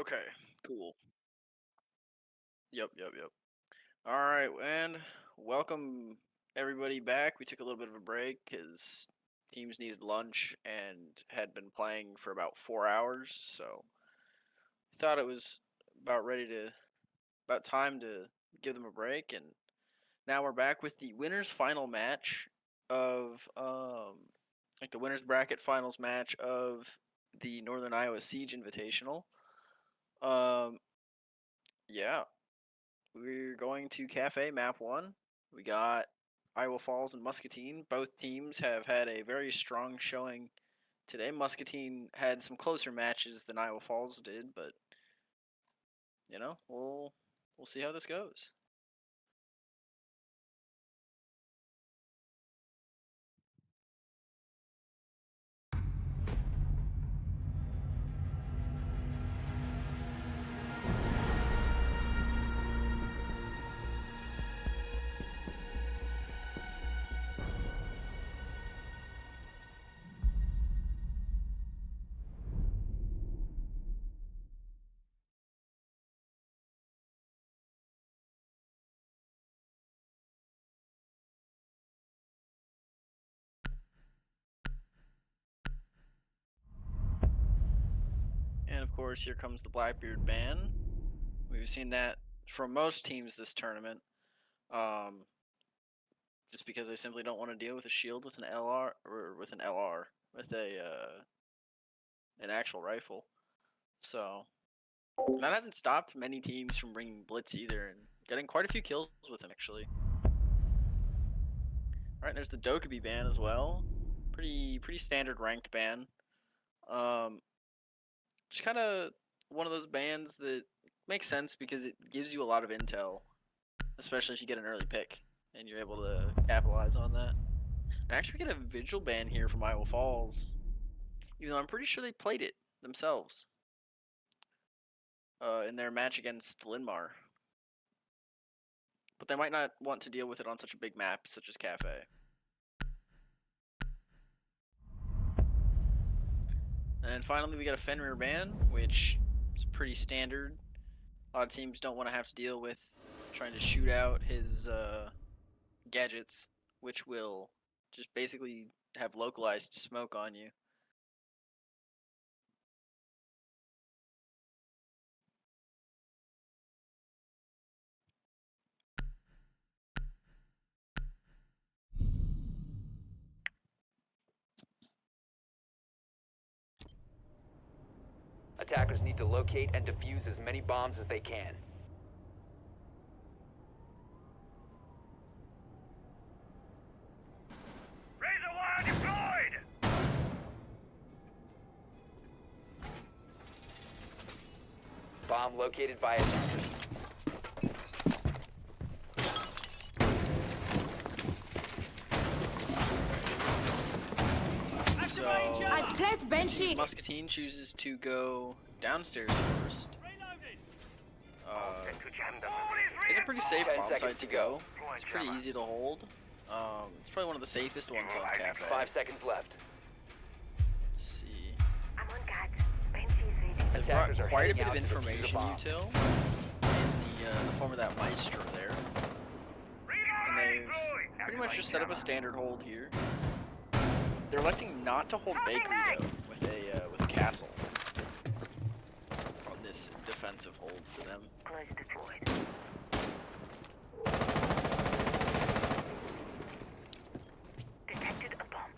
Okay, cool. Yep. All right, and welcome everybody back. We took a little bit of a break because teams needed lunch and had been playing for about 4 hours, so thought it was about time to give them a break. And now we're back with the winners final match of like the winners bracket finals match of the Northern Iowa Siege Invitational. Um, yeah, we're going to Cafe Map 1. We got Iowa Falls and Muscatine. Both teams have had a very strong showing today. Muscatine had some closer matches than Iowa Falls did, but we'll see how this goes. And of course, here comes the Blackbeard ban. We've seen that from most teams this tournament. Just because they simply don't want to deal with a shield with an LR or with an LR with an actual rifle. So that hasn't stopped many teams from bringing Blitz either, and getting quite a few kills with him actually. All right, there's the Dokkaebi ban as well. Pretty standard ranked ban. Um, just kind of one of those bans that makes sense because it gives you a lot of intel, especially if you get an early pick and you're able to capitalize on that. And actually, we get a Vigil ban here from Iowa Falls, even though I'm pretty sure they played it themselves in their match against Linmar. But they might not want to deal with it on such a big map such as Cafe. And finally, we got a Fenrir ban, which is pretty standard. A lot of teams don't want to have to deal with trying to shoot out his gadgets, which will just basically have localized smoke on you. Attackers need to locate and defuse as many bombs as they can. Razor wire deployed! Bomb located by attackers. So I press Banshee. Muscatine chooses to go downstairs first. It's a pretty safe 10 bomb seconds site to to go. go. It's pretty easy to hold. It's probably one of the safest ones on Cafe. 5 seconds left. Let's see. I'm on guard. Banshee's ready. They've brought Attackers are quite a heading bit of out to defuse the information bomb. util in the form of that Maestro there. And they've pretty much just set up a standard hold here. They're electing not to hold Bakery though, with a castle on this defensive hold for them. Close deployed. Detected a bomb.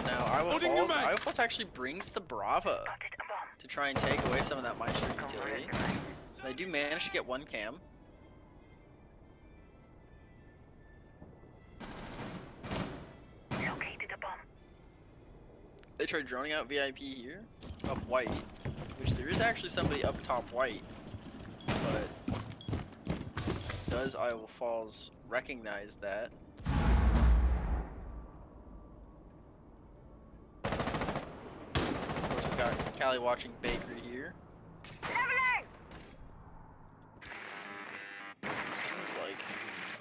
Now Iowa Falls actually brings the Brava Spotted a bomb. to try and take away some of that Maestro utility. They do manage to get one cam. Located a bomb. They try droning out VIP here, up white, which there is actually somebody up top white, but does Iowa Falls recognize that? Of course, we've got Callie watching Bakery here. Seems like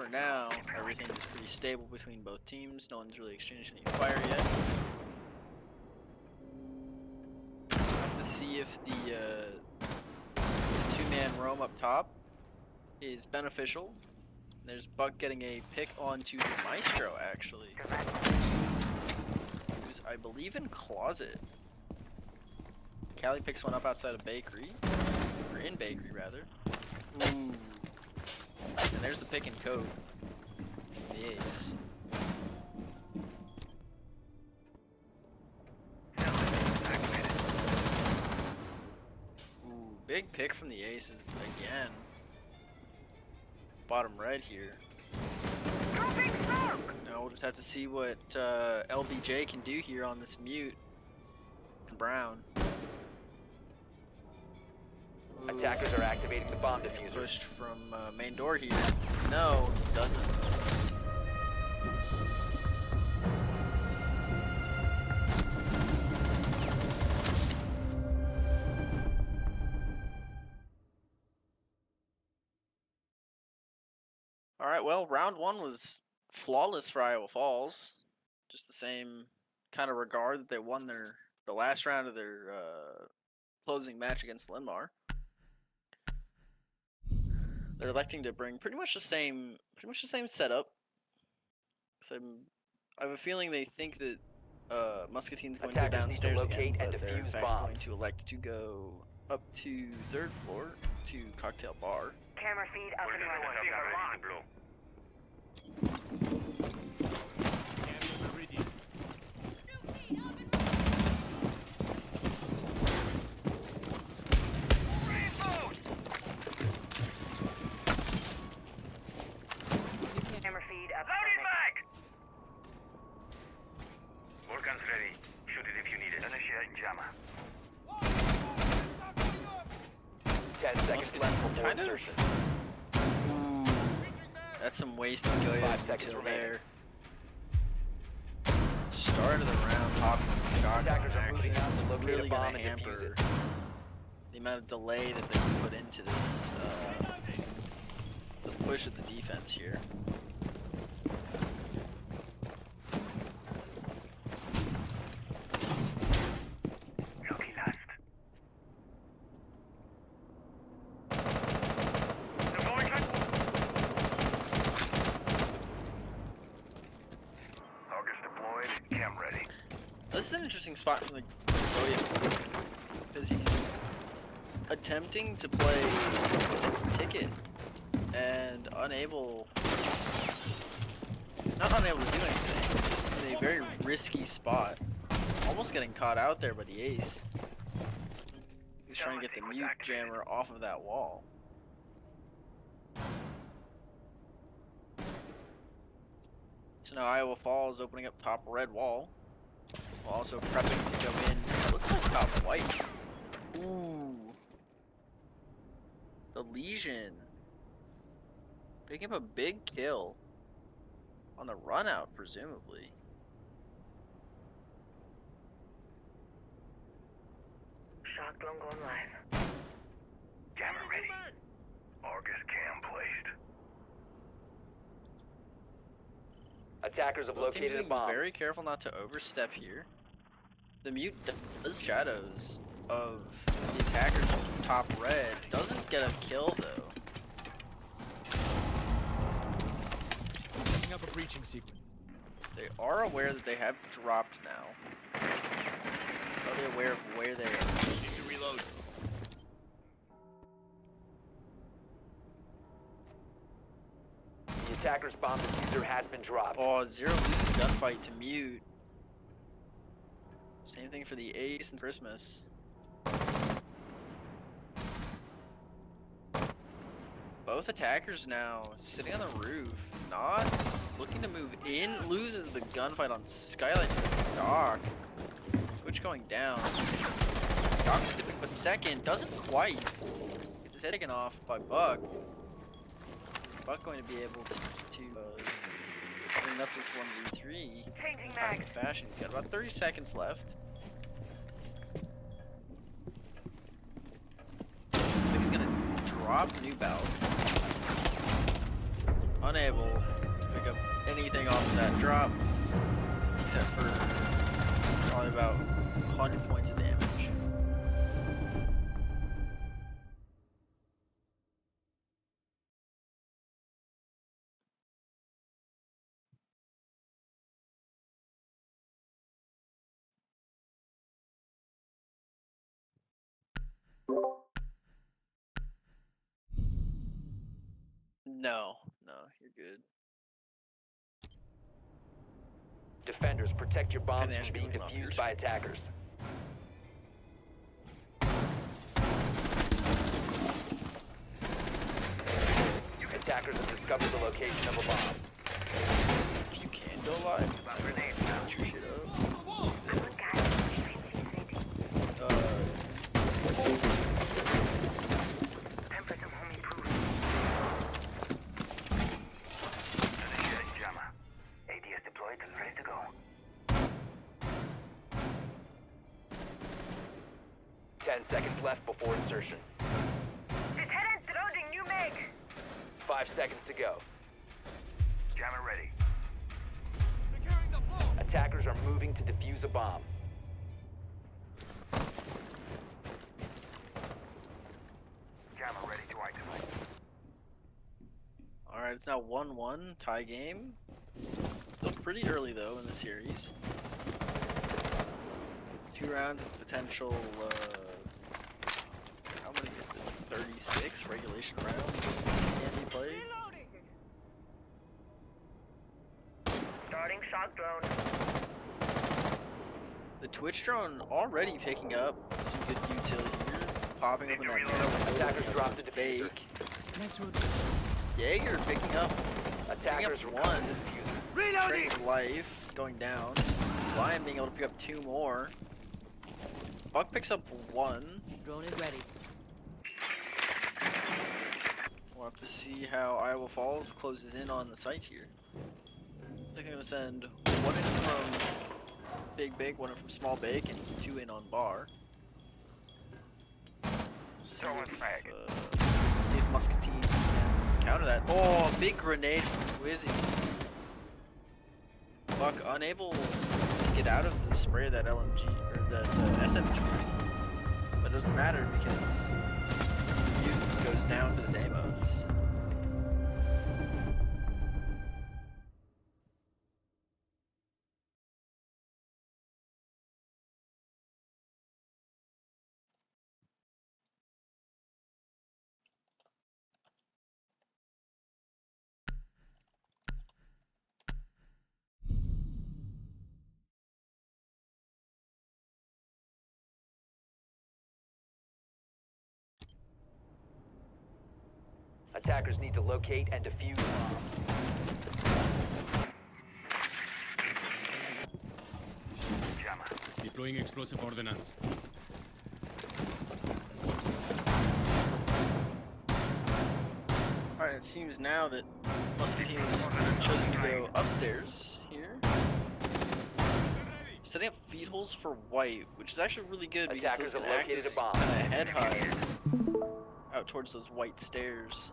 for now, everything is pretty stable between both teams. No one's really exchanged any fire yet. Have to see if the two-man roam up top is beneficial. There's Buck getting a pick onto the Maestro, actually. Who's, I believe, in closet. Callie picks one up outside of bakery. Or in bakery, rather. Ooh. And there's the pick and code. The ace. Ooh, big pick from the aces again. Bottom right here. Now we'll just have to see what LBJ can do here on this mute. And Brown. Ooh, Attackers are activating the bomb diffuser. pushed from main door here. No, he doesn't. Alright, well, round one was flawless for Iowa Falls. Just the same kind of regard that they won the last round of their closing match against Linmar. They're electing to bring pretty much the same setup. So I have a feeling they think that Muscatine's going Attackers to go need to downstairs locate again, and but they're in defuse fact going bombs. to elect to go up to 3rd floor to Cocktail Bar. Camera feed up and running. Camera feed up and Loading running. mag! Volcan's ready. Shoot it if you need it. Initiating jammer. 10 seconds left before Kind of. insertion. Ooh, that's some wasted good 5 seconds until remaining. there. Start of the round, popping shotgun Attackers are moving out accidents. to locate a Really bomb gonna and defuse hamper it. the amount of delay that they can put into this the push of the defense here. Lucky last. Deploying cut. Targets deployed. Cam ready. This is an interesting spot from the Goya because he's attempting to play his ticket and not unable to do anything. Just in a very risky spot. Almost getting caught out there by the ace. He's trying to get the mute jammer off of that wall. So now Iowa Falls opening up top red wall. While also prepping to go in. It looks like top white. Ooh. The Legion. Picking up a big kill. On the run out, presumably. Shock drone going live. Jammer ready. Argus cam placed. Attackers have Both teams located a being bomb. very careful not to overstep here. The mute does shadows of the attackers top red. Doesn't get a kill though. Setting up a breaching sequence. They are aware that they have dropped now. Are they aware of where they are? Need to reload. The attacker's bomb diffuser has been dropped. Oh, Zero loses gunfight to mute. Same thing for the ace and Christmas. Both attackers now sitting on the roof, not looking to move in. Loses the gunfight on Skylight to Doc. Switch going down. Doc with the pick a second, doesn't quite. Gets his head taken off by Buck. Buck going to be able to bring up this 1v3 Changing kind mag. of fashion. He's got about 30 seconds left. Looks like he's gonna drop New Belt. unable to pick up anything off of that drop, except for probably about 100 points of damage. No, you're good. Defenders, protect your bombs Finish from being moving off your defused by attackers. Attackers have discovered the location of a bomb. You can go live. Put your shit up. Temper some homie proof. Initiating jammer. ADS deployed and ready to go. 10 seconds left before insertion. Lieutenant loading new mag. 5 seconds to go. Jammer ready. Attackers are moving to defuse a bomb. Jammer ready to activate. Alright, it's now 1-1, tie game. Still pretty early though in the series. 2 rounds of potential, how many is it? 36 regulation rounds can be played. Starting shock drone. The Twitch drone already picking up some good util here. Popping up in that middle. Attackers dropped the diffuser. Fake. Jaeger picking up Attackers one. recovered the diffuser. Trading life going down. Lion being able to pick up 2 more. Buck picks up 1. Drone is ready. We'll have to see how Iowa Falls closes in on the site here. They're gonna send 1 in from Big, 1 in from Small Bake, and 2 in on Bar. See if Muscatine can counter that. Oh, big grenade from Twizzy. Buck unable to get out of the spray of that LMG or that SMG, but it doesn't matter because the Mutant goes down to the Deimos. Attackers need to locate and defuse the bomb. Jammer. Deploying explosive ordnance. Alright, it seems now that Muscatine has chosen to go upstairs here. Setting up feed holes for white, which is actually really good because Attackers those have can act located as a bomb. kind of head hides out towards those white stairs.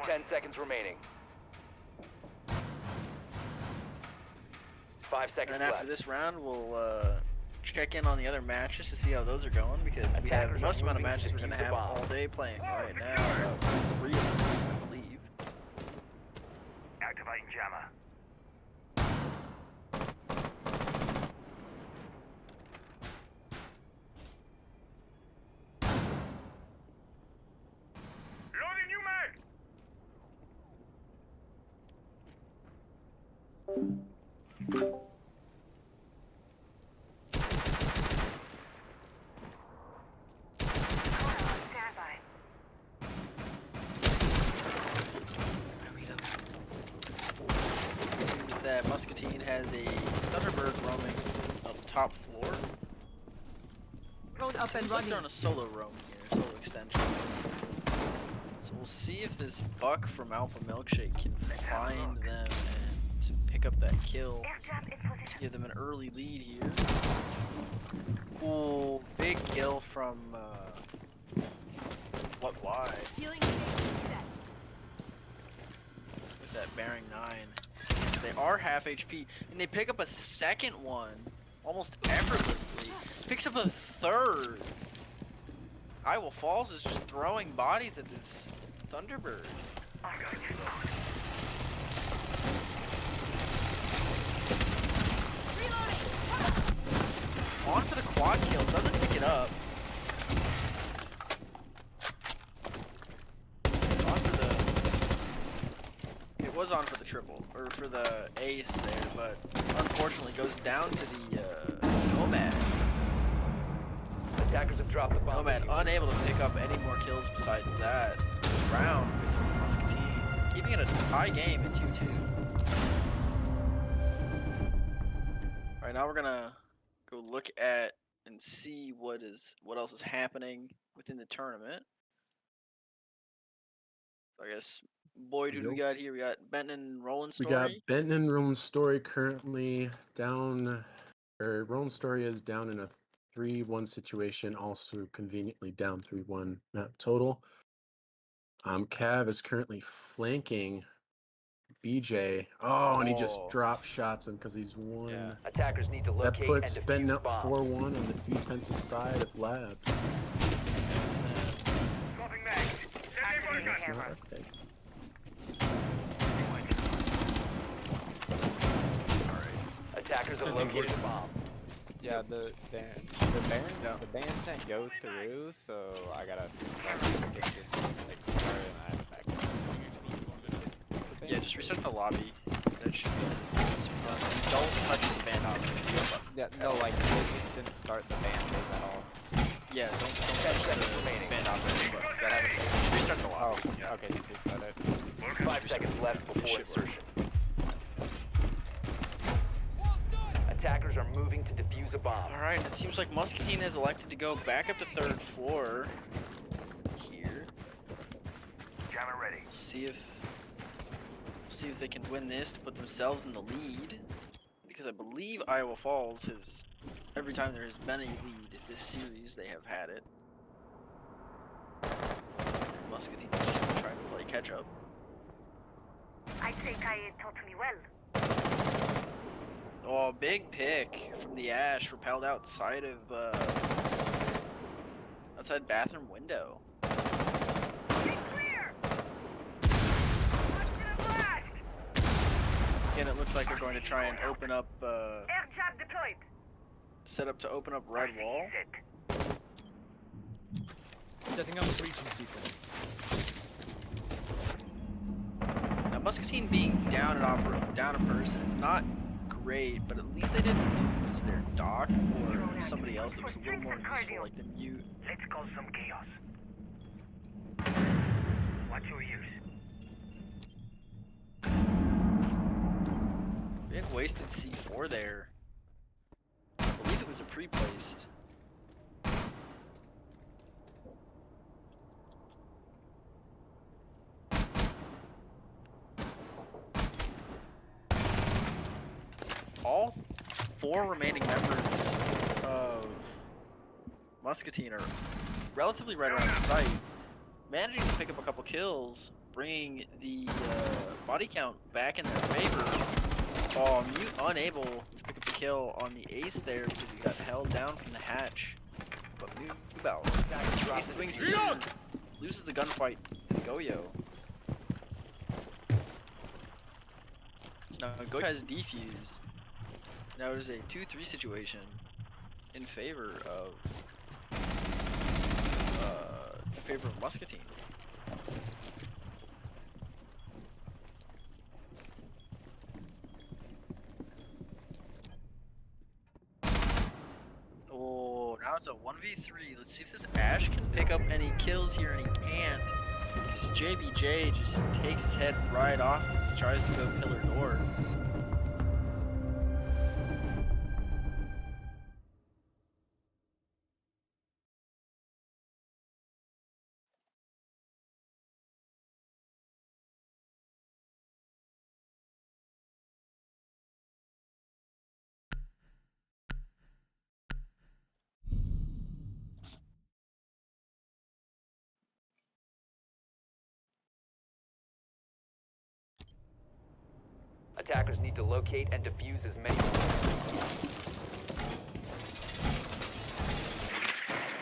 10 seconds remaining. 5 And seconds then after left. this round, we'll check in on the other matches to see how those are going because we have the Attackers are most amount of moving to matches we're going to defuse the have bomb. all day playing right now. About 3 of them, I believe. Activating jammer. Loading new mag. Standby. It seems that Muscatine has a Thunderbird roaming up top floor. Drone up and Seems like running. they're on a solo roam here, solo extension. So we'll see if this Buck from Alpha Milkshake can find them and to pick up that kill. Aircraft in position. Give them an early lead here. Ooh, big kill from what? Why? Healing station set. With that bearing 9. They are half HP, and they pick up a second one almost effortlessly. Picks up a third. Iowa Falls is just throwing bodies at this Thunderbird. Reloading. On for the quad kill, doesn't pick it up. On for the... It was on for the triple, or for the ace there, but unfortunately goes down to the Nomad. Attackers have dropped the bomb. Nomad unable to pick up any more kills besides that round between Muscatine, keeping it a tie game at 2-2. Alright, now we're gonna go look at and see what else is happening within the tournament. So I guess, Boyd, who do we got here? We got Benton and Roland We Story. got Benton and Roland Story currently down, or Roland Story is down in a 3-1 situation, also conveniently down 3-1 map total. Cav is currently flanking BJ. Oh, and he just drop shots him because he's one. Yeah. Attackers need to That locate puts and Benton defuse up bombs. 4-1 on the defensive side of Labs. Swapping back. That's not okay. Attackers have located a bomb. Yeah, the bands didn't go through, so I gotta get this like started and I have back. Yeah, just restart the lobby. That should be don't touch the band option. Yeah, no, like they just didn't start the band phase at all. Yeah, don't touch the band option. Because that happened. Just restart the Oh, lobby. Yeah. okay, just restart it. 5 seconds left before should work. insertion. Attackers are moving to defuse a bomb. Alright, it seems like Muscatine has elected to go back up to 3rd floor here. Jammer ready. See if they can win this to put themselves in the lead. Because I believe Iowa Falls has, every time there has been a lead this series, they have had it. And Muscatine is just trying to play catch up. I'd say Kai taught me well. Oh, big pick from the Ash, repelled outside of outside bathroom window. Be clear! Watch for the blast! Again, it looks like they're going to try and open up, Air jab deployed. set up to open up red wall. Setting up breaching sequence. Now, Muscatine being down a person is not great, but at least they didn't lose their doc or somebody else that was a little more useful, like the mute. Let's cause some chaos. What's your use? Big wasted C4 there. I believe it was a pre-placed. All 4 remaining members of Muscatine are relatively right around site, managing to pick up a couple kills, bringing the body count back in their favor. Oh, Mute unable to pick up the kill on the ace there because he got held down from the hatch. But Mute loses the gunfight to Goyo. So now Goyo has defuse. Now it is a 2-3 situation in favor of Muscatine. Oh, now it's a 1v3. Let's see if this Ash can pick up any kills here, and he can't. Because JBJ just takes his head right off as he tries to go pillar door. Attackers need to locate and defuse as many bombs.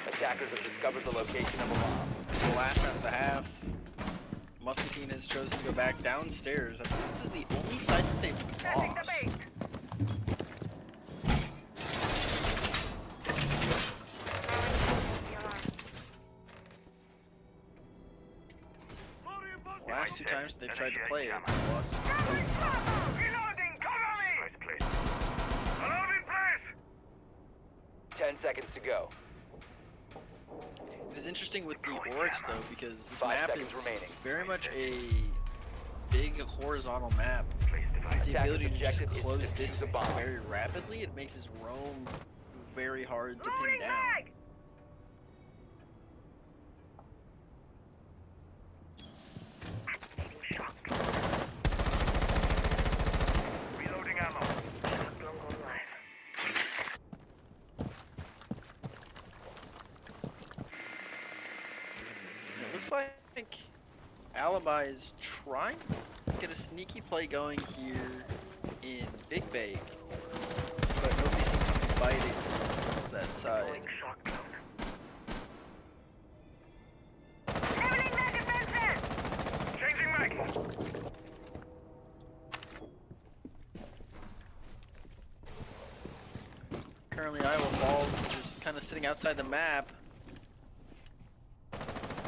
Attackers have discovered the location of a bomb. The last round of the half, Muscatine has chosen to go back downstairs. I think this is the only site that they've Setting the lost. bait. The last two times they've tried to play it, they've lost. Reloading, cover me! First place. Alarm in place! 10 seconds to go. It is interesting with the Oryx though, because this 5 map seconds is remaining. very much a big horizontal map. Place device. With the Attacker's ability to just objective is to close defuse the distance bomb. very rapidly, it makes his roam very hard to pin Loading down. mag. Activating shock. Reloading ammo. Shock drone gone live. It looks like Alibi is trying to get a sneaky play going here in Big Bake, but nobody seems to be biting towards that side. Deploying shock drone. Leveling mag defenses. Changing mag. Currently, Iowa Falls just kind of sitting outside the map.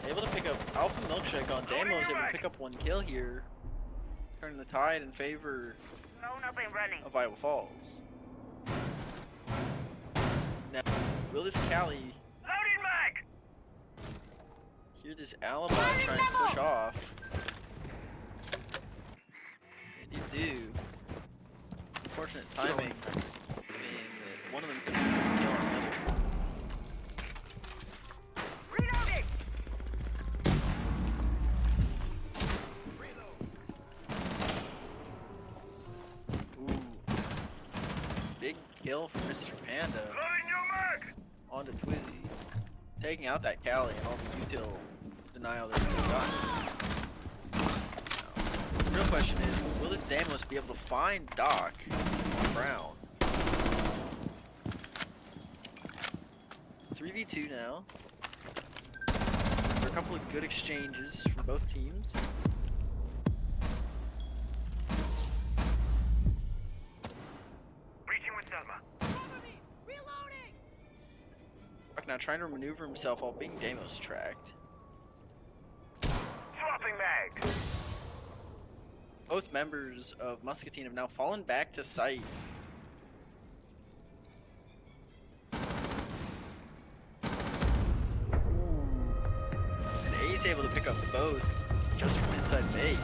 Able to pick up Alpha Milkshake on Damos, able to pick up one kill here, turning the tide in favor Blown up and running. of Iowa Falls. Now, will this Cali Loading mag. hear this Alibi trying to push off? They do. Unfortunate timing, being that one of them could kill another. Reloading. Ooh. Big kill from Mr. Panda Loading new mag. onto Twizzy. Taking out that Cali and all the util denial that they've gotten. Now, the real question is, will this Damos be able to find Doc on ground? 3v2 now. There are a couple of good exchanges from both teams. Breaching with Selma. Doc now trying to maneuver himself while being Damos tracked. Swapping mag. Both members of Muscatine have now fallen back to site. And A's able to pick up both just from inside Bake.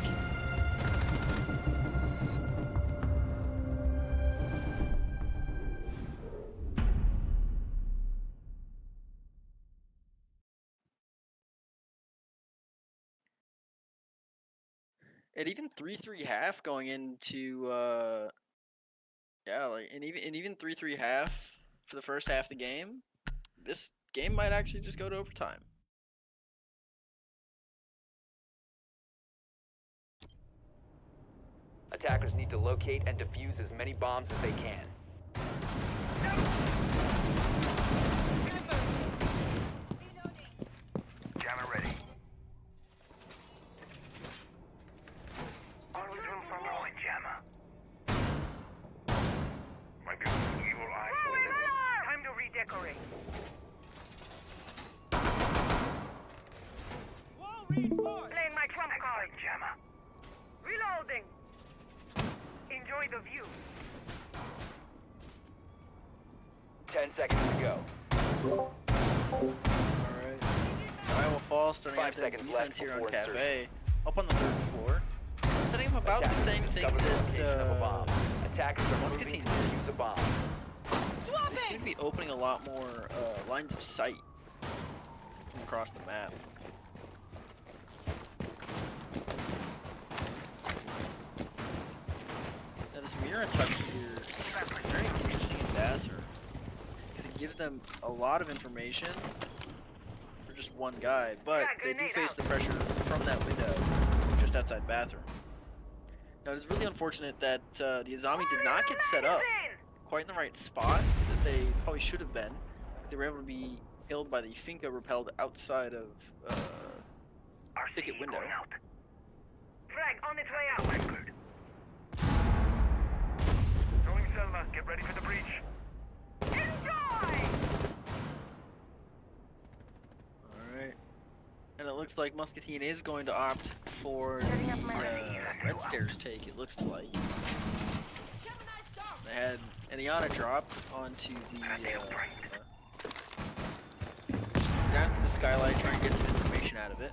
At even 3-3 half going into yeah, like and even 3-3 half for the first half of the game, this game might actually just go to overtime. Attackers need to locate and defuse as many bombs as they can. Jammer ready. Always room for more. Jammer. My beautiful evil eye. Time to redecorate. Playing my trump card. Jammer. Reloading. Enjoy the view. 10 seconds to go. Alright. Iowa Falls starting 5 out that seconds left defense here on before Cafe. Up on the 3rd floor. Setting up about the Attackers same thing discovered the location of a that bomb. Attackers are Muscatine moving to defuse a bomb. they seem to be opening a lot more lines of sight from across the map. Now this mirror touch here is very interesting in Bathroom because it gives them a lot of information for just one guy, but they do face the pressure from that window just outside Bathroom. Now, it is really unfortunate that the Azami did not get set up quite in the right spot that they probably should have been, because they were able to be killed by the Finka repelled outside of ticket window. Frag on its way out. Anchored. Throwing Selma. Get ready for the breach. Enjoy! Alright. And it looks like Muscatine is going to opt for the red stairs take, it looks like. They had Eliana drop onto the down to the skylight, trying to get some information out of it.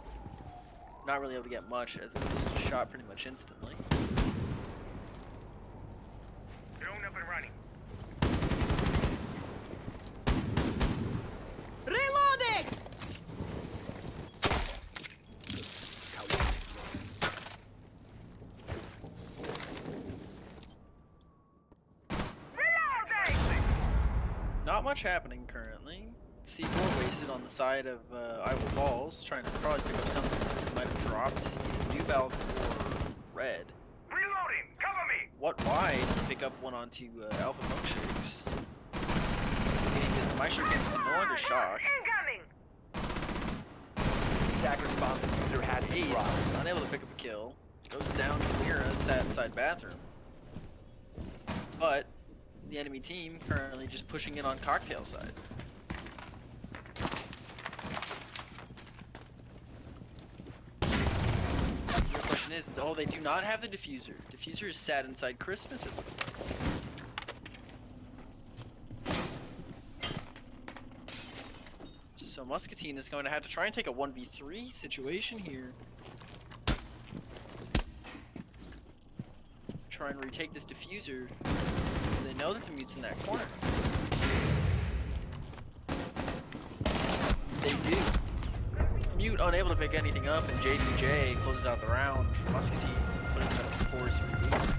Not really able to get much, as it was shot pretty much instantly. Drone up and running. Reloading! Not much happening currently. C4 wasted on the side of Iowa Falls, trying to probably pick up something that might have dropped either New Belt or Red. Reloading. Cover me. What wide to pick up one onto Alpha Milkshakes. Meaning that Maestro Games can no longer shock. Incoming! Attackers bomb diffuser has been Ace, dropped. unable to pick up a kill, goes down to Mira, sat inside bathroom. But the enemy team currently just pushing in on cocktail side. The question is, oh, they do not have the diffuser. Diffuser is sat inside Christmas, it looks like. So Muscatine is going to have to try and take a 1v3 situation here. Try and retake this diffuser. They know that the mute's in that corner. They do. Mute unable to pick anything up, and JBJ closes out the round for Muscatine, putting them at a 4-3 lead.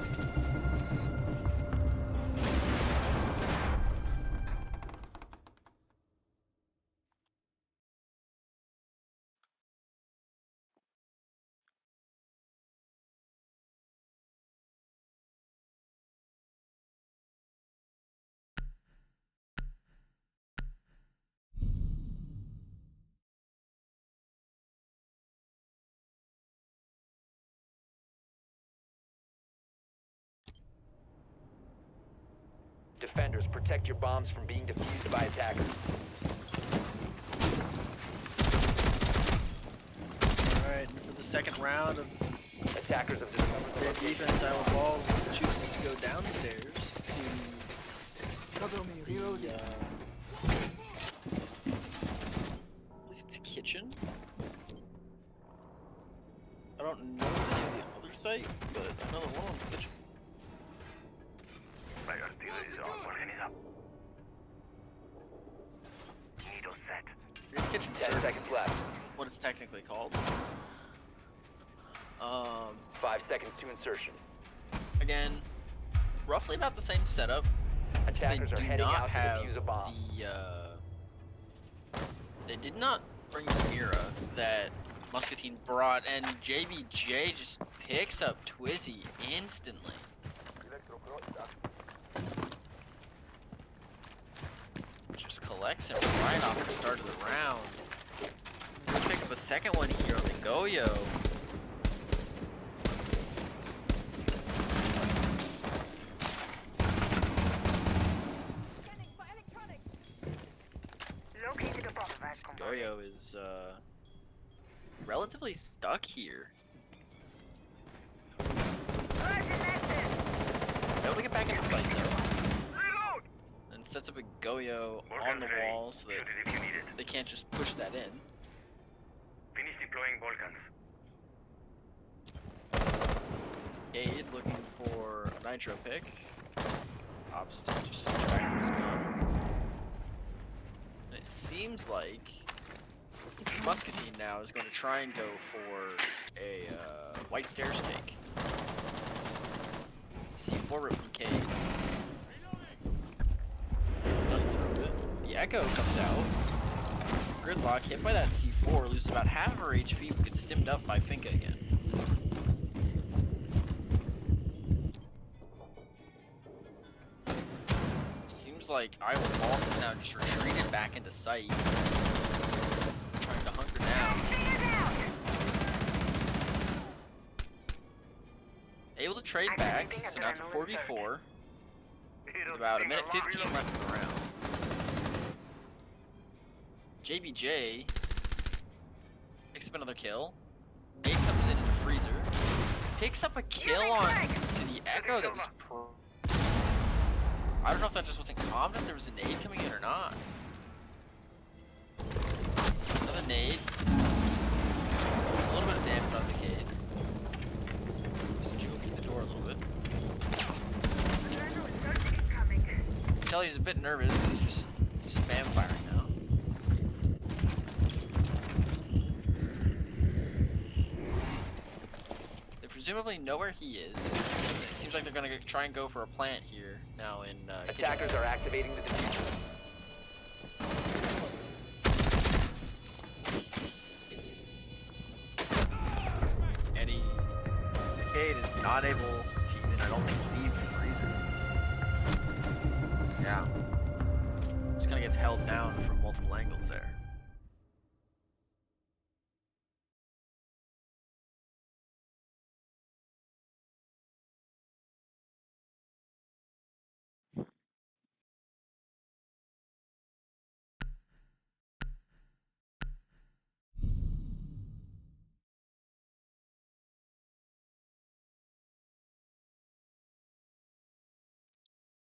Defenders, protect your bombs from being defused by attackers. Alright, and for the second round of Attackers have discovered the their location. defense, Iowa Falls chooses to go downstairs to Cover me, reloading. the, I believe it's kitchen. I don't know the name of the other site, but another one on the kitchen. My artillery is on. Working it up. Needle set. Here's kitchen 10 services, seconds left. what it's technically called. 5 seconds to insertion. Again, roughly about the same setup. Attackers They are do heading not out to have defuse a bomb. they did not bring the Mira that Muscatine brought, and JBJ just picks up Twizzy instantly. Just collects him right off the start of the round. We'll pick up a second one here on the Goyo. Located a bomb. Goyo is relatively stuck here. Able to get back in the site though, Reload. and sets up a Goyo More on the guns ready. wall so that Shoot it if you need it. they can't just push that in. Finish deploying Vulcans. Cade looking for a nitro pick. Opts to just track his gun. And it seems like Muscatine now is going to try and go for a white stairs take. C4 rip from Cade. Done through it. The Echo comes out. Gridlock hit by that C4, loses about half of her HP, but gets stimmed up by Finka again. like Iowa Falls is now just retreated back into sight. Trying to hunker down. Able to trade back, so now it's a 4v4. With about a minute 15 left in the round. JBJ picks up another kill. Nate comes in the freezer. Picks up a kill on to the Echo that was I don't know if that just wasn't calmed, if there was a nade coming in or not. Another nade. A little bit of damage on the kid. Just joking the door a little bit. You can tell he's a bit nervous because he's just spam firing now. They presumably know where he is. It seems like they're gonna try and go for a plant here now in Attackers are activating the diffuser. Eddie Cade is not able to even, I don't think, leave freezer. Yeah. Just kind of gets held down from multiple angles there.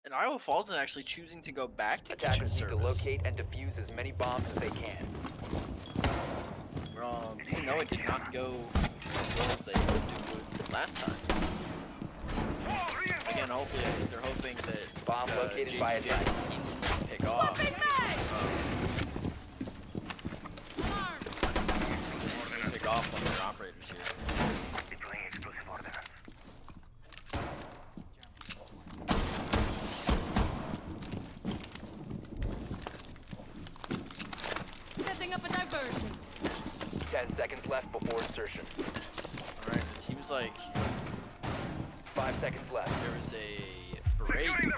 And Iowa Falls is actually choosing to go back to kitchen Attackers need to service. locate and defuse as many bombs as they can. Even though it did not go as well as they hoped it would last time. Again, hopefully, I think they're hoping that Bomb located by JBJ attack. instantly pick off. Instantly pick off one of their operators here. Deploying explosive ordnance. Setting up a diversion. 10 seconds left before insertion. Alright, it seems like 5 seconds left. there was a break in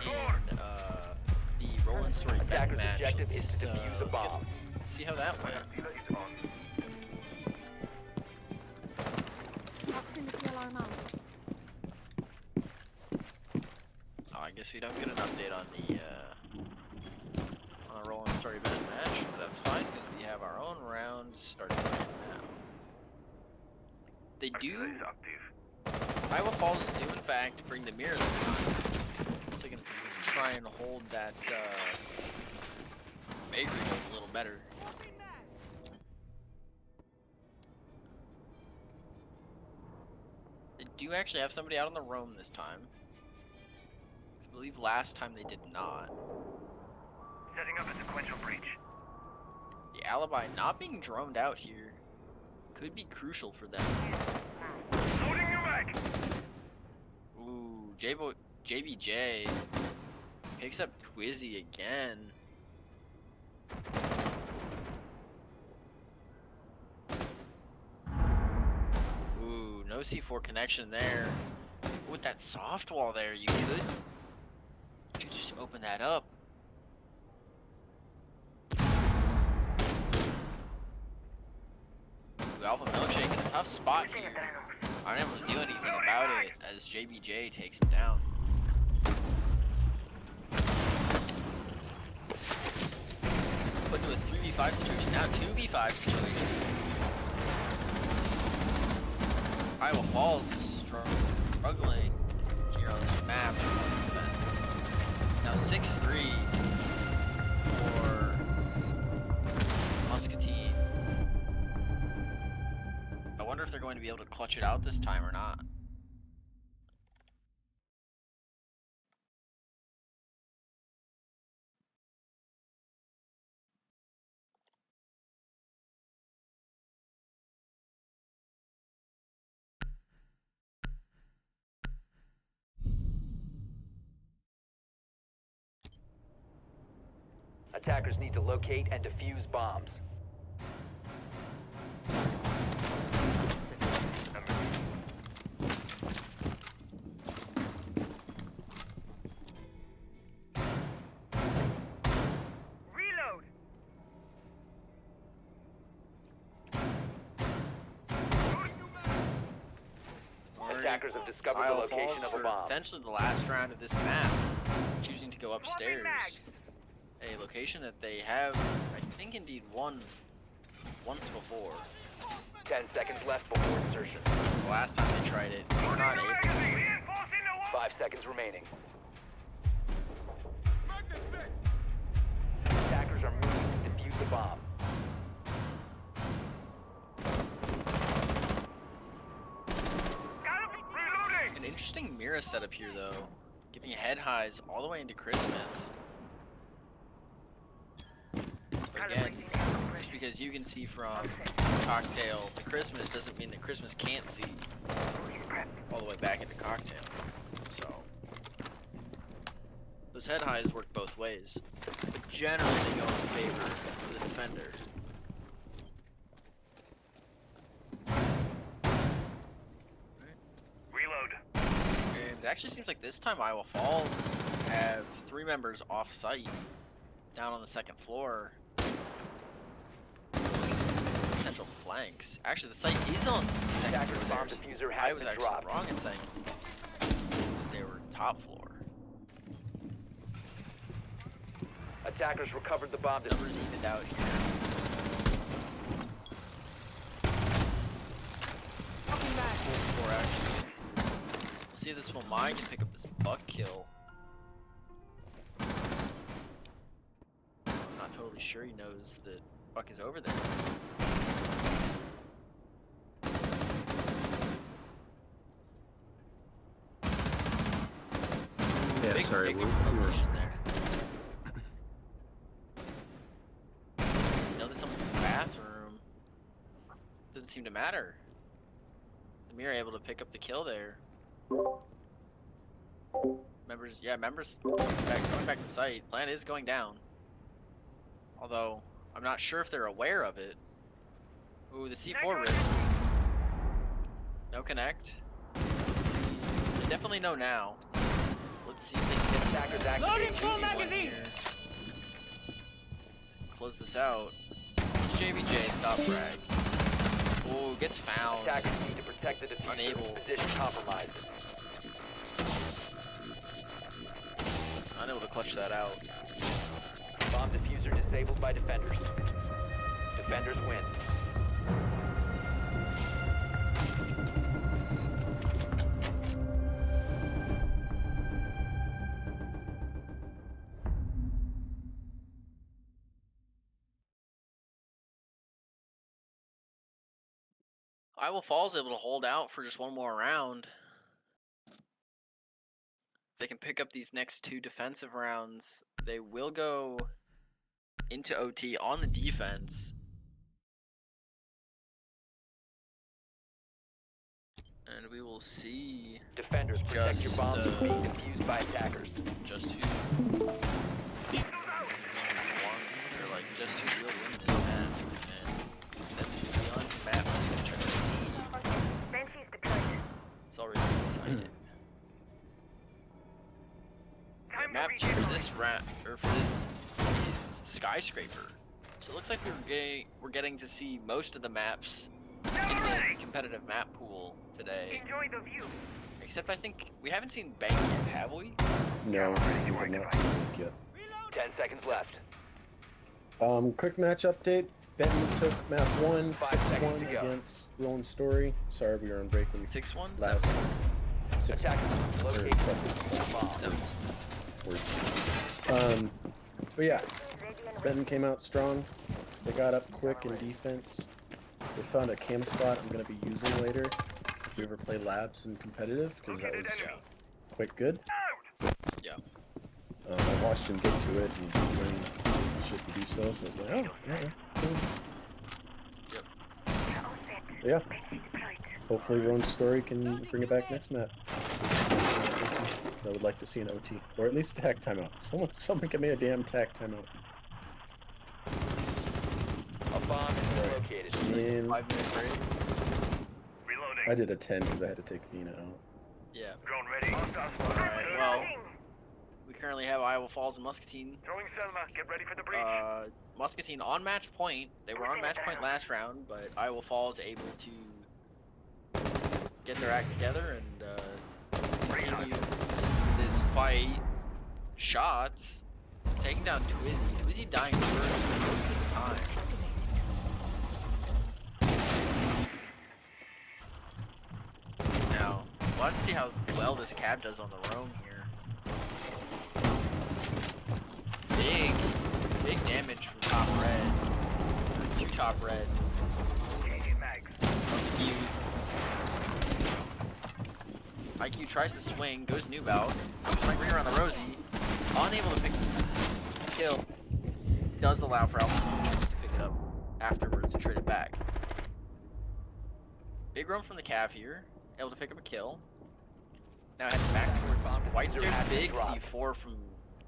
the Roland Story bet Attacker's match. objective is to defuse a bomb. Let's see how that went. Proximity alarm out. Oh, I guess we don't get an update on the Roland Story bet match, but that's fine because we have our own round starting right now. They do. Iowa Falls do in fact bring the mirror this time, so they can try and hold that bakery a little better. They do actually have somebody out on the roam this time. I believe last time they did not. Setting up a sequential breach. The alibi not being droned out here could be crucial for them. Loading you back. Ooh, JBJ picks up Twizzy again. Ooh, no C4 connection there. With that soft wall there, you could just open that up. Ooh, Alpha Milkshake in a tough spot here. Aren't able to do anything about it as JBJ takes him down. Put to a 3v5 situation, now 2v5 situation. Iowa Falls struggling here on this map on defense. Now 6-3 for Muscatine. I wonder if they're going to be able to clutch it out this time or not. Attackers need to locate and defuse bombs. Attackers have discovered the Iowa location Falls of a for bomb. potentially the last round of this map, choosing to go upstairs. A location that they have, I think, indeed won once before. 10 seconds left before insertion. The last time they tried it, they were not able to. 5 seconds remaining. Attackers are moving to defuse the bomb. An interesting mirror setup here, though, giving you head highs all the way into Christmas. But again, just because you can see from Cocktail to Christmas doesn't mean that Christmas can't see all the way back into Cocktail. So those head highs work both ways, but generally they go in favor of the defender. Reload. And it actually seems like this time Iowa Falls have 3 members off site down on the 2nd floor. Potential flanks. Actually, the site is on the 2nd Attackers floor. bomb There, so diffuser I has was been actually dropped. wrong in saying they were top floor. Attackers recovered the bomb Numbers diffuser. evened out here. Walking back. 4 actually. We'll see if this one mine can pick up this buck kill. I'm not totally sure he knows that Buck is over there. Yeah, Big sorry. pick We of were, formation there. Does he know that someone's in the bathroom? Doesn't seem to matter. The mirror able to pick up the kill there. Members, yeah, members going back to site. Plan is going down. Although, I'm not sure if they're aware of it. Ooh, the C4 rip. No connect. Let's see. They definitely know now. Let's see if they can get Attackers Loading activated. full 2v1 magazine. here. Let's close this out. It's JBJ, top frag. Ooh, gets found. Attackers need to protect the diffuser. Unable. Position compromised. Unable to clutch that out. Bomb diffuser disabled by defenders. Defenders win. Iowa Falls able to hold out for just one more round. If they can pick up these next 2 defensive rounds, they will go into OT on the defense. And we will see Defenders, protect your Just, bombs from being defused by attackers. just who won, or like just who will win this map. And then beyond the map, we're trying to leave. Banshee's deployed. It's already decided. Time Map to 2 for this or for this is Skyscraper. So it looks like we're getting to see most of the maps in the competitive map pool today. enjoy the view. Except I think we haven't seen Bank yet, have we? no, we have not seen it yet. 10 seconds left. Quick match update. Benton took map 1, 5 seconds 6-1 to go. against Rolling Story. Sorry, we were on break when 6-1? last 6 Attackers, or locate 7 bomb. words. But yeah, Benton came out strong. They got up quick in defense. They found a cam spot I'm going to be using later if we ever play labs and competitive, because that was quite good. Yeah. I watched him get to it and when he should do so, so I was like, oh, yeah, cool. Yep. All set. Yeah, Banshee deployed. hopefully Ron's story can bring it back next map. So I would like to see an OT, or at least a tac timeout. Someone give me a damn tac timeout. A bomb has been located. And 5-minute break. Reloading. I did a 10 because I had to take Athena out. Yeah. Drone ready. Alright, well, we currently have Iowa Falls and Muscatine. Throwing Selma. Get ready for the breach. Muscatine on match point. They were on match point last round, but Iowa Falls able to get their act together and continue this fight. Shots. Taking down Twizzy. Twizzy dying first most of the time. Now, we'll have to see how well this cab does on the roam here. Big damage from top red. Two top red. IQ tries to swing, goes noob out, right ring around the Rosie, unable to pick kill. Does allow for Alpha to pick it up afterwards and trade it back. Big roam from the Cav here, able to pick up a kill. Now heading back towards White Stairs. Big C4 from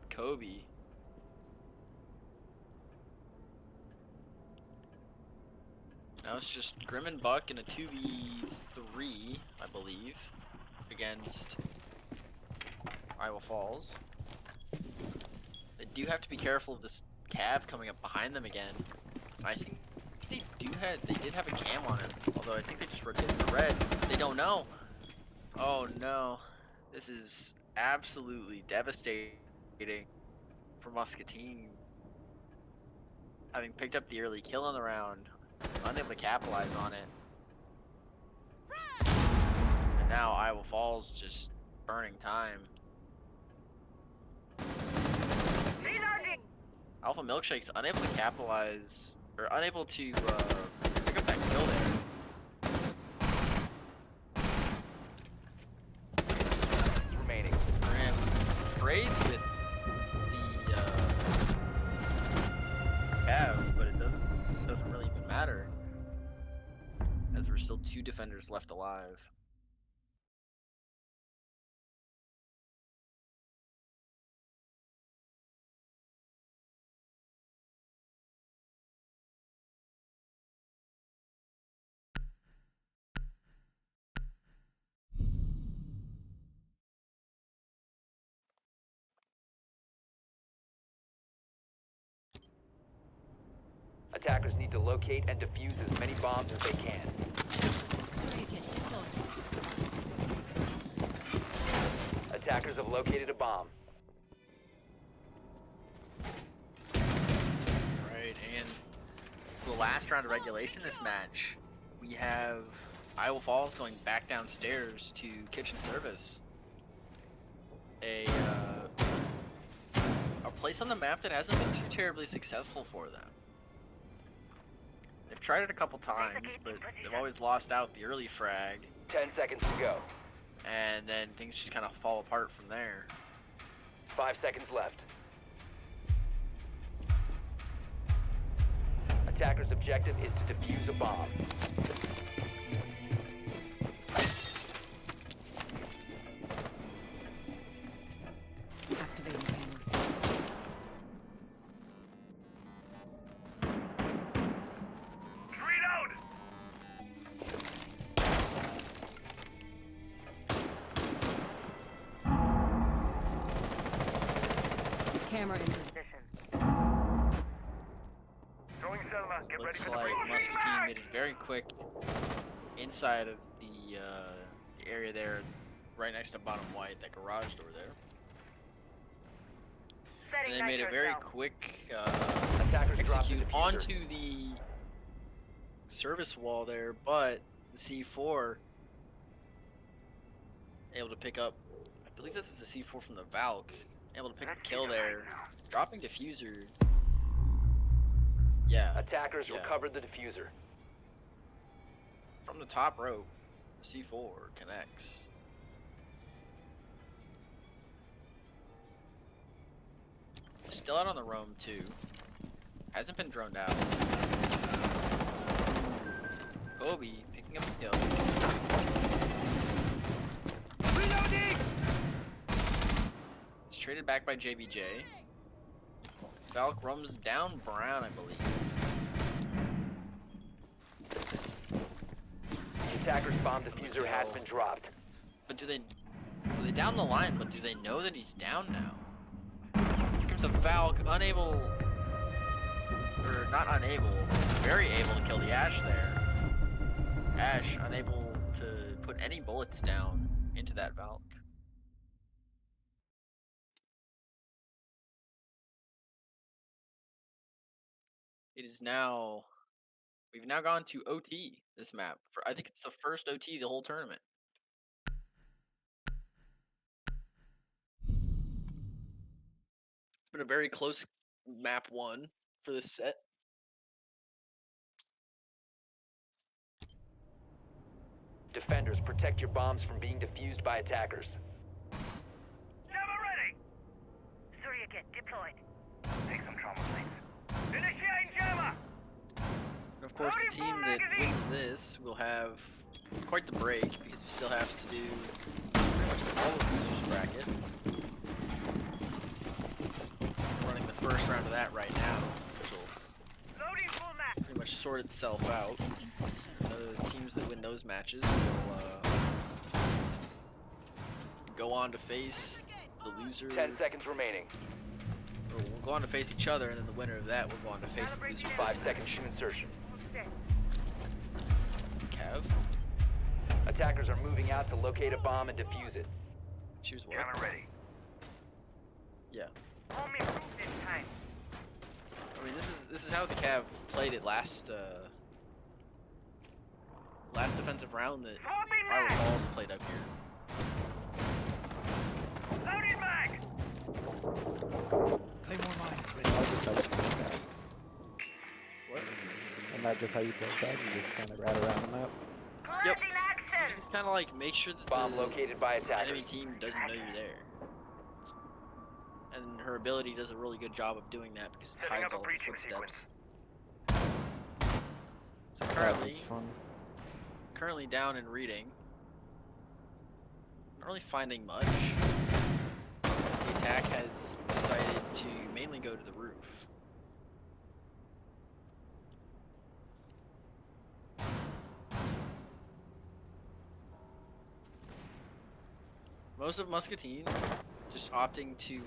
Kobe. Now it's just Grim and Buck in a 2v3, I believe, against Iowa Falls. They do have to be careful of this Cav coming up behind them again. I think they did have a cam on it, although I think they just rotated the red. They don't know. Oh no. This is absolutely devastating for Muscatine. Having picked up the early kill in the round, unable to capitalize on it. And now Iowa Falls just burning time. Alpha Milkshake's unable to capitalize, or unable to pick up that kill there. Remaining. Grim trades with the Cav, but it doesn't really even matter, as there's still 2 defenders left alive. Attackers need to locate and defuse as many bombs as they can. Attackers have located a bomb. Right, and for the last round of regulation this match, we have Iowa Falls going back downstairs to kitchen service. A place on the map that hasn't been too terribly successful for them. They've tried it a couple times, but they've always lost out the early frag, 10 seconds to go. and then things just kind of fall apart from there. 5 seconds left. Attacker's objective is to defuse a bomb. Activating camera. Camera in position. Looks like Muscatine made it very quick inside of the area there, right next to bottom white, that garage door there. And they made a very quick execute onto the service wall there, but the C4 able to pick up, I believe this was the C4 from the Valk, able to pick up a kill there, dropping diffuser. Yeah. Attackers recovered the diffuser. From the top rope, C4 connects. Still out on the roam too. Hasn't been droned out. Kobe picking up the kill. Reloading! It's traded back by JBJ. Valk roams down Brown, I believe. The attacker's bomb diffuser has been dropped. But do they down the line, but do they know that he's down now? Here comes a Valk, unable, or not unable, very able to kill the Ash there. Ash unable to put any bullets down into that Valk. It is now. We've now gone to OT this map. I think it's the first OT the whole tournament. It's been a very close map 1 for this set. Defenders, protect your bombs from being defused by attackers. Jammer ready! Surya get deployed. Take some trauma plates. Initiating jammer! And of course, the team that wins this will have quite the break because we still have to do pretty much all of the losers bracket. We're running the first round of that right now, which will Loading full map. pretty much sort itself out. The teams that win those matches will go on to face the loser. 10 seconds remaining. Or we'll go on to face each other, and then the winner of that will go on to face the loser. of 5 this seconds match. to insertion. Cav, Attackers are moving out to locate a bomb and defuse it. choose what? Jammer ready. Yeah. Home improved this time. I mean, this is how the Cav played it last defensive round that Iowa Falls played up here. Loading mag! Claymore mine is ready. I'll just tell you that. What? And that's just how you play that. You just kind of ride around the map. Yep. Closing action! Just kind of like make sure that Bomb the located by attackers. enemy team doesn't know you're there. And her ability does a really good job of doing that because it Setting hides up a all the breaching footsteps. sequence. So That currently, was fun. currently down in reading. Not really finding much. The attack has decided to mainly go to the roof. Most of Muscatine just opting to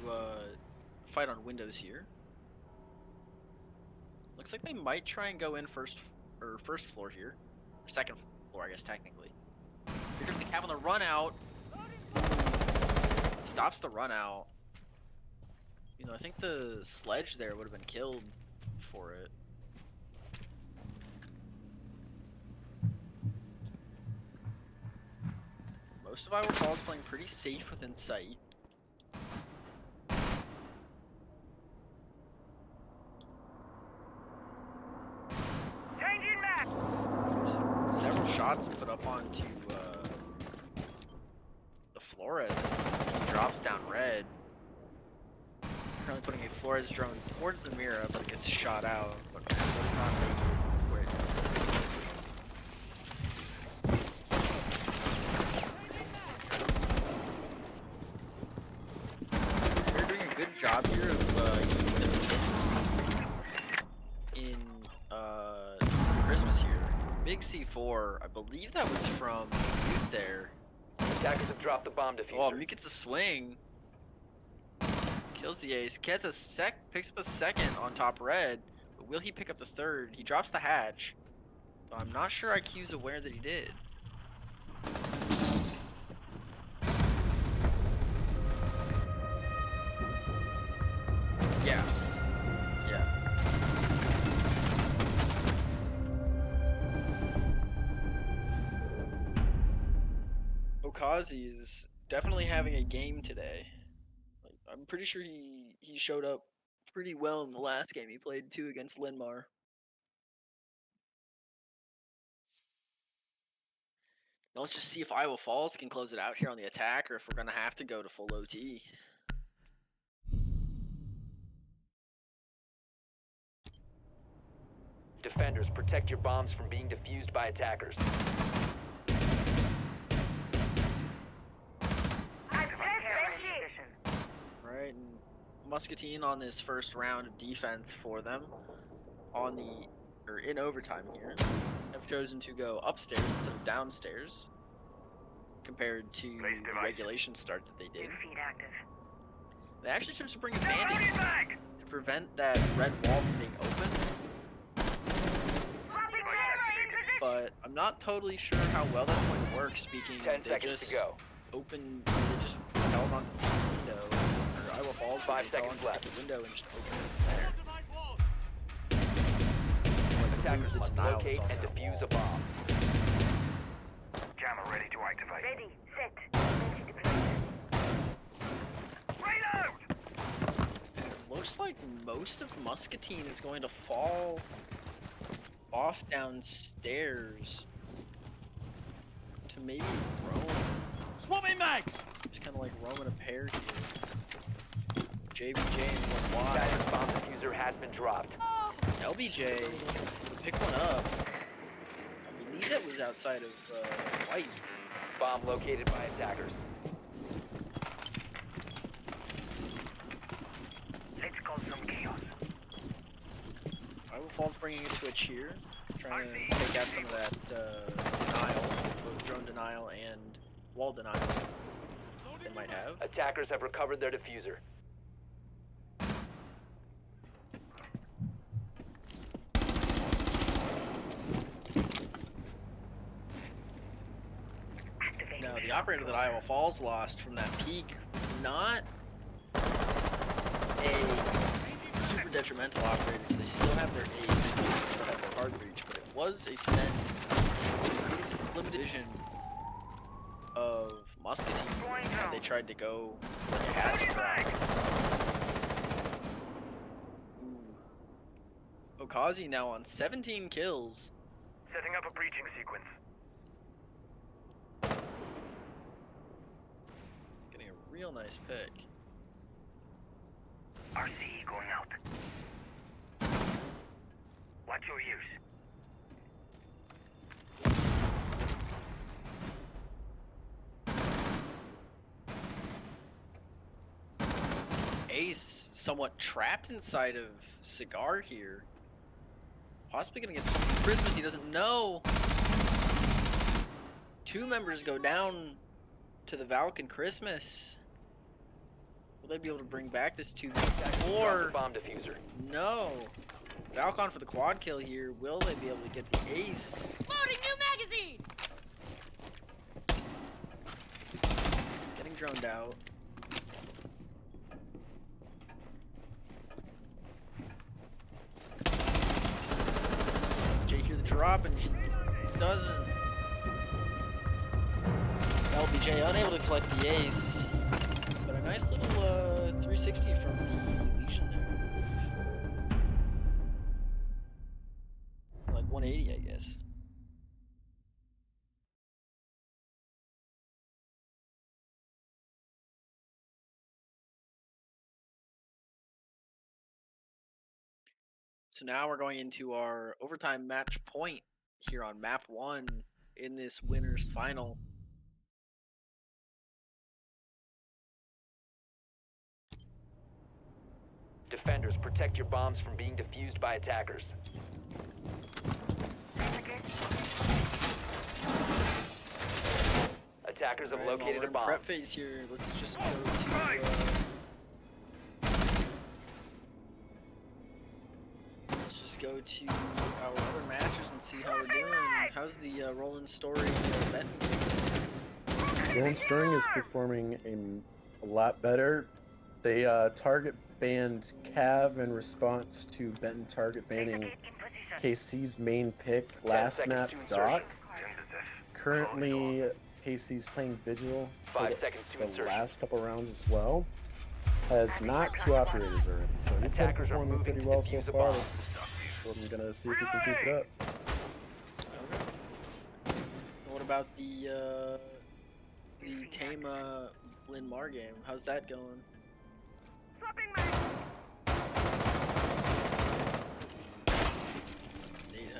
fight on windows here. Looks like they might try and go in first floor here, or second floor, I guess technically. Here comes the Cav on the run out. Stops the run out. You know, I think the sledge there would have been killed for it. Most of Iowa Falls playing pretty safe within sight. Changing map! Several shots put up onto the Flores. He drops down red. Currently putting a Flores drone towards the Mira, but it gets shot out. But it does not make it where it needs to be. They're doing a good job here of in Christmas here. Big C4, I believe that was from Mute there. Attackers have dropped the bomb diffuser. Oh, Mute gets a swing. Kills the ace. Gets a picks up a second on top red. But will he pick up the third? He drops the hatch. But I'm not sure IQ's aware that he did. Yeah. Yeah. Okazi's definitely having a game today. Like, I'm pretty sure he showed up pretty well in the last game he played too against Linmar. Now let's just see if Iowa Falls can close it out here on the attack, or if we're gonna have to go to full OT. Defenders, protect your bombs from being defused by attackers. Right, and Muscatine on this first round of defense for them on in overtime here have chosen to go upstairs instead of downstairs compared to the regulation start that they did. Feed active. They actually chose to bring a bandit to prevent that red wall from being open, but I'm not totally sure how well that's going to work. Speaking, 10 they seconds just to go. they just held on to the window, or Iowa Falls, 5 they held seconds on to left. the window and just opened it from there. attackers the must denial locate that's on and that defuse wall. a bomb. Jammer ready to activate. Ready, set, energy deployed. Reload! It looks like most of Muscatine is going to fall off downstairs to maybe Rome. Swapping mags! Just kind of like Roman a pair here. JBJ and one wide. Status bomb diffuser has been dropped. LBJ will pick one up. I believe that was outside of White. Bomb located by attackers. Let's cause some chaos. Iowa Falls bringing it to a cheer, trying to take out some of that denial, both drone denial and wall denial they might have. Attackers have recovered their diffuser. Now, the operator that Iowa Falls lost from that peak was not a super detrimental operator because they still have their ace, they still have their hard breach, but it was a send limited vision of Muscatine, and they tried to go for a hatch drop. Ooh. Okazi now on 17 kills. Setting up a breaching sequence. Getting a real nice pick. RCE going out. Watch your ears. Ace somewhat trapped inside of Cigar here. Possibly gonna get some Christmas, he doesn't know. Two members go down to the Valk and Christmas. Will they be able to bring back this 2v4? Drop the bomb diffuser. No. Valcon for the quad kill here. Will they be able to get the ace? Loading new magazine! Getting droned out. Jay hear the drop and she doesn't. LBJ unable to collect the ace. But a nice little 360 from the Legion there. Like 180, I guess. So now we're going into our overtime match point here on map 1 in this winners final. Defenders, protect your bombs from being defused by attackers. Attackers have Alright, while located we're a in bomb. prep phase here. Let's just go to let's just go to our other matches and see how we're doing. How's the Roland Story betting? Roland Stirring is performing a lot better. They target banned Cav in response to Benton target banning KC's main pick last 10 map, seconds to insertion. Doc. Currently, KC's playing Vigil for 5 seconds to the insertion. last couple rounds as well. Has knocked 2 operators already, so he's been Attackers are performing moving pretty to well defuse so the far. bomb. So I'm gonna see if he can keep it up. What about the Tama Lin Mar game? How's that going? Nate,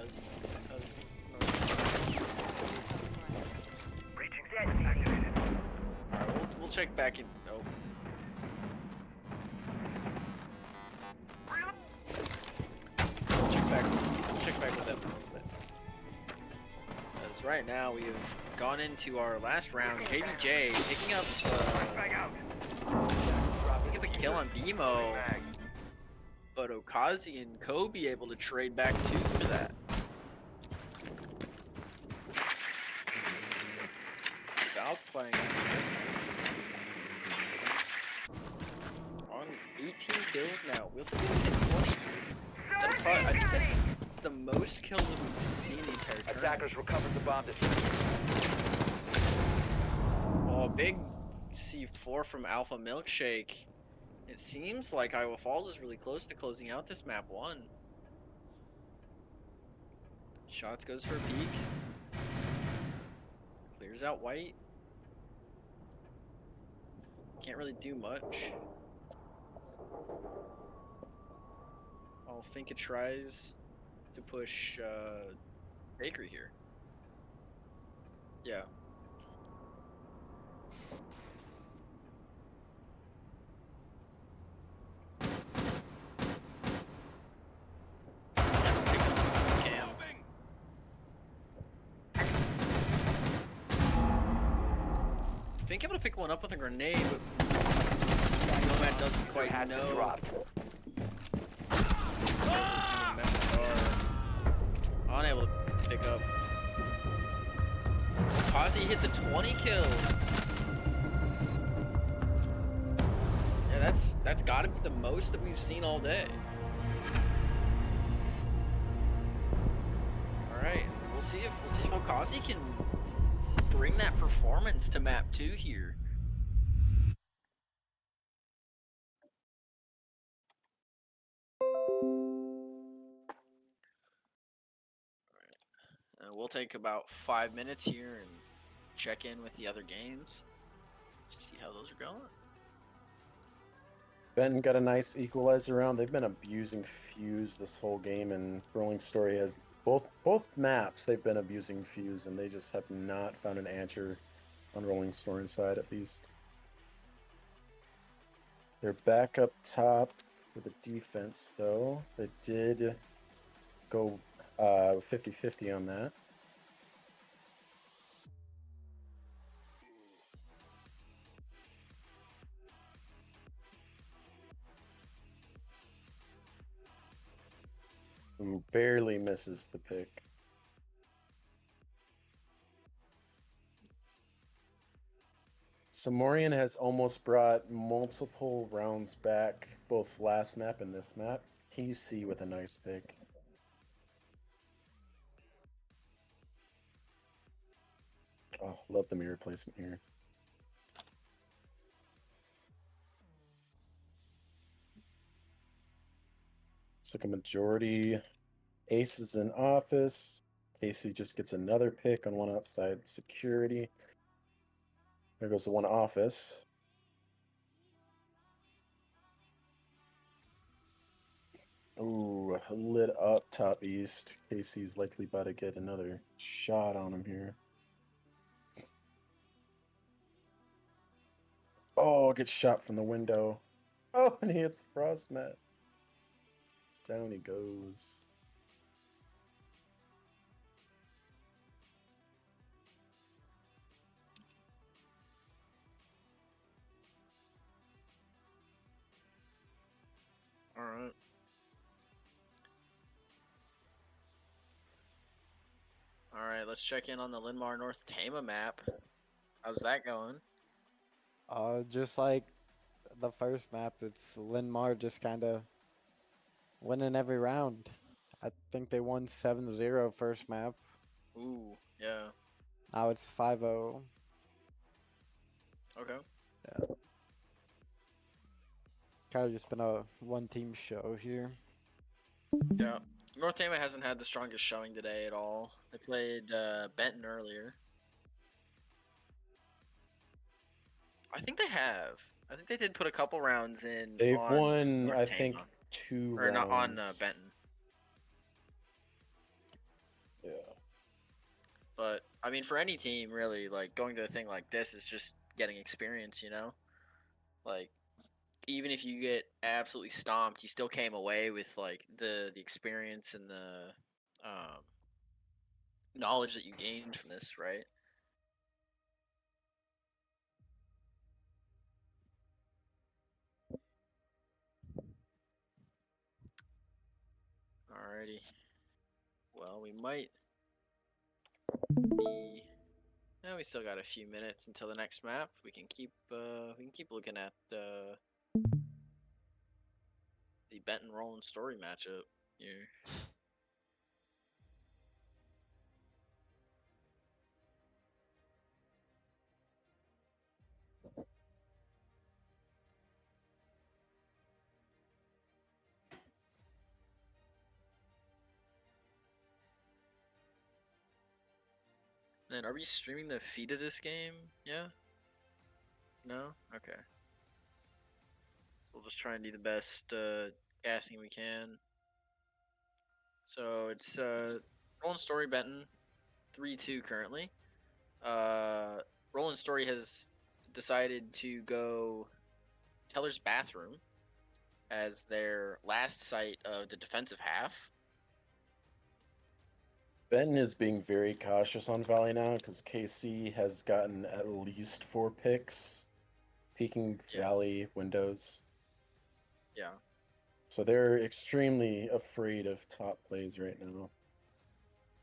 Breaching sequence activated. Alright, we'll check back in. Oh. We'll check back with them in a little bit. That's right now we have gone into our last round. JBJ picking up a kill on BMO. But Okazi and Kobe able to trade back 2 for that. Valk playing on Christmas. On 18 kills now. We'll think we can hit 20 here. I think that's the most kills that we've seen the entire tournament. Attackers recovered the bomb diffuser. Oh, big C4 from Alpha Milkshake. It seems like Iowa Falls is really close to closing out this map 1. Shots goes for a peek. Clears out white. Can't really do much. Oh, Finka tries to push Bakery here. Yeah. Cam. Fink able to pick one up with a grenade, but Nomad doesn't quite Has been know. dropped. Unable to pick up. Kazi hit the 20 kills. Yeah, that's gotta be the most that we've seen all day. Alright, we'll see if Okazi can bring that performance to map 2 here. We'll take about 5 minutes here and check in with the other games. See how those are going. Ben got a nice equalizer round. They've been abusing Fuse this whole game, and Rolling Story has both maps. They've been abusing Fuse, and they just have not found an answer on Rolling Story side, at least. They're back up top for the defense, though. They did go 50-50 on that. Who barely misses the pick. So Morian has almost brought multiple rounds back, both last map and this map. He's C with a nice pick. Oh, love the mirror placement here. It's like a majority. Ace is in office. Casey just gets another pick on one outside security. There goes the one office. Ooh, lit up top east. Casey's likely about to get another shot on him here. Oh, gets shot from the window. Oh, and he hits the frost mat. Down he goes. All right. All right, let's check in on the Linmar North Tama map. How's that going? Just like the first map, it's Linmar just kind of winning every round. I think they won 7-0 first map. Ooh, yeah. Now it's 5-0. Okay. Yeah. Kind of just been a one-team show here. Yeah. North Tama hasn't had the strongest showing today at all. They played Benton earlier. I think they have. I think they did put a couple rounds in. They've on won, North I Tama. think, 2 Or rounds. not on Benton. Yeah. But, I mean, for any team, really, like, going to a thing like this is just getting experience, you know? Like, even if you get absolutely stomped, you still came away with, like, the experience and the knowledge that you gained from this, right? Alrighty. Well, we might be. Yeah, we still got a few minutes until the next map. We can keep looking at the Benton Roland story matchup here. And are we streaming the feed of this game? Yeah? No? Okay. So we'll just try and do the best casting we can. So it's Roland Story Benton, 3-2 currently. Roland Story has decided to go Teller's Bathroom as their last site of the defensive half. Benton is being very cautious on Valley now because KC has gotten at least 4 picks peeking Yeah. Valley windows. Yeah. So they're extremely afraid of top plays right now.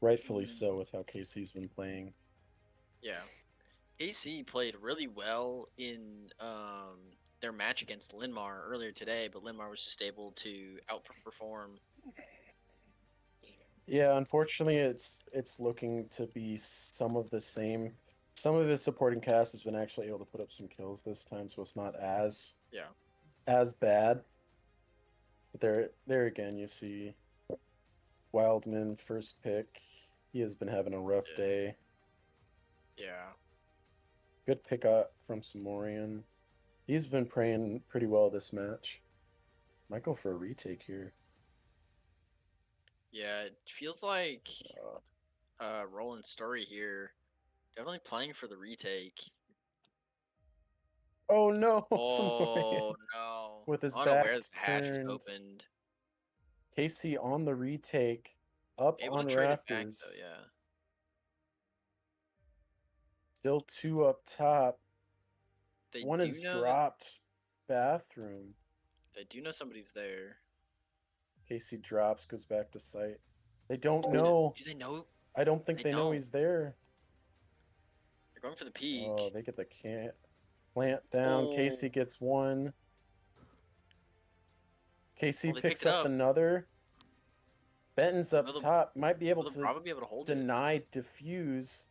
Rightfully so with how KC's been playing. Yeah. KC played really well in their match against Linmar earlier today, but Linmar was just able to outperform. Yeah, unfortunately, it's looking to be some of the same. Some of his supporting cast has been actually able to put up some kills this time, so it's not as bad. But there again, you see Wildman first pick. He has been having a rough day. Yeah. Good pick up from Samorian. He's been playing pretty well this match. Might go for a retake here. Yeah, it feels like Roland Story here definitely playing for the retake. Oh no, Oh Samorian no. with his Unaware back that the hatch was turned. opened. Casey on the retake, up Able on to trade it back rafters. though, yeah. Still 2 up top. They One do is know that dropped. Bathroom. they do know somebody's there. Casey drops, goes back to site. They don't Do know. they know? I don't think They they know don't. he's there. They're going for the peak. Oh, they get the plant down. Oh. Casey gets one. Casey Oh, they picked picks it up up. another. Benton's up Will the- top. Might be able Will the to Bravo be able to hold it? deny diffuse.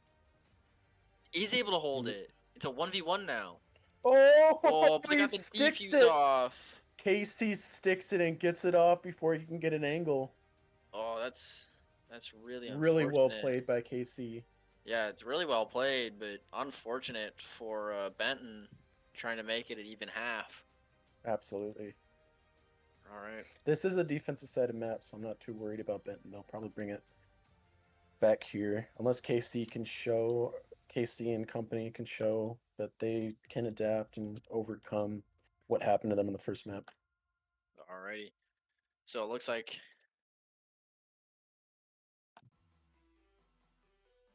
He's able to hold it. It's a 1v1 now. Oh, Oh, but they he got the sticks defuse it. off. Casey sticks it and gets it off before he can get an angle. Oh, that's really unfortunate. Really well played by KC. Yeah, it's really well played, but unfortunate for Benton trying to make it at even half. Absolutely. All right. This is a defensive sided map, so I'm not too worried about Benton. They'll probably bring it back here. Unless KC and company can show that they can adapt and overcome what happened to them in the first map. Alrighty. So it looks like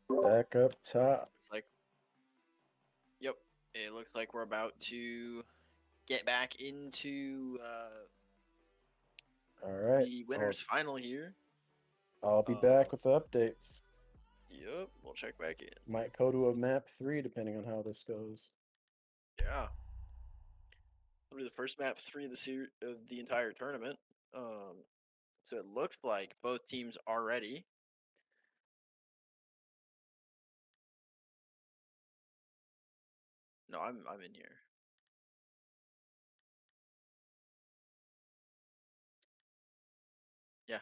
Back up top. yep. It looks like we're about to get back into All right. the winners final here. I'll be back with the updates. Yep, we'll check back in. Might go to a map 3 depending on how this goes. Yeah. It'll be the first map 3 of the entire tournament. So it looks like both teams are ready. No, I'm in here. Yeah.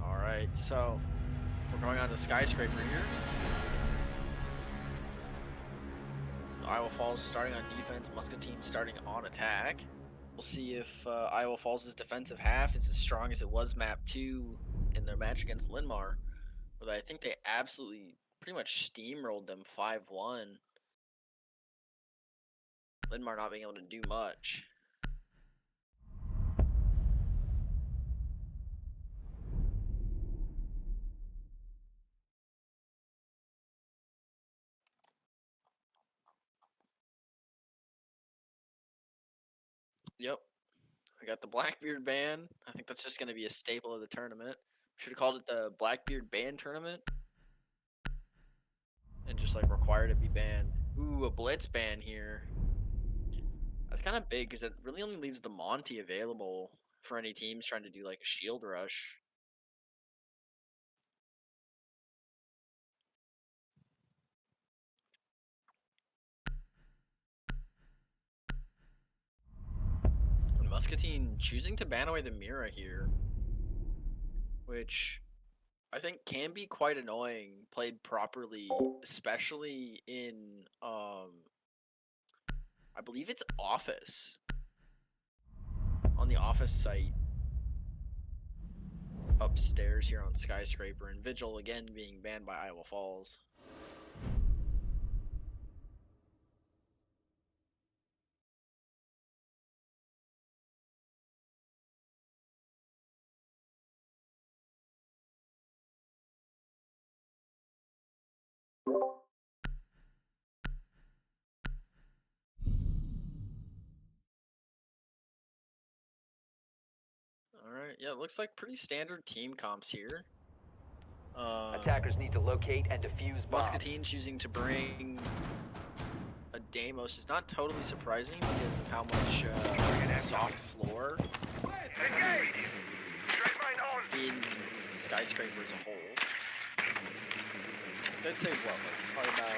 All right, so we're going on to Skyscraper here. Iowa Falls starting on defense, Muscatine starting on attack. We'll see if Iowa Falls' defensive half is as strong as it was map 2 in their match against Linmar, where I think they absolutely pretty much steamrolled them 5-1. Linmar not being able to do much. Yep. We got the Blackbeard ban. I think that's just going to be a staple of the tournament. Should have called it the Blackbeard ban tournament. And just like required it be banned. Ooh, a blitz ban here. That's kind of big because it really only leaves the Monty available for any teams trying to do like a shield rush. And Muscatine choosing to ban away the Mira here. which I think can be quite annoying played properly, especially in I believe it's Office. On the Office site upstairs here on Skyscraper, and Vigil again being banned by Iowa Falls. Alright, yeah, it looks like pretty standard team comps here. Attackers need to locate and defuse bombs. Muscatine choosing to bring a Deimos is not totally surprising because of how much soft floor is in Skyscraper as a whole. So I'd say what, like probably about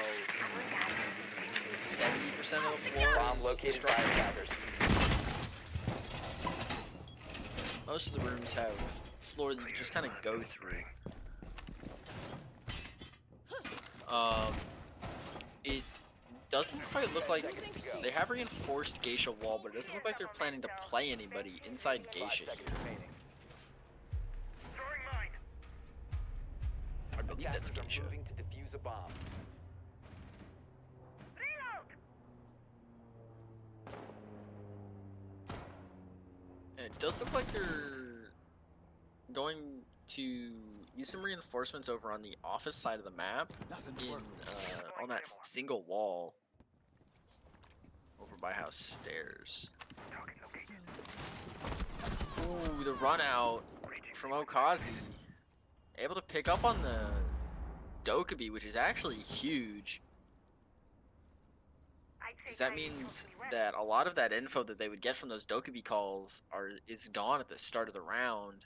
70% of the floor Bomb is located by destructible. attackers. Most of the rooms have floor that you just kind of go through. It doesn't quite look like they have reinforced Geisha wall, but it doesn't look like they're planning to play anybody inside Geisha here. I believe that's Attackers Geisha. are moving to defuse a bomb. And it does look like they're going to use some reinforcements over on the Office side of the map on that single wall over by house stairs. Ooh, the run out from Okazi. Able to pick up on the Dokkaebi, which is actually huge. Because that means that a lot of that info that they would get from those Dokkaebi calls is gone at the start of the round.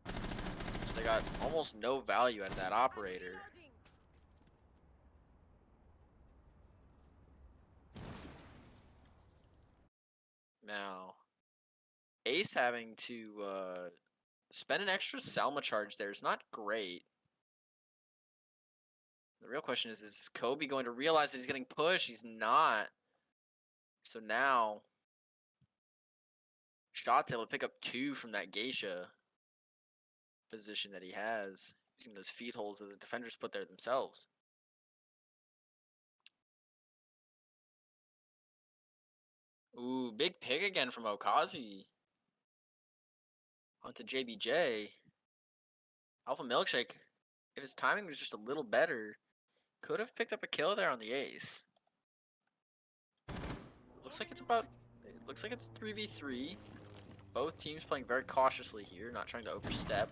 So they got almost no value out of that operator. Now, Ace having to spend an extra Selma charge there is not great. The real question is Kobe going to realize that he's getting pushed? He's not. So now, Shot's able to pick up 2 from that Geisha position that he has, using those feed holes that the defenders put there themselves. Ooh, big pick again from Okazi. Onto JBJ. Alpha Milkshake, if his timing was just a little better, could have picked up a kill there on the ace. Looks like it's 3v3. Both teams playing very cautiously here, not trying to overstep.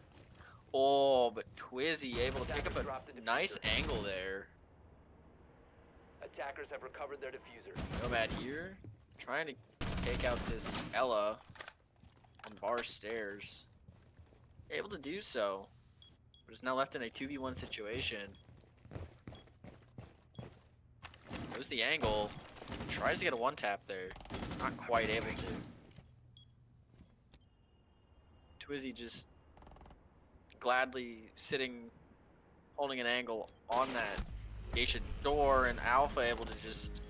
Oh, but Twizzy able to pick up a nice angle there. Attackers have recovered their diffuser. Nomad here, trying to take out this Ella on bar stairs. Able to do so, but is now left in a 2v1 situation. There's the angle. Tries to get a one tap there. Not quite able to. Twizzy just gladly sitting, holding an angle on that Geisha door, and Alpha able to just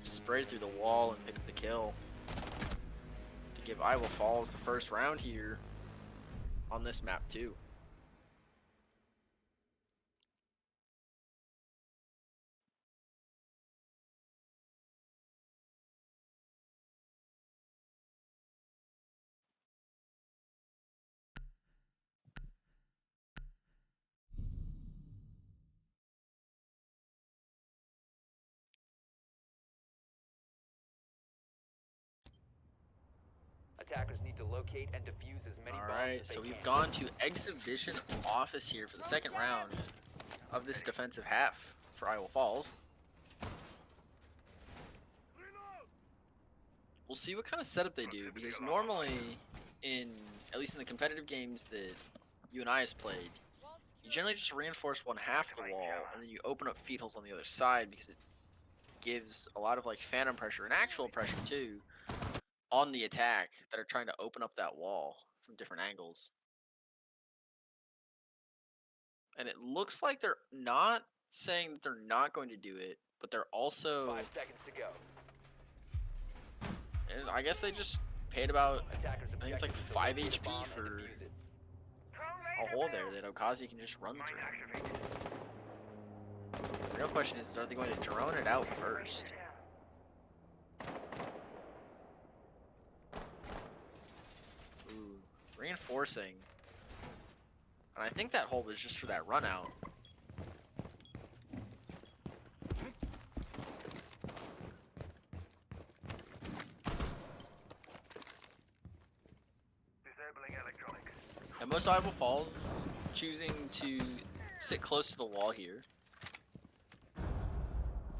spray through the wall and pick up the kill to give Iowa Falls the first round here on this map too. Attackers need to locate and defuse as many bombs Alright, as they so can. we've gone to Exhibition Office here for the second round of this defensive half for Iowa Falls. We'll see what kind of setup they do, because normally, at least in the competitive games that you and I has played, you generally just reinforce one half of the wall, and then you open up feed holes on the other side, because it gives a lot of like phantom pressure and actual pressure too on the attack that are trying to open up that wall from different angles. And it looks like they're not saying that they're not going to do it, but they're also, 5 seconds to go. and I guess they just paid about, Attackers I think it's like objective is to 5 locate a bomb HP and for defuse it. a hole there that Okazi can just run through. The real question is, are they going to drone it out first? Ooh, reinforcing. And I think that hole was just for that run out. Disabling electronics. And most Iowa Falls choosing to sit close to the wall here.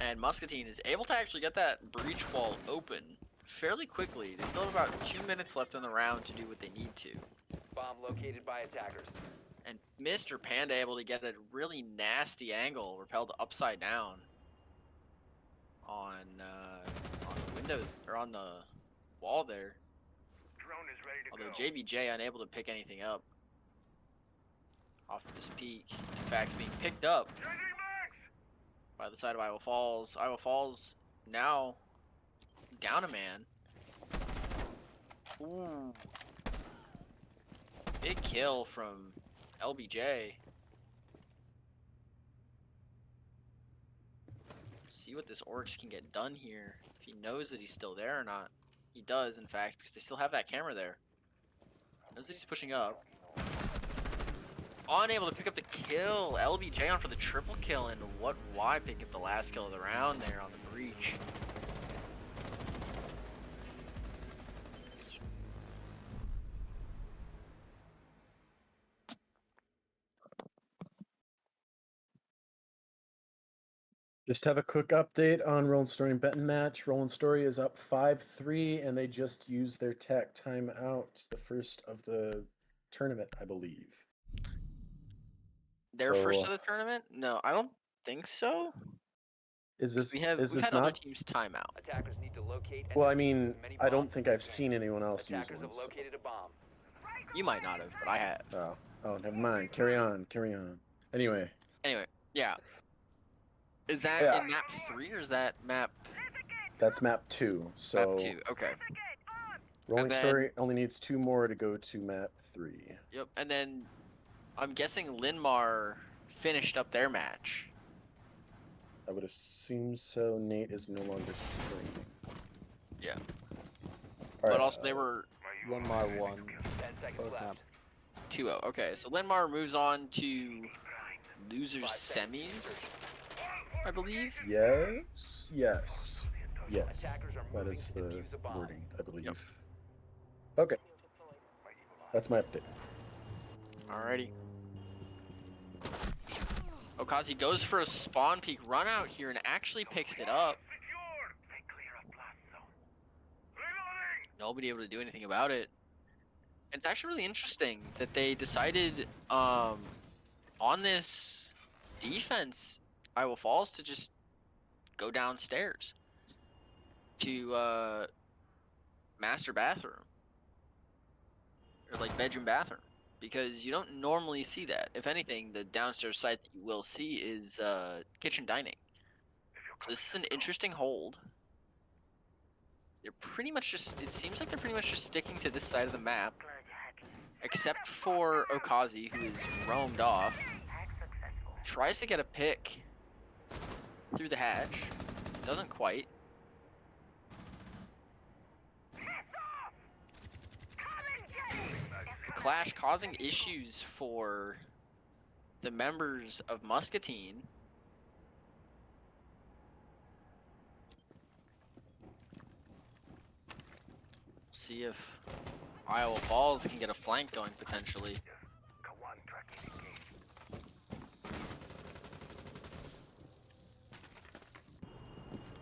And Muscatine is able to actually get that breach wall open fairly quickly. They still have about 2 minutes left in the round to do what they need to. Bomb located by attackers. And Mr. Panda able to get a really nasty angle, repelled upside down on the window, or on the wall there. Drone is ready to Although go. JBJ unable to pick anything up off of this peak. In fact, being picked up Changing mags! by the side of Iowa Falls. Iowa Falls now down a man. Ooh. Big kill from LBJ. See what this Oryx can get done here. If he knows that he's still there or not. He does, in fact, because they still have that camera there. Knows that he's pushing up. Unable to pick up the kill. LBJ on for the triple kill, and why pick up the last kill of the round there on the breach. Just have a quick update on Roland Story and Benton match. Roland Story is up 5-3, and they just used their tech timeout, the first of the tournament, I believe. Their first So, of the tournament? No, I don't think so. Is this We've is this had other not? teams timeout. Attackers need to locate and Well, I defuse mean, as many I don't bombs think as I've they can. seen anyone else use Attackers one. have located a bomb. You might not have, but I have. Oh, never mind. Carry on. Anyway, Yeah. Is that Yeah. in map 3 or is that map that's map 2. So 2? Okay. Rolling then- Story only needs 2 more to go to map 3. Yep. And then I'm guessing Linmar finished up their match. I would assume so. Nate is no longer streaming. Yeah. All But also they were Linmar won 10 seconds both left. maps. 2-0. Okay, so Linmar moves on to losers 5 seconds. semis, I believe. Yes. Attackers are That moving is to the defuse a bomb. wording, I believe. Okay. That's my update. Alrighty. Okazi goes for a spawn peek run out here and actually picks it up. Secured! Stay clear of blast zone. Reloading! Nobody able to do anything about it. It's actually really interesting that they decided on this defense, Iowa Falls, to just go downstairs to master bathroom, or like bedroom bathroom, because you don't normally see that. If anything, the downstairs site that you will see is kitchen dining. So this is an interesting hold. They're pretty much just, it seems like they're pretty much just sticking to this side of the map, except for Okazi, who is roamed off. Tries to get a pick through the hatch. Doesn't quite. The clash causing issues for the members of Muscatine. See if Iowa Falls can get a flank going potentially. Kawan tracking engaged.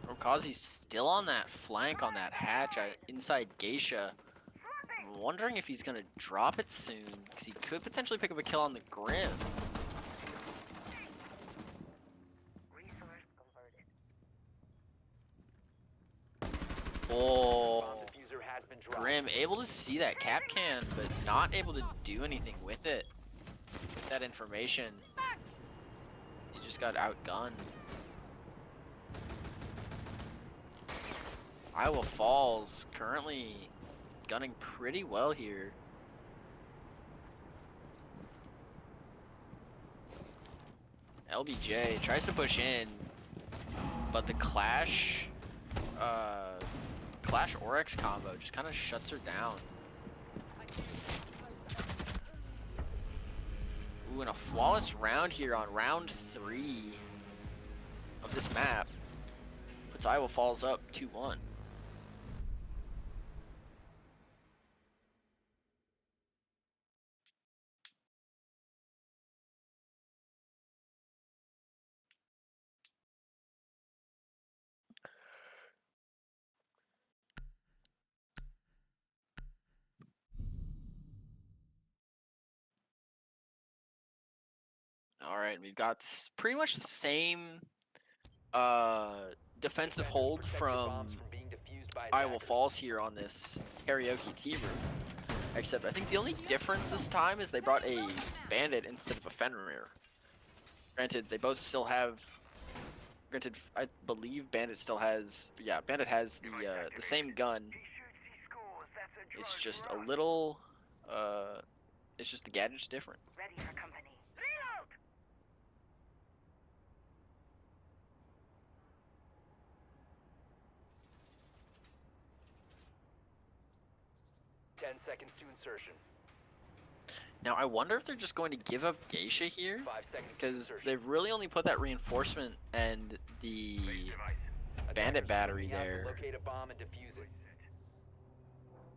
Okazi's still on that flank on that hatch inside Geisha. I'm wondering if he's gonna drop it soon, because he could potentially pick up a kill on the Grim. Oh, Bomb diffuser has been dropped. Grim able to see that cap can, but not able to do anything with it. With that information. just got outgunned. Iowa Falls currently gunning pretty well here. LBJ tries to push in, but the Clash Oryx combo just kind of shuts her down. Ooh, and a flawless round here on round 3 of this map puts Iowa Falls up 2-1. All right, we've got pretty much the same defensive hold Protect your from bombs being defused by Iowa attackers. Falls here on this karaoke tea room. Except I think the only difference this time is they brought a bandit instead of a Fenrir. Granted, they both still have. Granted, I believe Bandit still has. Yeah, Bandit has the same gun. He shoots, he scores. That's a It's drone just a run. little. It's just the gadget's different. Ready for company. Reload! 10 seconds to insertion. Now I wonder if they're just going to give up Geisha here, 5 seconds to because insertion. they've really only put that reinforcement and the bandit Attackers battery moving out to there locate a bomb and defuse it.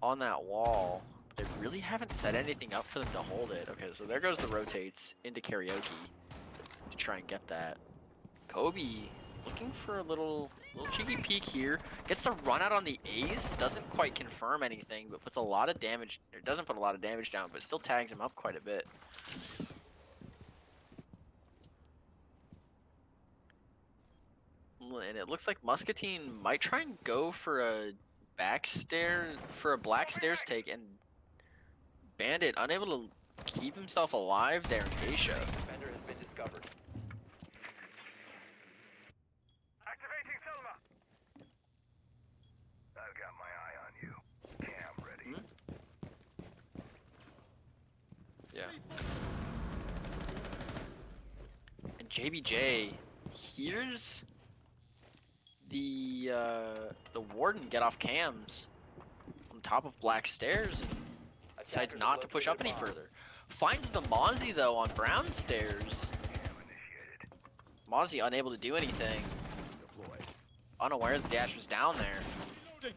on that wall. They really haven't set anything up for them to hold it. Okay, so there goes the rotates into karaoke to try and get that. Kobe looking for a little cheeky peek here. Gets the run out on the ace. Doesn't quite confirm anything, but puts a lot of damage. Or doesn't put a lot of damage down, but still tags him up quite a bit. And it looks like Muscatine might try and go for a black stairs take, and Bandit unable to keep himself alive there in Geisha. Defender has been discovered. Activating Selma. I've got my eye on you. Cam ready. Yeah. And JBJ hears the warden get off cams on top of black stairs and decides Attackers not to push up located any a bomb. further. Finds the Mozzie though on brown stairs. Mozzie unable to do anything. Unaware that the Dash was down there.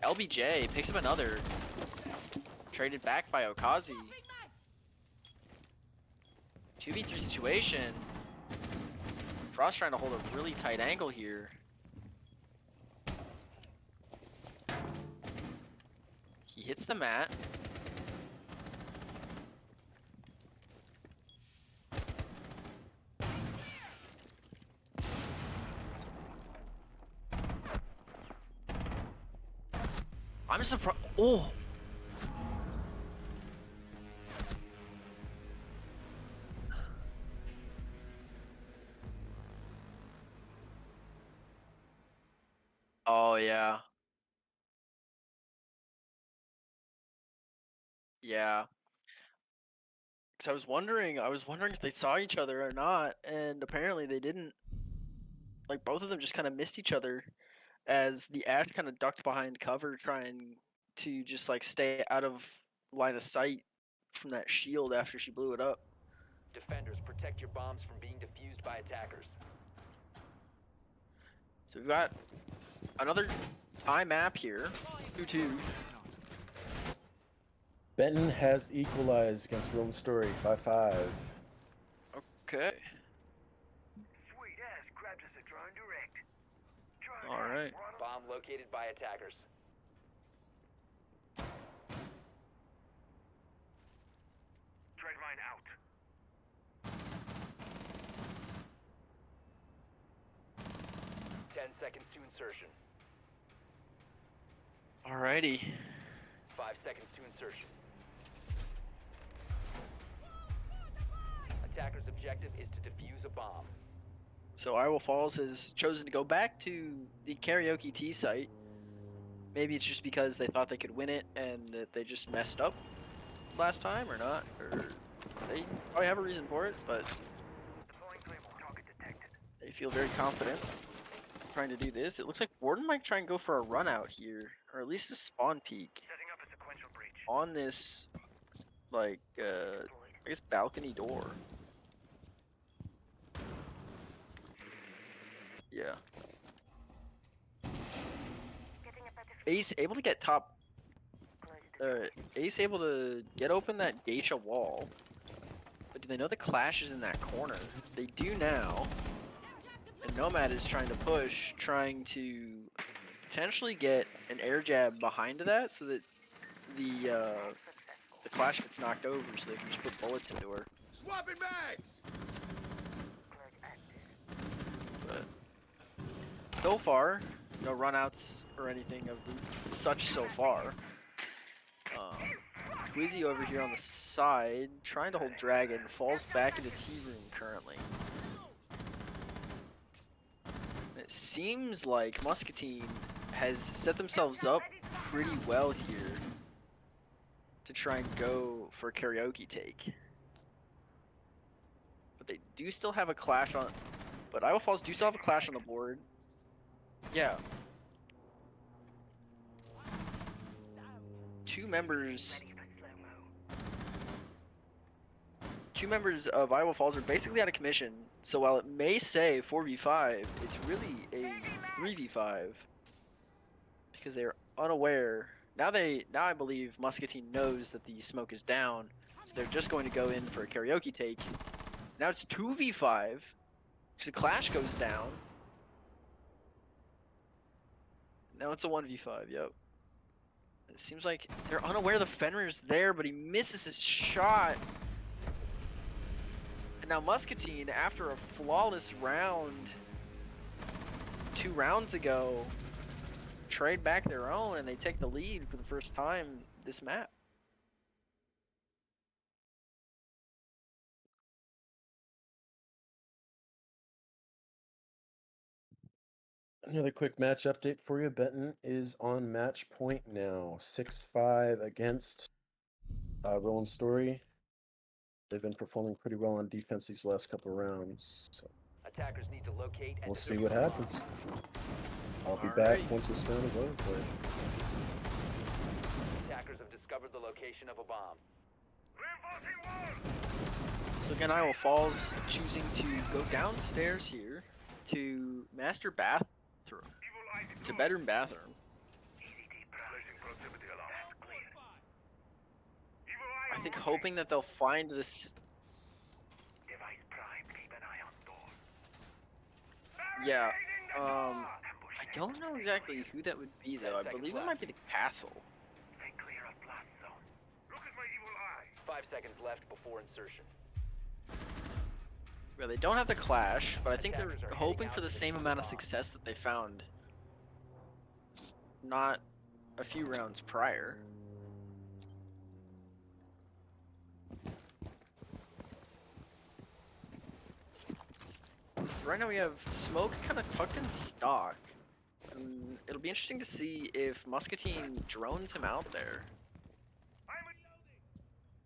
LBJ picks up another. Traded back by Okazi. 2v3 situation. Frost trying to hold a really tight angle here. He hits the mat. I'm surprised. Oh! Oh, yeah. Yeah. Because I was wondering if they saw each other or not, and apparently they didn't. Like, both of them just kind of missed each other as the Ash kind of ducked behind cover trying to just, like, stay out of line of sight from that shield after she blew it up. Defenders, protect your bombs from being defused by attackers. So we've got another tie map here. 2-2. Benton has equalized against Rolling Story 5-5. Okay. Sweet ass grabbed us a drone direct. Drone All right. Bomb located by attackers. Trade mine out. Seconds to insertion. Alrighty. 5 seconds to insertion. Attacker's objective is to defuse a bomb. bomb. So Iowa Falls has chosen to go back to the karaoke tea site. Maybe it's just because they thought they could win it and that they just messed up last time or not. Or they probably have a reason for it, but they feel very confident trying to do this. It looks like Warden might try and go for a run out here, or at least a spawn peek on this, like, I guess balcony door. Yeah. Ace able to get top. Ace able to get open that geisha wall. But do they know the Clash is in that corner? They do now. And Nomad is trying to push, trying to potentially get an air jab behind that so that the Clash gets knocked over so they can just put bullets into her. Swapping mags! But so far, no runouts or anything of such so far. Twizzy over here on the side, trying to hold Dragon, falls back into T room currently. It seems like Muscatine has set themselves up pretty well here to try and go for a karaoke take. But they do still have a Clash on. But Iowa Falls do still have a Clash on the board. Yeah. Two members of Iowa Falls are basically out of commission. So while it may say 4v5, it's really a 3v5 because they're unaware. Now I believe Muscatine knows that the smoke is down, so they're just going to go in for a karaoke take. Now it's 2v5 because the Clash goes down. Now it's a 1v5. Yep. It seems like they're unaware the Fenrir's there, but he misses his shot. And now Muscatine, after a flawless round 2 rounds ago, trade back their own and they take the lead for the first time this map. Another quick match update for you. Benton is on match point now. 6-5 against Roland Story. They've been performing pretty well on defense these last couple rounds. So Attackers need to locate and we'll see defuse what the happens. bomb. I'll be All back right. once this round is over for you. Attackers have discovered the location of a bomb. So again, Iowa Falls choosing to go downstairs here to master bathroom, to bedroom bathroom. I think hoping that they'll find this. Yeah. I don't know exactly who that would be though. I believe it might be the castle. 5 seconds left before insertion. Yeah, they don't have the Clash, but I think they're Attackers are hoping heading for out the to same defuse amount of the bomb. success that they found not a few rounds prior. So right now we have Smoke kind of tucked in stock. And it'll be interesting to see if Muscatine drones him out there.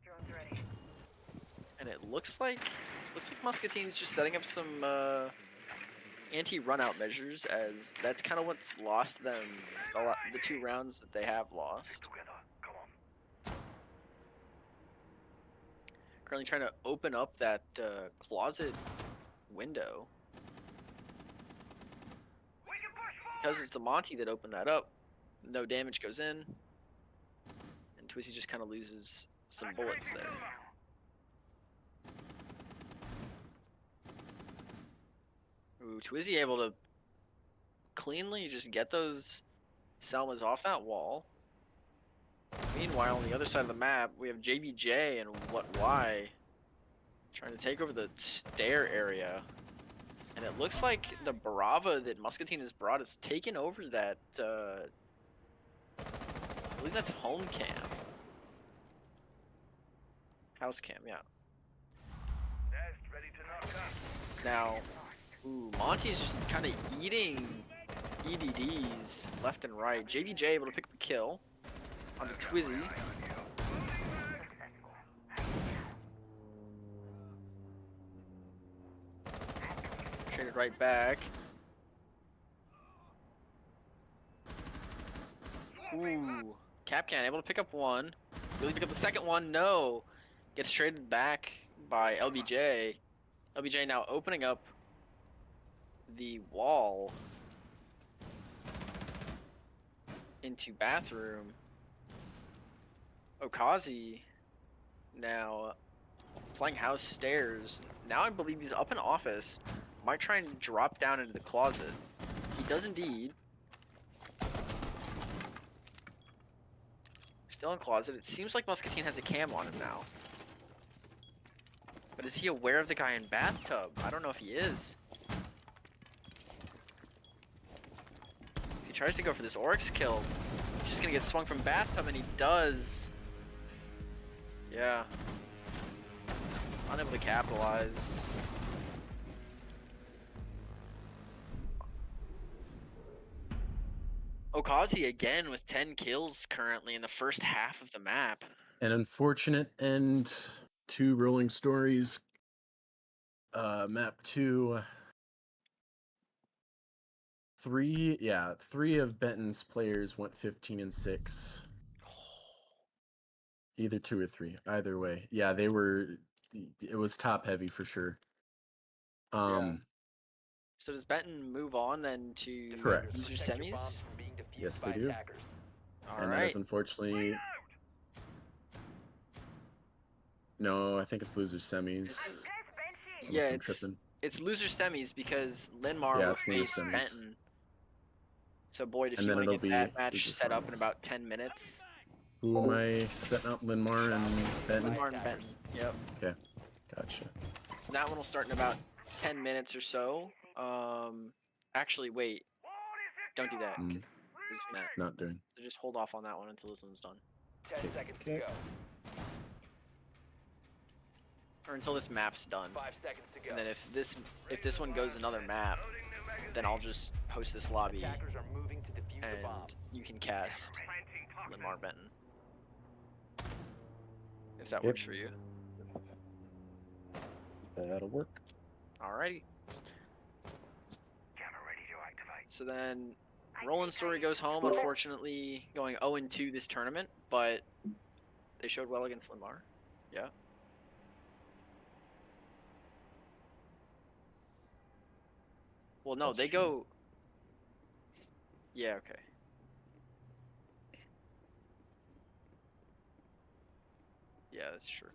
Drone's ready. And it looks like Muscatine's just setting up some anti-run-out measures, as that's kind of what's lost them the 2 rounds that they have lost. Currently trying to open up that closet window. Because it's the Monty that opened that up, no damage goes in, and Twizzy just kind of loses some bullets there. Ooh, Twizzy able to cleanly just get those Selmas off that wall. Meanwhile, on the other side of the map, we have JBJ and What Y trying to take over the stair area. And it looks like the Brava that Muscatine has brought has taken over that, I believe that's home cam. House cam, yeah. Nest ready to knock up. Now, ooh, Monty's just kind of eating EDDs left and right. JBJ able to pick up a kill on the Twizzy. Traded right back. Ooh, Capcan able to pick up one. Really pick up the second one. No, gets traded back by LBJ. LBJ now opening up the wall into bathroom. Okazi now playing house stairs. Now I believe he's up in office. Might try and drop down into the closet. He does indeed. Still in closet. It seems like Muscatine has a cam on him now. But is he aware of the guy in bathtub? I don't know if he is. If he tries to go for this Oryx kill, he's just gonna get swung from bathtub, and he does. Yeah. Unable to capitalize. Okazi again with 10 kills currently in the first half of the map. An unfortunate end to Rolling Stories. Map 2. Three of Benton's players went 15 and 6. Either 2 or 3. Either way. Yeah, it was top heavy for sure. Yeah. So does Benton move on then to Correct. loser Protect your bombs semis? from being defused Yes, by they do. attackers. And that is unfortunately. No, I think it's loser semis. Yeah, Unless I'm tripping. it's loser semis because Linmar Yeah, will it's loser face semis. Benton. So Boyd, if And you then want to it'll get that be match loser set up in finals. about 10 minutes. Who am I setting up? Linmar and Benton? Linmar and Benton. Yep. Okay, gotcha. So that one will start in about 10 minutes or so. Actually, wait. Don't do that. 'Cause this is Matt. Not doing. So just hold off on that one until this one's done. 10 seconds to Okay. go. Or until this map's done. 5 seconds to go. And then if this one goes another map, then I'll just host this lobby Attackers are moving to defuse the bomb. and you can cast Linmar Benton. If that works for you. That'll work. Alrighty. Jammer ready to activate. So then Roland Story goes home, unfortunately going 0-2 this tournament, but they showed well against Linmar. Yeah. Well, no, That's they true. go. Yeah, okay. Yeah, that's true.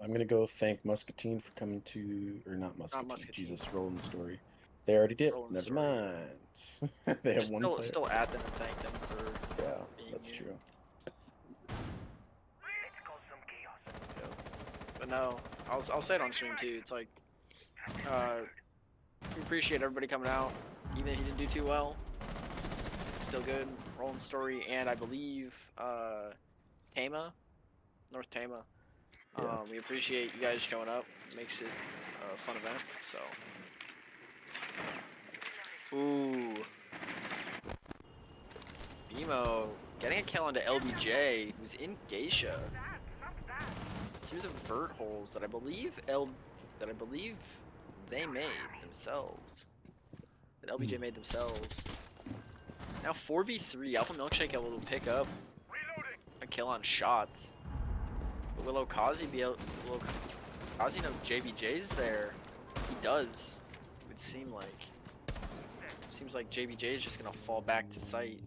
I'm gonna go thank Muscatine for coming to, or not Muscatine. Muscatine. Jesus, Rolling Story. They already did. Rolling Never Story. mind. They have Just one player. still add them and thank them for. Yeah, being that's here. true. Let's cause some chaos. But no, I'll say it on stream too. It's like, we appreciate everybody coming out, even if you didn't do too well. Still good. Rolling Story and I believe Tama, North Tama. Yeah. We appreciate you guys showing up. Makes it a fun event. So. Ooh. Bimo getting a kill onto LBJ, who's in Geisha. Through the vert holes that I believe they made themselves. That LBJ made themselves. Now 4v3, Alpha Milkshake able to pick up a kill on shots. But will Okazi be able? Will Okazi know JBJ's there? He does. It would seem like. It seems like JBJ is just gonna fall back to site.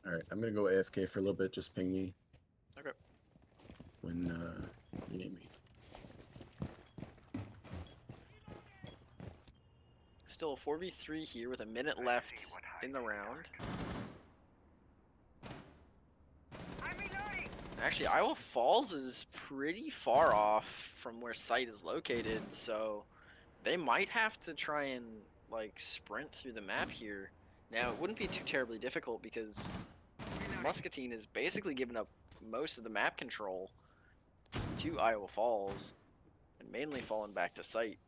Alright, I'm gonna go AFK for a little bit. Just ping me Okay. when you need me. Still a 4v3 here with a minute left in the round. Actually, Iowa Falls is pretty far off from where site is located, so they might have to try and like sprint through the map here. Now, it wouldn't be too terribly difficult because Muscatine has basically given up most of the map control. to Iowa Falls and mainly fallen back to site.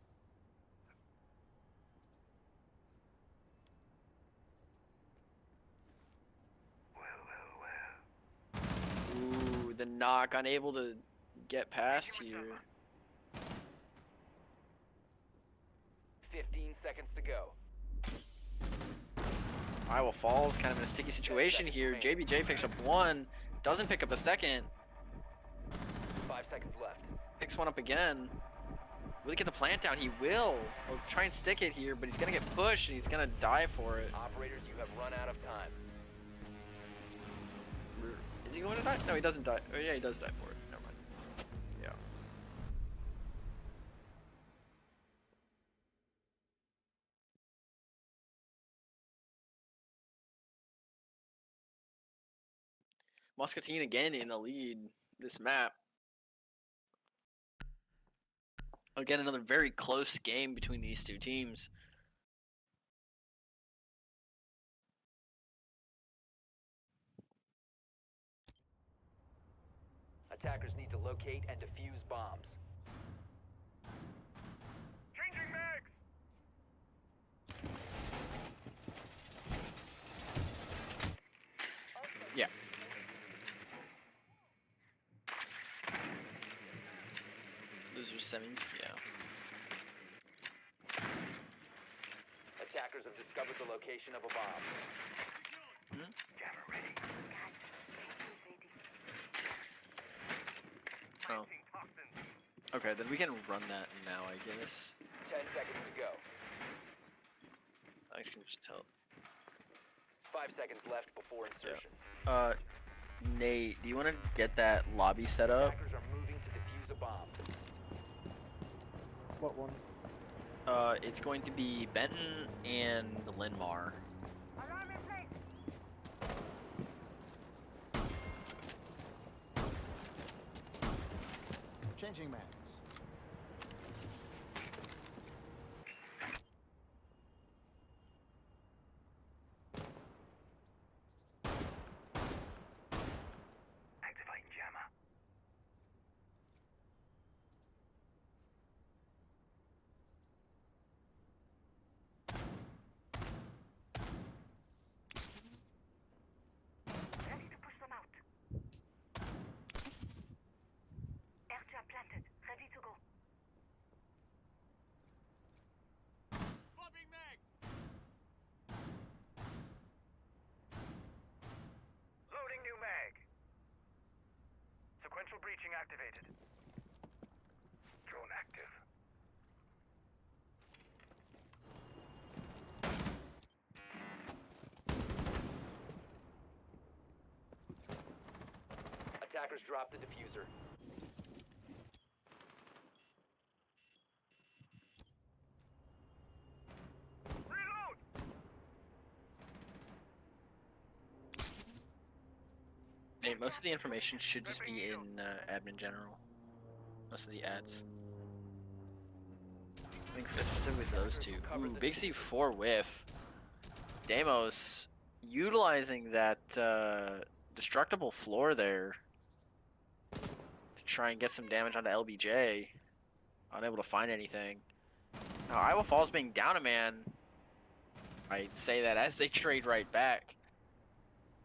Ooh, the knock, unable to get past here. 15 seconds to go. Iowa Falls kind of in a sticky situation here. JBJ picks up one, doesn't pick up a second. 5 seconds left. Picks one up again. Will he get the plant down? He will. He'll try and stick it here, but he's going to get pushed and he's going to die for it. Operators, you have run out of time. Is he going to die? No, he doesn't die. Oh, yeah, he does die for it. Never mind. Yeah. Muscatine again in the lead this map. Again, another very close game between these two teams. Attackers need to locate and defuse bombs. Changing mags! Yeah. Those are semis, yeah. Attackers have discovered the location of a bomb. Jammer ready. Oh. Okay, then we can run that now, I guess. 10 seconds to go. I can just tell. 5 seconds left before insertion. Nate, do you want to get that lobby set up? Attackers are moving to defuse a bomb. What one? It's going to be Benton and Linmar. Alarm in place. Changing mags. Activating jammer. Ready to push them out. Air trap planted. Ready to go. Swapping mag. Loading new mag. Sequential breaching activated. Drone active. Attackers drop the diffuser. Reload! Nate, most of the information should just be in admin general. Most of the ads. I think specifically for those two. Ooh, Big C4 whiff. Damos utilizing that destructible floor there to try and get some damage onto LBJ. Unable to find anything. Now, Iowa Falls being down a man. I'd say that as they trade right back.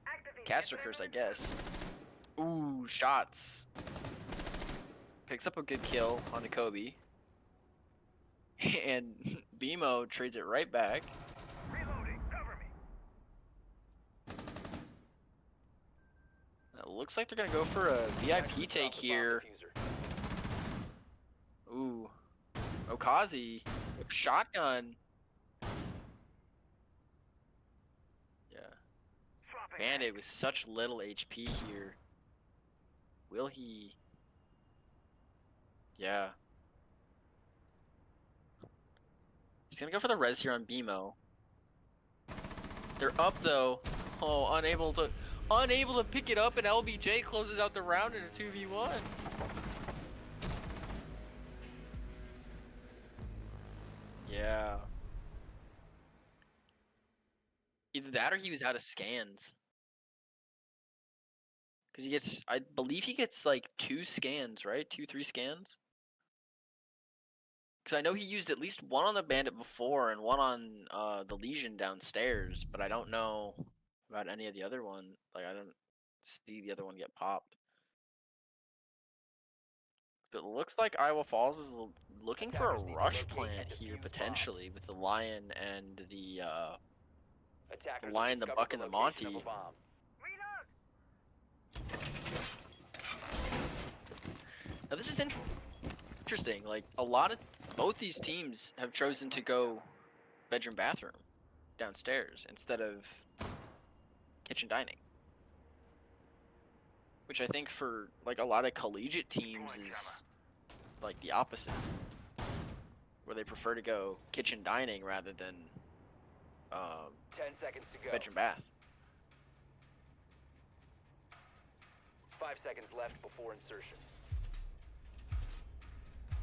Activate. Caster curse, I guess. Ooh, shots. Picks up a good kill on the Kobe. And BMO trades it right back. Reloading. Cover me. It looks like they're going to go for a VIP take Drop the bomb here. diffuser. Ooh. Okazi with a shotgun. Yeah. Swapping Bandit mag. with such little HP here. Will he? Yeah. He's gonna go for the res here on BMO. They're up though. Oh, unable to pick it up, and LBJ closes out the round in a 2v1. Yeah. Either that or he was out of scans. Because he gets, I believe he gets like 2 scans, right? 2, 3 scans. Because I know he used at least one on the Bandit before and one on the Legion downstairs, but I don't know about any of the other one. Like I don't see the other one get popped. But it looks like Iowa Falls is looking for a Attackers need to rush locate plant and here defuse potentially with the Lion and the Attackers have Lion, the discovered Buck, and the location of a Monty. bomb. Now this is interesting. Like a lot of both these teams have chosen to go bedroom bathroom downstairs instead of kitchen dining, which I think for like a lot of collegiate teams is like the opposite, where they prefer to go kitchen dining rather than 10 seconds to go. bedroom bath. 5 seconds left before insertion.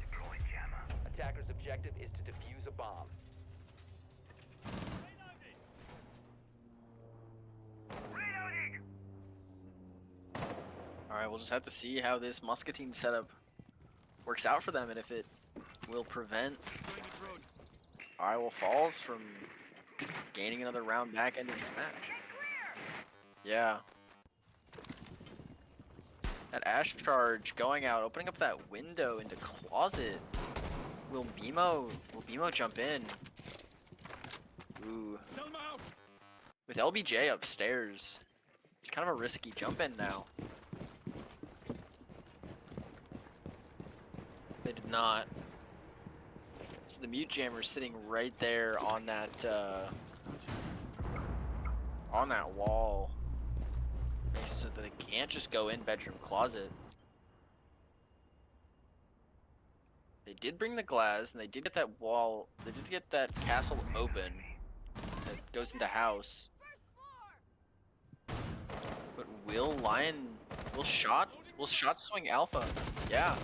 Deploying jammer. Attacker's objective is to defuse a bomb. All right, we'll just have to see how this Muscatine setup works out for them, and if it will prevent Iowa Falls from gaining another round back into this match. Yeah. That Ash charge going out, opening up that window into closet. Will BMO jump in? Ooh. With LBJ upstairs, it's kind of a risky jump in now. They did not. So the mute jammer's sitting right there on that wall. Makes it so that they can't just go in bedroom closet. They did bring the glass, and they did get that wall. They did get that castle open that goes into house. But will shots swing alpha? Yeah,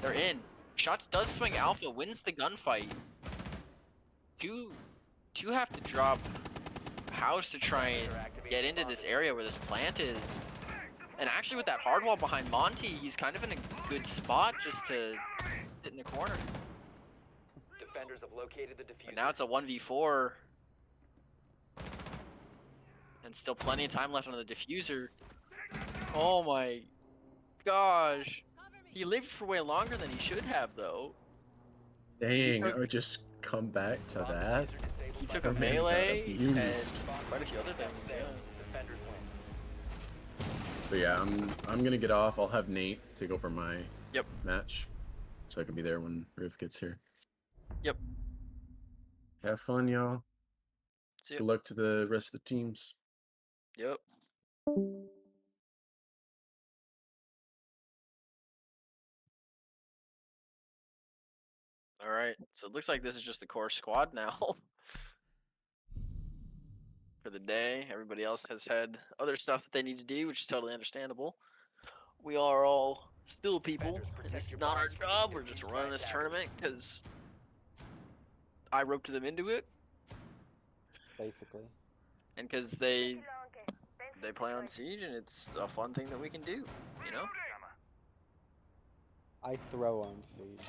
they're in. Shots does swing alpha, wins the gunfight. Two have to drop house to try and get into this area where this plant is. And actually with that hard wall behind Monty, he's kind of in a good spot just to sit in the corner. Defenders have located the diffuser. But now it's a 1v4. And still plenty of time left on the diffuser. Oh my gosh. He lived for way longer than he should have, though. Dang, or just come back to that. He took a That man got melee and abused. quite a few other things. Yeah. Defenders win. But yeah, I'm gonna get off. I'll have Nate take over my Yep. match, so I can be there when Riv gets here. Yep. Have fun, y'all. See ya. Good luck to the rest of the teams. Yep. All right. So it looks like this is just the core squad now. For the day. Everybody else has had other stuff that they need to do, which is totally understandable. We are all still people, and this is not our job. We're just running this tournament because I roped them into it, basically. and because they play on Siege, and it's a fun thing that we can do, you know? I throw on Siege.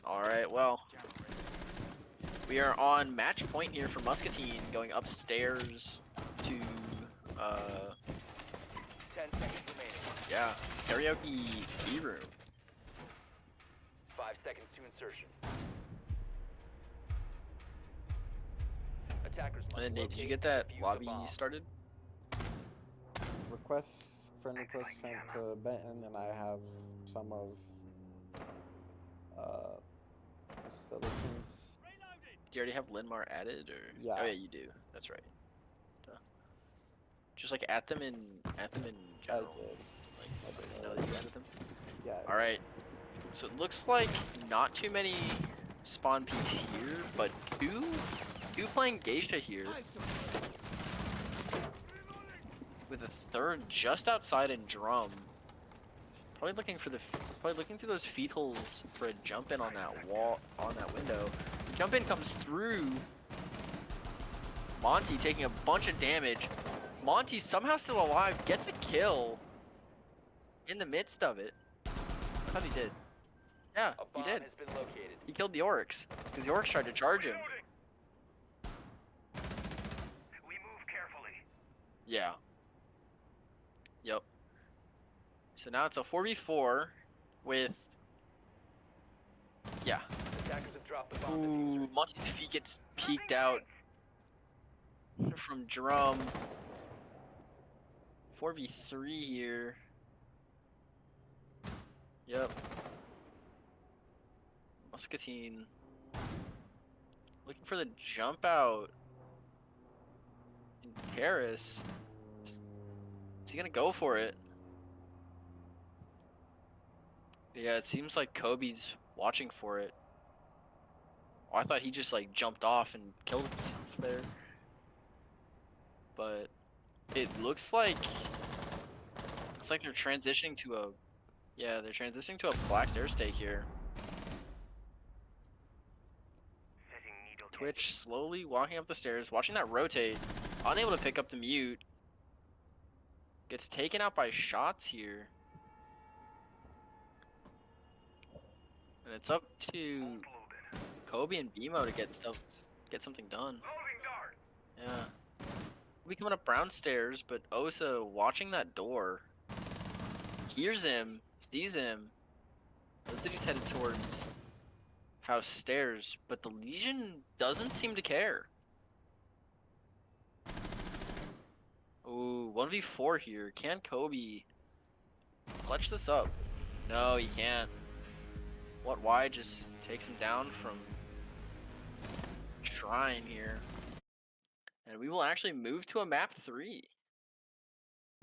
Alright, well, we are on match point here for Muscatine, going upstairs to, 10 seconds remaining. yeah, karaoke key room. 5 seconds to insertion. Attackers must And then, Nate, did you locate get that and defuse the lobby bomb. started? Friend request sent to Benton, and I have some of this other team's. Do you already have Linmar added, or? Yeah. Oh yeah, you do. That's right. Duh. Just like at them in I general. did. Like, I did. know that you added them. Yeah. All right. So it looks like not too many spawn peaks here, but two playing Geisha here. With a third just outside in drum. Probably looking through those feet holes for a jump in on that wall, on that window. The Jump in comes through. Monty taking a bunch of damage. Monty somehow still alive, gets a kill in the midst of it. I thought he did. Yeah, A he bomb did. has been located. He killed the Oryx because the Oryx tried to charge him. We move carefully. Yeah. Yep. So now it's a 4v4 with. Yeah. Attackers have dropped the bomb Ooh, diffuser. Monty's feet gets peeked out from Drum. 4v3 here. Yep. Muscatine. Looking for the jump out. In Terrace. Is he gonna go for it? Yeah, it seems like Kobe's watching for it. Oh, I thought he just like jumped off and killed himself there. But it looks like they're transitioning to a they're transitioning to a black stair stake here. Setting needle Twitch slowly walking up the stairs, watching that rotate, unable to pick up the mute. Gets taken out by shots here. And it's up to loaded. Kobe and BMO to get something done. Loading dart. Yeah. We coming up brown stairs, but Osa watching that door. Hears him, sees him. Looks like he's headed towards house stairs, but the Legion doesn't seem to care. Ooh, 1v4 here. Can Kobe clutch this up? No, he can't. What Y just takes him down from Shrine here. And we will actually move to a map 3.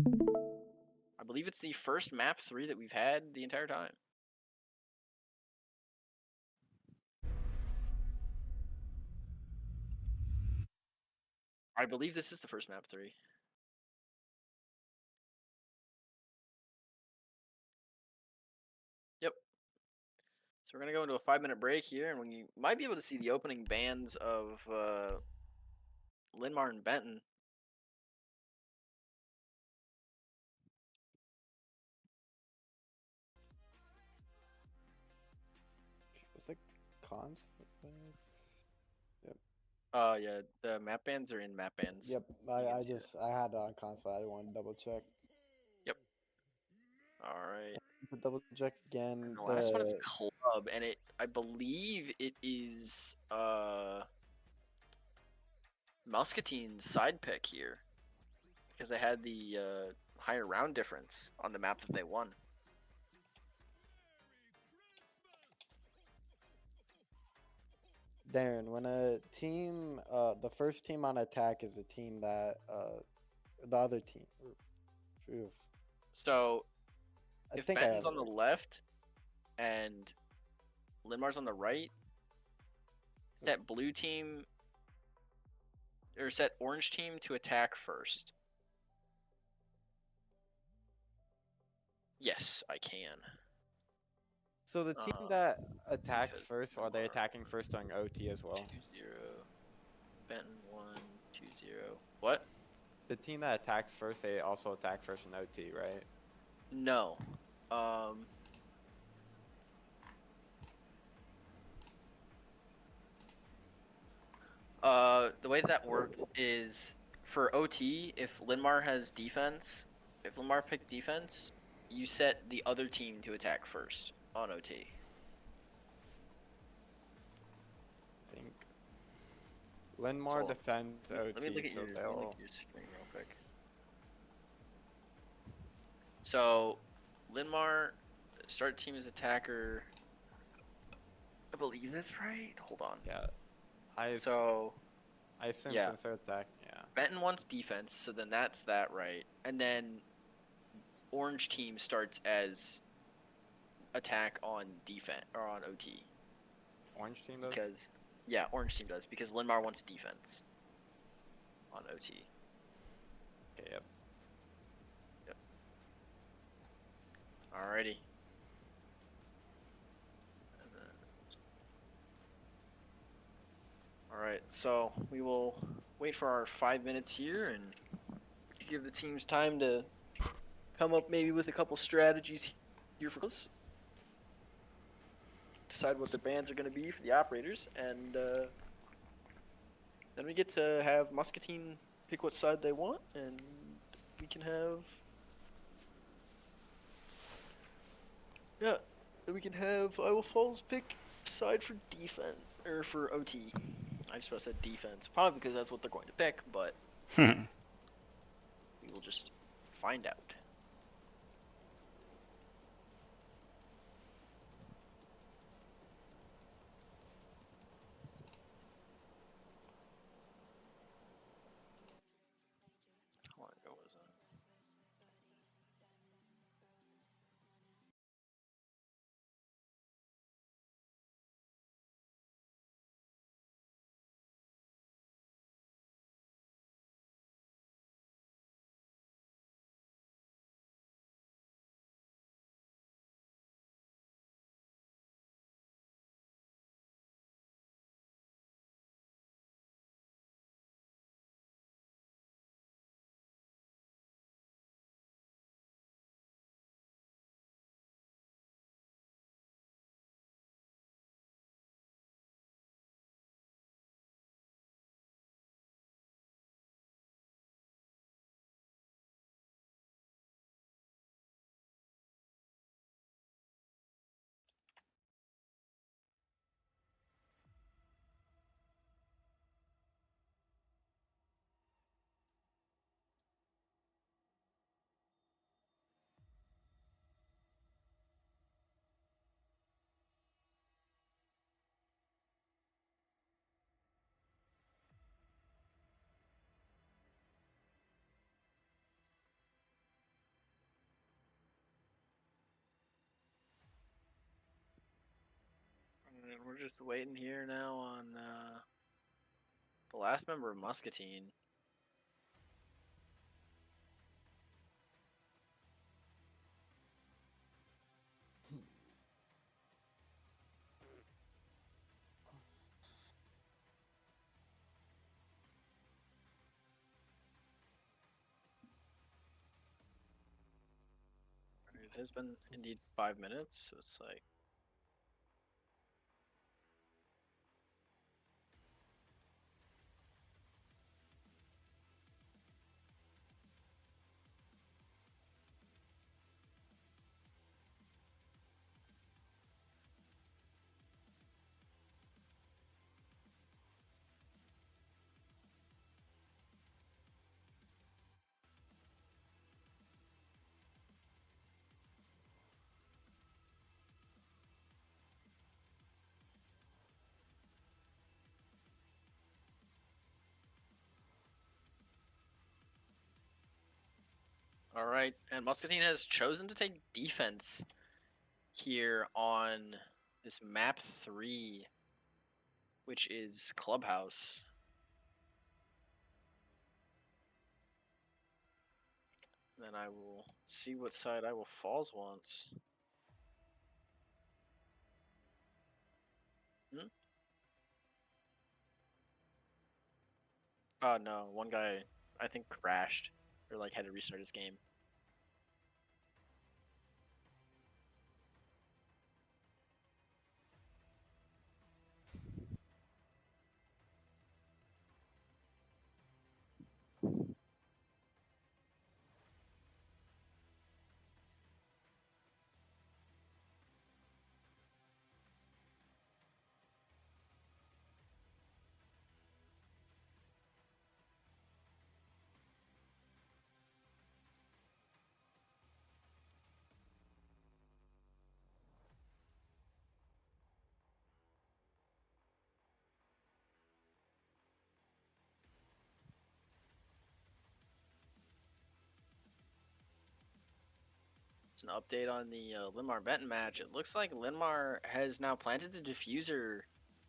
I believe it's the first map 3 that we've had the entire time. I believe this is the first map 3. Yep. So we're going to go into a 5-minute break here, and we might be able to see the opening bands of Linmar and Benton. Was it cons? Yeah, the map bands are in map bands. Yep. You I can see it. had it on console. I didn't want to double check. Yep. All right. To double check again. And the last one is Club, and I believe it is Muscatine's side pick here, because they had the higher round difference on the map that they won. Darren, when a team, the first team on attack is a team that the other team. Phew. So I if think I Benton's have on it the right. left and Linmar's on the right, set blue team or set orange team to attack first. Yes, I can. So the team that attacks because first, are they Linmar attacking first during OT as well? 2-0. Benton 1-2-0. What? The team that attacks first, they also attack first in OT, right? No. The way that works is for OT, if Linmar has defense, if Linmar picked defense, you set the other team to attack first on OT. I think Linmar So, defends OT, let me look at so your they'll. screen real quick. So, Linmar, start team as attacker. I believe that's right. Hold on. Yeah. I assume yeah. since they're attacking, yeah. Benton wants defense, so then that's that right. And then orange team starts as attack on defense or on OT. Orange team does? Because orange team does because Linmar wants defense on OT. Okay, yep. Alrighty. right, so we will wait for our 5 minutes here and give the teams time to come up maybe with a couple strategies here for us. Decide what the bans are going to be for the operators, and then we get to have Muscatine pick what side they want, and we can have Iowa Falls pick side for defense or for OT. I just about said defense, probably because that's what they're going to pick, but we will just find out. How long ago was that? And we're just waiting here now on the last member of Muscatine. It has been indeed 5 minutes, so it's like all right, and Muscatine has chosen to take defense here on this map 3, which is Clubhouse. Then I will see what side Iowa Falls wants. Oh no, one guy I think crashed or like had to restart his game. It's an update on the Linmar Benton match. It looks like Linmar has now planted the diffuser.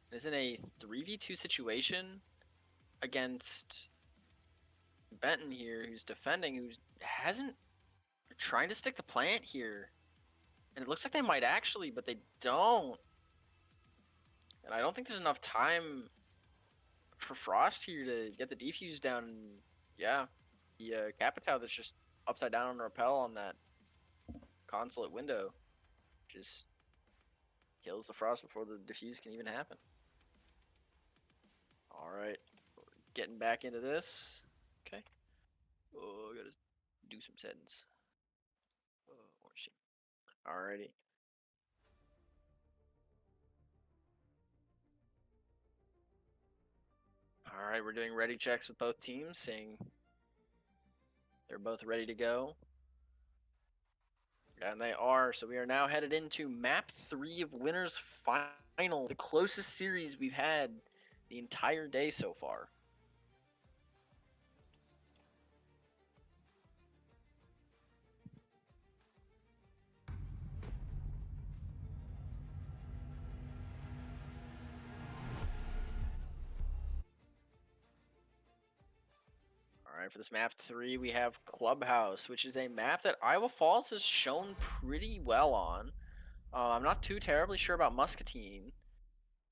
It's in a 3v2 situation against Benton here, who's defending, who hasn't trying to stick the plant here. And it looks like they might actually, but they don't. And I don't think there's enough time for Frost here to get the defuse down. And yeah, the Capitao that's just upside down on rappel on that consulate window just kills the Frost before the defuse can even happen. All right, getting back into this. Okay. Oh, I gotta do some settings. Orange team. Alrighty. All right, we're doing ready checks with both teams, saying they're both ready to go. And they are. So we are now headed into map 3 of Winners Final, the closest series we've had the entire day so far. All right, for this map 3, we have Clubhouse, which is a map that Iowa Falls has shown pretty well on. I'm not too terribly sure about Muscatine,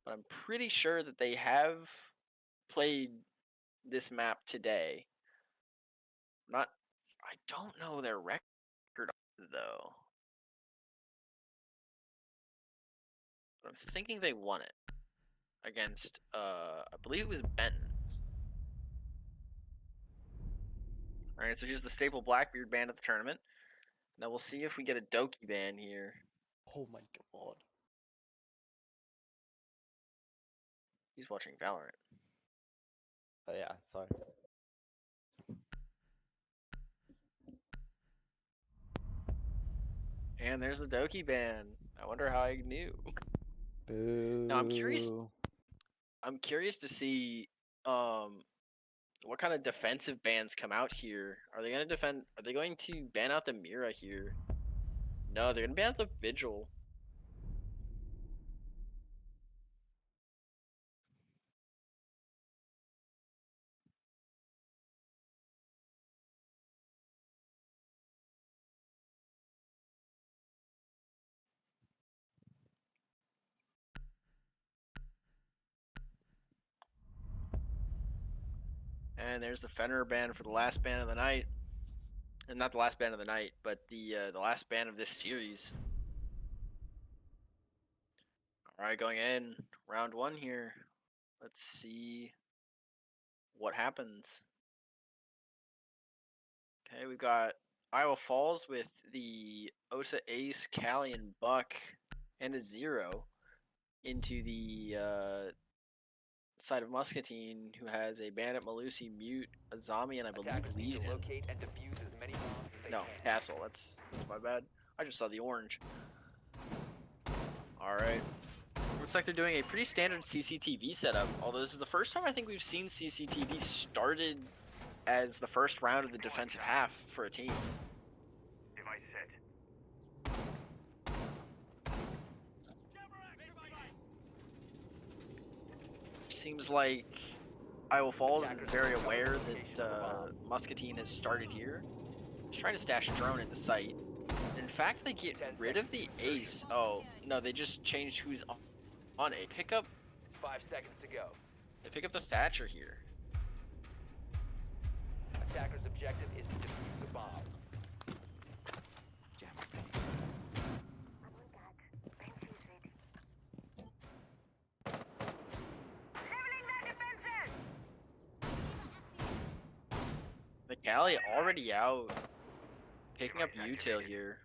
but I'm pretty sure that they have played this map today. I don't know their record though. But I'm thinking they won it against I believe it was Benton. Alright, so here's the staple Blackbeard band at the tournament. Now we'll see if we get a Doki band here. Oh my god. He's watching Valorant. Oh yeah, sorry. And there's a Doki band. I wonder how I knew. Boo. Now I'm curious to see what kind of defensive bans come out here. Are they going to ban out the Mira here? No, they're gonna ban out the Vigil. And there's the Fenrir ban for the last ban of the night. And not the last ban of the night, but the last ban of this series. Alright, going in. Round 1 here. Let's see what happens. Okay, we've got Iowa Falls with the Osa Ace, Callie, and Buck, and a 0 into the side of Muscatine, who has a Bandit, Malusi, Mute, a Zombie, and I believe Attackers need to Legion. locate and defuse as many bombs as they No, can. Castle. That's my bad. I just saw the orange. All right. Looks like they're doing a pretty standard CCTV setup. Although this is the first time I think we've seen CCTV started as the first round of the defensive half for a team. Device set. Seems like Iowa Falls is very aware that Muscatine has started here. Just trying to stash a drone into sight. In fact, they get rid of the Ace. Oh, no, they just changed who's on a pickup. 5 seconds to go. They pick up the Thatcher here. Attacker's objective is to defuse the bomb. Leveling their defenses! The Callie already out. Picking up util here.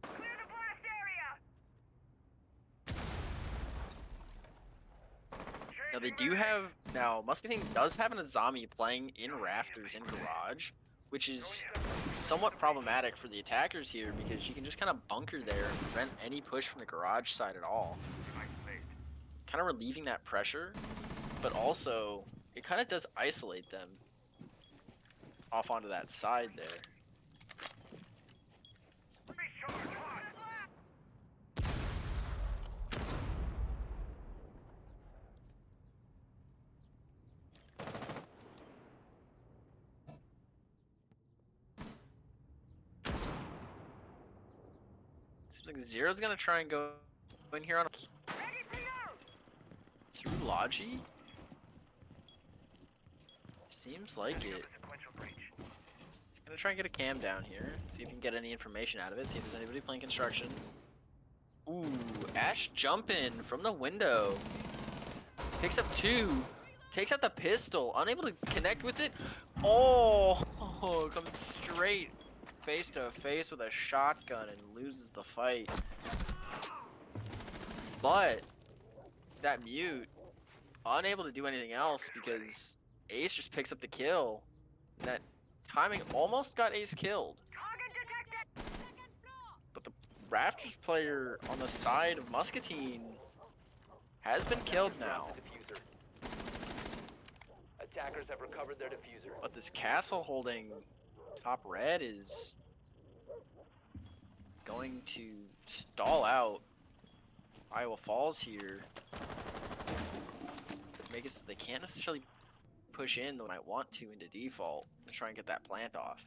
Clear the blast area! Now they do have, Muscatine does have an Azami playing in rafters in garage, which is somewhat problematic for the attackers here because she can just kind of bunker there and prevent any push from the garage side at all. Kind of relieving that pressure, but also it kind of does isolate them off onto that side there. Seems like Zero's gonna try and go in here on a through Logi? Seems like it. He's gonna try and get a cam down here. See if he can get any information out of it. See if there's anybody playing construction. Ooh, Ash jumping from the window. Picks up 2. Takes out the pistol. Unable to connect with it. Oh, comes straight face to face with a shotgun and loses the fight. But that mute, unable to do anything else because Ace just picks up the kill. And that timing almost got Ace killed. But the Raptors player on the side of Muscatine has been killed now. Attackers have recovered their diffuser. But this castle holding top red is going to stall out Iowa Falls here. Make it so they can't necessarily push in, though they might want to into default to try and get that plant off.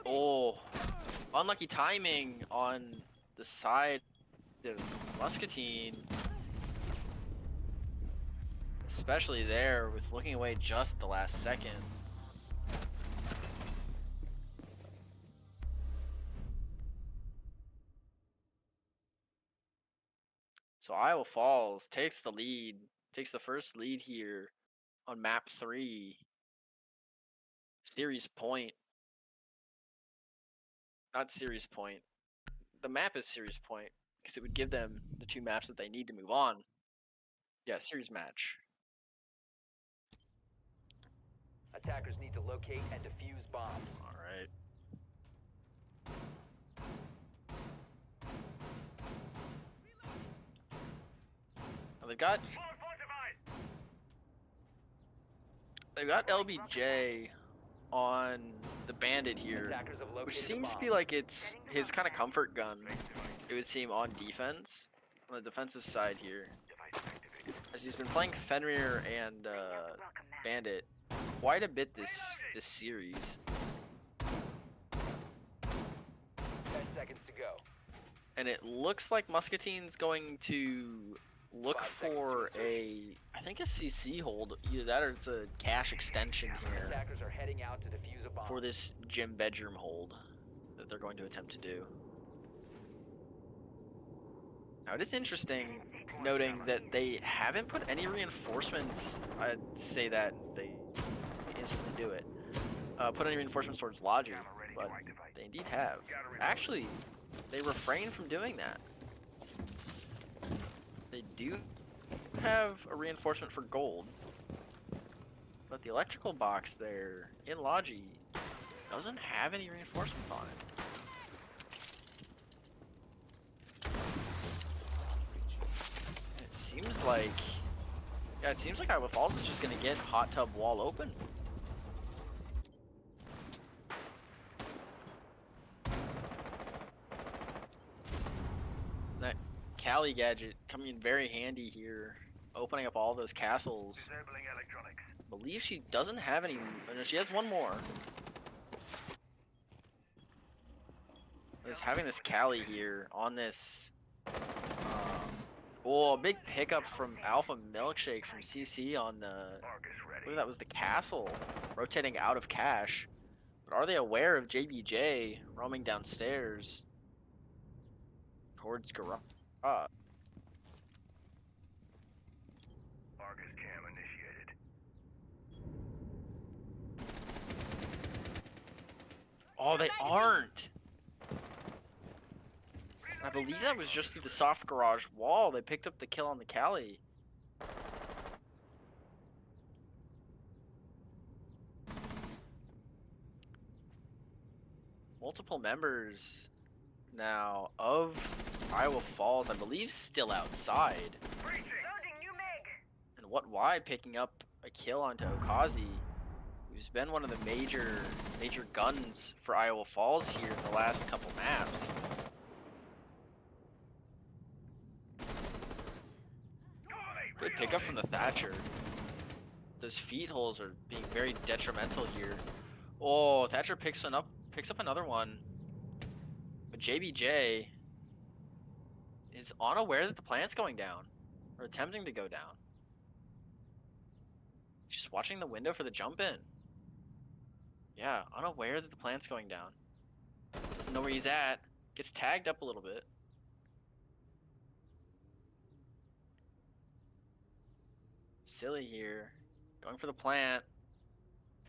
Oh, unlucky timing on the side of Muscatine. Especially there with looking away just the last second. So Iowa Falls takes the lead, takes the first lead here on map 3. Series point. Not series point. The map is series point because it would give them the 2 maps that they need to move on. Yeah, series match. Attackers need to locate and defuse bombs. All right. Now they've got LBJ on the bandit here, Attackers have located which the seems to bomb. be like it's his kind of comfort gun. It would seem on defense, on the defensive side here, as he's been playing Fenrir and Bandit quite a bit this series. 10 seconds to go. And it looks like Muscatine's going to look 5 seconds for to I think a CC hold, either that or it's a cache extension here Attackers are heading out to defuse a bomb. for this gym bedroom hold that they're going to attempt to do. Now it is interesting noting that they haven't put any reinforcements. I'd say that they instantly do it. Put any reinforcements towards Logi, but they indeed have. Actually, they refrain from doing that. They do have a reinforcement for gold, but the electrical box there in Logi doesn't have any reinforcements on it. It seems like, yeah, it seems like Iowa Falls is just gonna get hot tub wall open. That Cali gadget coming in very handy here, opening up all those castles. Disabling electronics. I believe she doesn't have any. No, she has one more. Just having this Cali here on this. Oh, a big pickup from Alpha Milkshake from CC on the. Argus I ready. believe that was the castle rotating out of cache. But are they aware of JBJ roaming downstairs towards garage? Argus cam initiated. Oh, they aren't. I believe that was just through the soft garage wall. They picked up the kill on the Cali. Multiple members now of Iowa Falls, I believe, still outside. Loading new meg. And what Y picking up a kill onto Okazi, who's been one of the major guns for Iowa Falls here in the last couple maps. Good pickup from the Thatcher. Those feet holes are being very detrimental here. Oh, Thatcher picks one up picks up another one. But JBJ is unaware that the plant's going down, or attempting to go down. Just watching the window for the jump in. Yeah, unaware that the plant's going down. Doesn't know where he's at. Gets tagged up a little bit. Silly here. Going for the plant.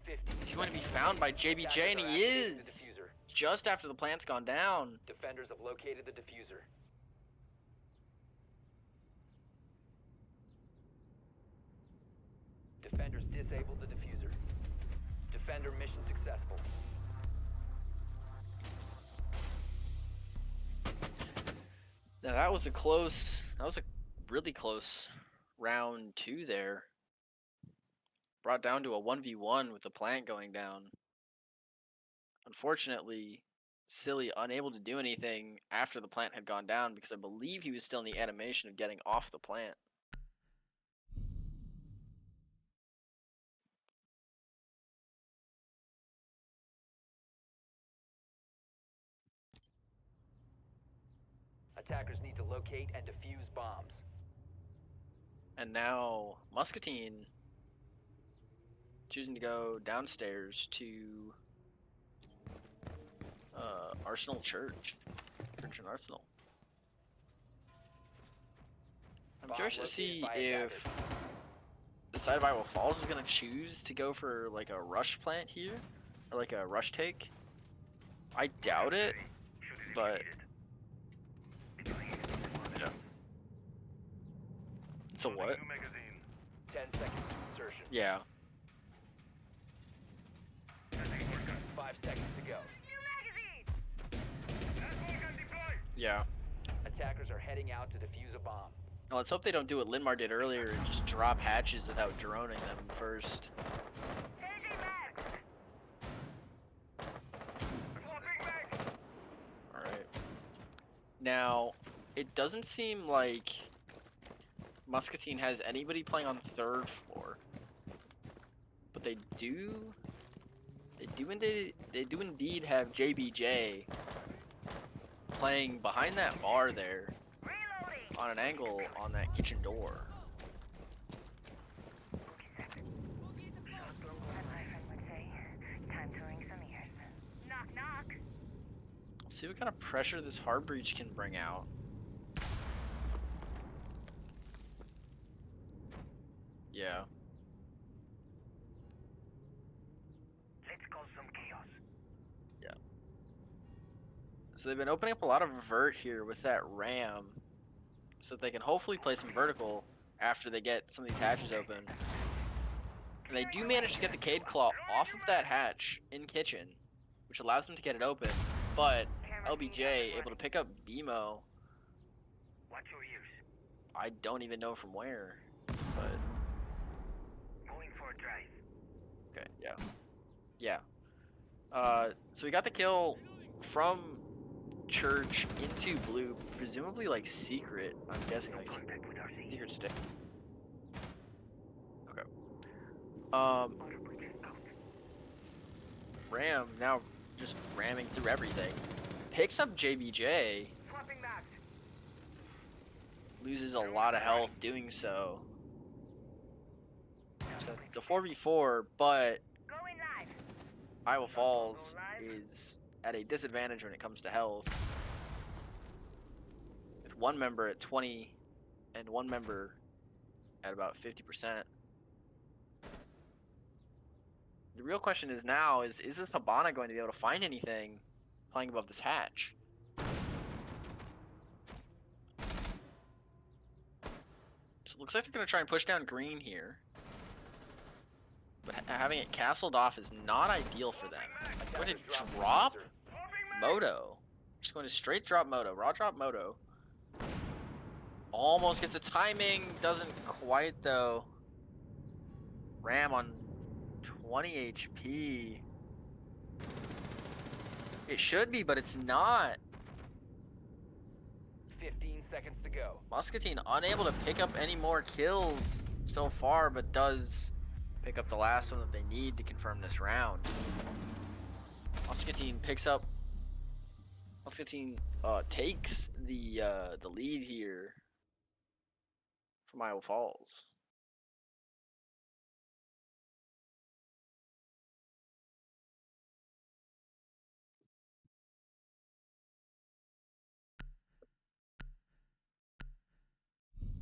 15 Is he going to be seconds found by remaining. JBJ? Attackers And are he activating the is! diffuser. Just after the plant's gone down. Defenders have located the diffuser. Defenders disabled the diffuser. Defender mission successful. Now that was a really close round 2 there. Brought down to a 1v1 with the plant going down. Unfortunately, Silly unable to do anything after the plant had gone down because I believe he was still in the animation of getting off the plant. Attackers need to locate and defuse bombs. And now Muscatine choosing to go downstairs to Arsenal Church and Arsenal. I'm Bomb curious to located see by if attackers. the side of Iowa Falls is going to choose to go for like a rush plant here, or like a rush take. I doubt it, but yeah. It's a what? 10 seconds to insertion. Yeah. 5 seconds to go. Yeah. Attackers are heading out to defuse a bomb. Now let's hope they don't do what Linmar did earlier and just drop hatches without droning them first. Alright. Now, it doesn't seem like Muscatine has anybody playing on 3rd floor. But they do indeed have JBJ playing behind that bar there on an angle on that kitchen door. Let's see what kind of pressure this hard breach can bring out. Yeah. Let's cause some chaos. Yeah. So they've been opening up a lot of vert here with that ram, so that they can hopefully play some vertical after they get some of these hatches open. And they do manage to get the Cade Claw off of that hatch in kitchen, which allows them to get it open, but LBJ able to pick up BMO. Watch your ears. I don't even know from where, but Going for a drive. okay, yeah. Yeah. So we got the kill from Church into blue, presumably like secret. I'm guessing like Contact with RC. secret stick. Okay. Auto breach is out. Ram now just ramming through everything. Picks up JBJ. Swapping max. Loses a lot of health doing so. So it's a 4v4, but Going live. Iowa Falls is at a disadvantage when it comes to health. With one member at 20 and one member at about 50%. The real question is now is this Habana going to be able to find anything playing above this hatch? So it looks like they're going to try and push down green here. But having it castled off is not ideal for them. They're going to drop Moto. Just going to straight drop Moto. Raw drop Moto. Almost gets the timing. Doesn't quite though. Ram on 20 HP. It should be, but it's not. 15 seconds to go. Muscatine unable to pick up any more kills so far, but does pick up the last one that they need to confirm this round. Muscatine picks up. Muscatine takes the lead here from Iowa Falls.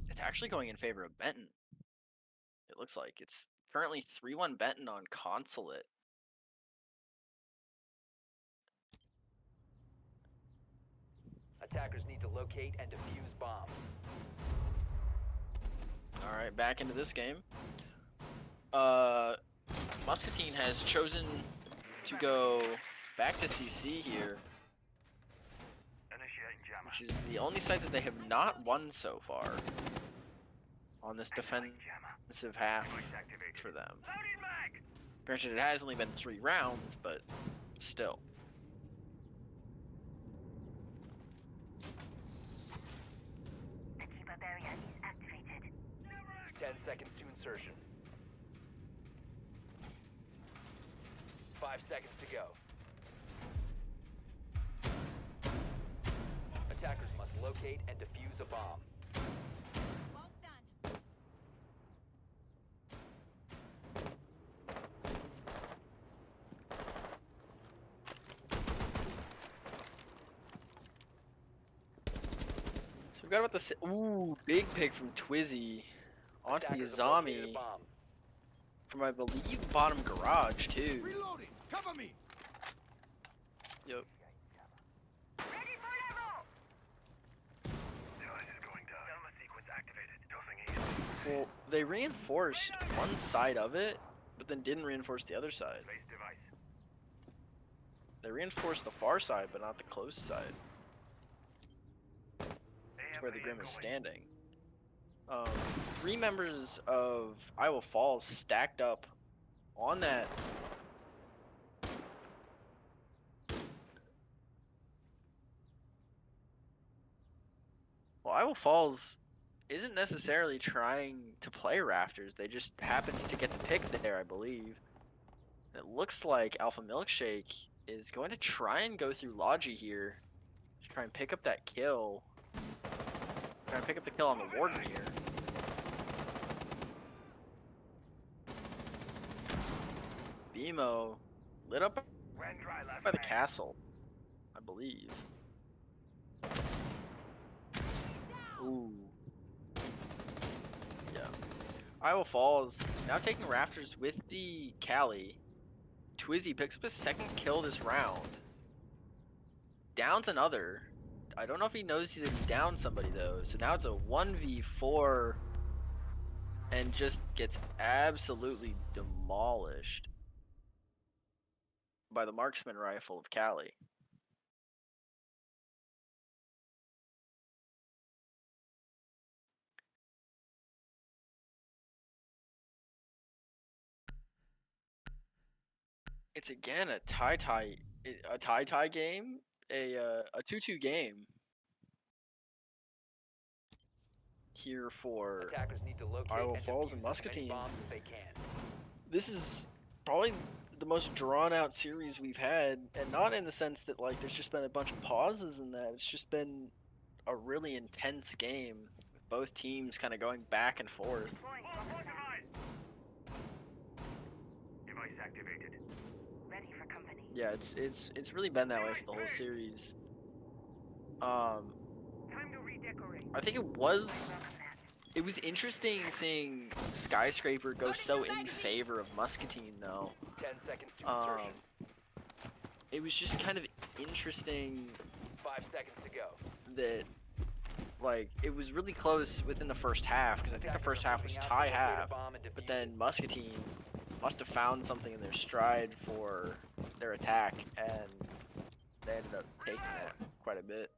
It's actually going in favor of Benton. It looks like it's currently 3-1 Benton on Consulate. Attackers need to locate and defuse bombs. All right, back into this game. Muscatine has chosen to go back to CC here, Initiating jammer. which is the only site that they have not won so far on this defensive half for them. Loading mag. Granted, it has only been 3 rounds, but still. The keeper barrier is activated. 10 seconds to insertion. 5 seconds to go. Attackers must locate and defuse a bomb. Well done. So we got about the ooh, big pick from Twizzy onto the Attackers have located a Azami bomb. from, I believe, bottom garage too. Reloading. Cover me. Yep. Ready for level! Device is going down. Thermal sequence activated. Tossing east. Well, they reinforced one side of it, but then didn't reinforce the other side. Place device. They reinforced the far side, but not the close side. That's where the Grim is standing. 3 members of Iowa Falls stacked up on that. Well, Iowa Falls isn't necessarily trying to play Rafters. They just happened to get the pick there, I believe. It looks like Alpha Milkshake is going to try and go through Logi here to try and pick up that kill. Try and pick up the kill on the Warden here. BMO lit up When dry left by the mag. castle, I believe. Ooh. Yeah. Iowa Falls now taking Rafters with the Cali. Twizzy picks up his 2nd kill this round. Downs another. I don't know if he knows that he downed somebody though. So now it's a 1v4 and just gets absolutely demolished by the marksman rifle of Cali. It's again a tie game, a 2-2 game here for Attackers need to locate Iowa and Falls defuse and as many Muscatine. bombs as they can. This is probably the most drawn out series we've had, and not in the sense that like there's just been a bunch of pauses in that. It's just been a really intense game with both teams kind of going back and forth. Device activated. Ready for company. Yeah, it's really been that way for the whole series. Time to redecorate. I think it was interesting seeing Skyscraper go so in favor of Muscatine though. 10 seconds to insertion. It was just kind of interesting 5 seconds to go. that like it was really close within the first half because I think the first half was tie half, but then Muscatine must have found something in their stride for their attack and they ended up taking that quite a bit.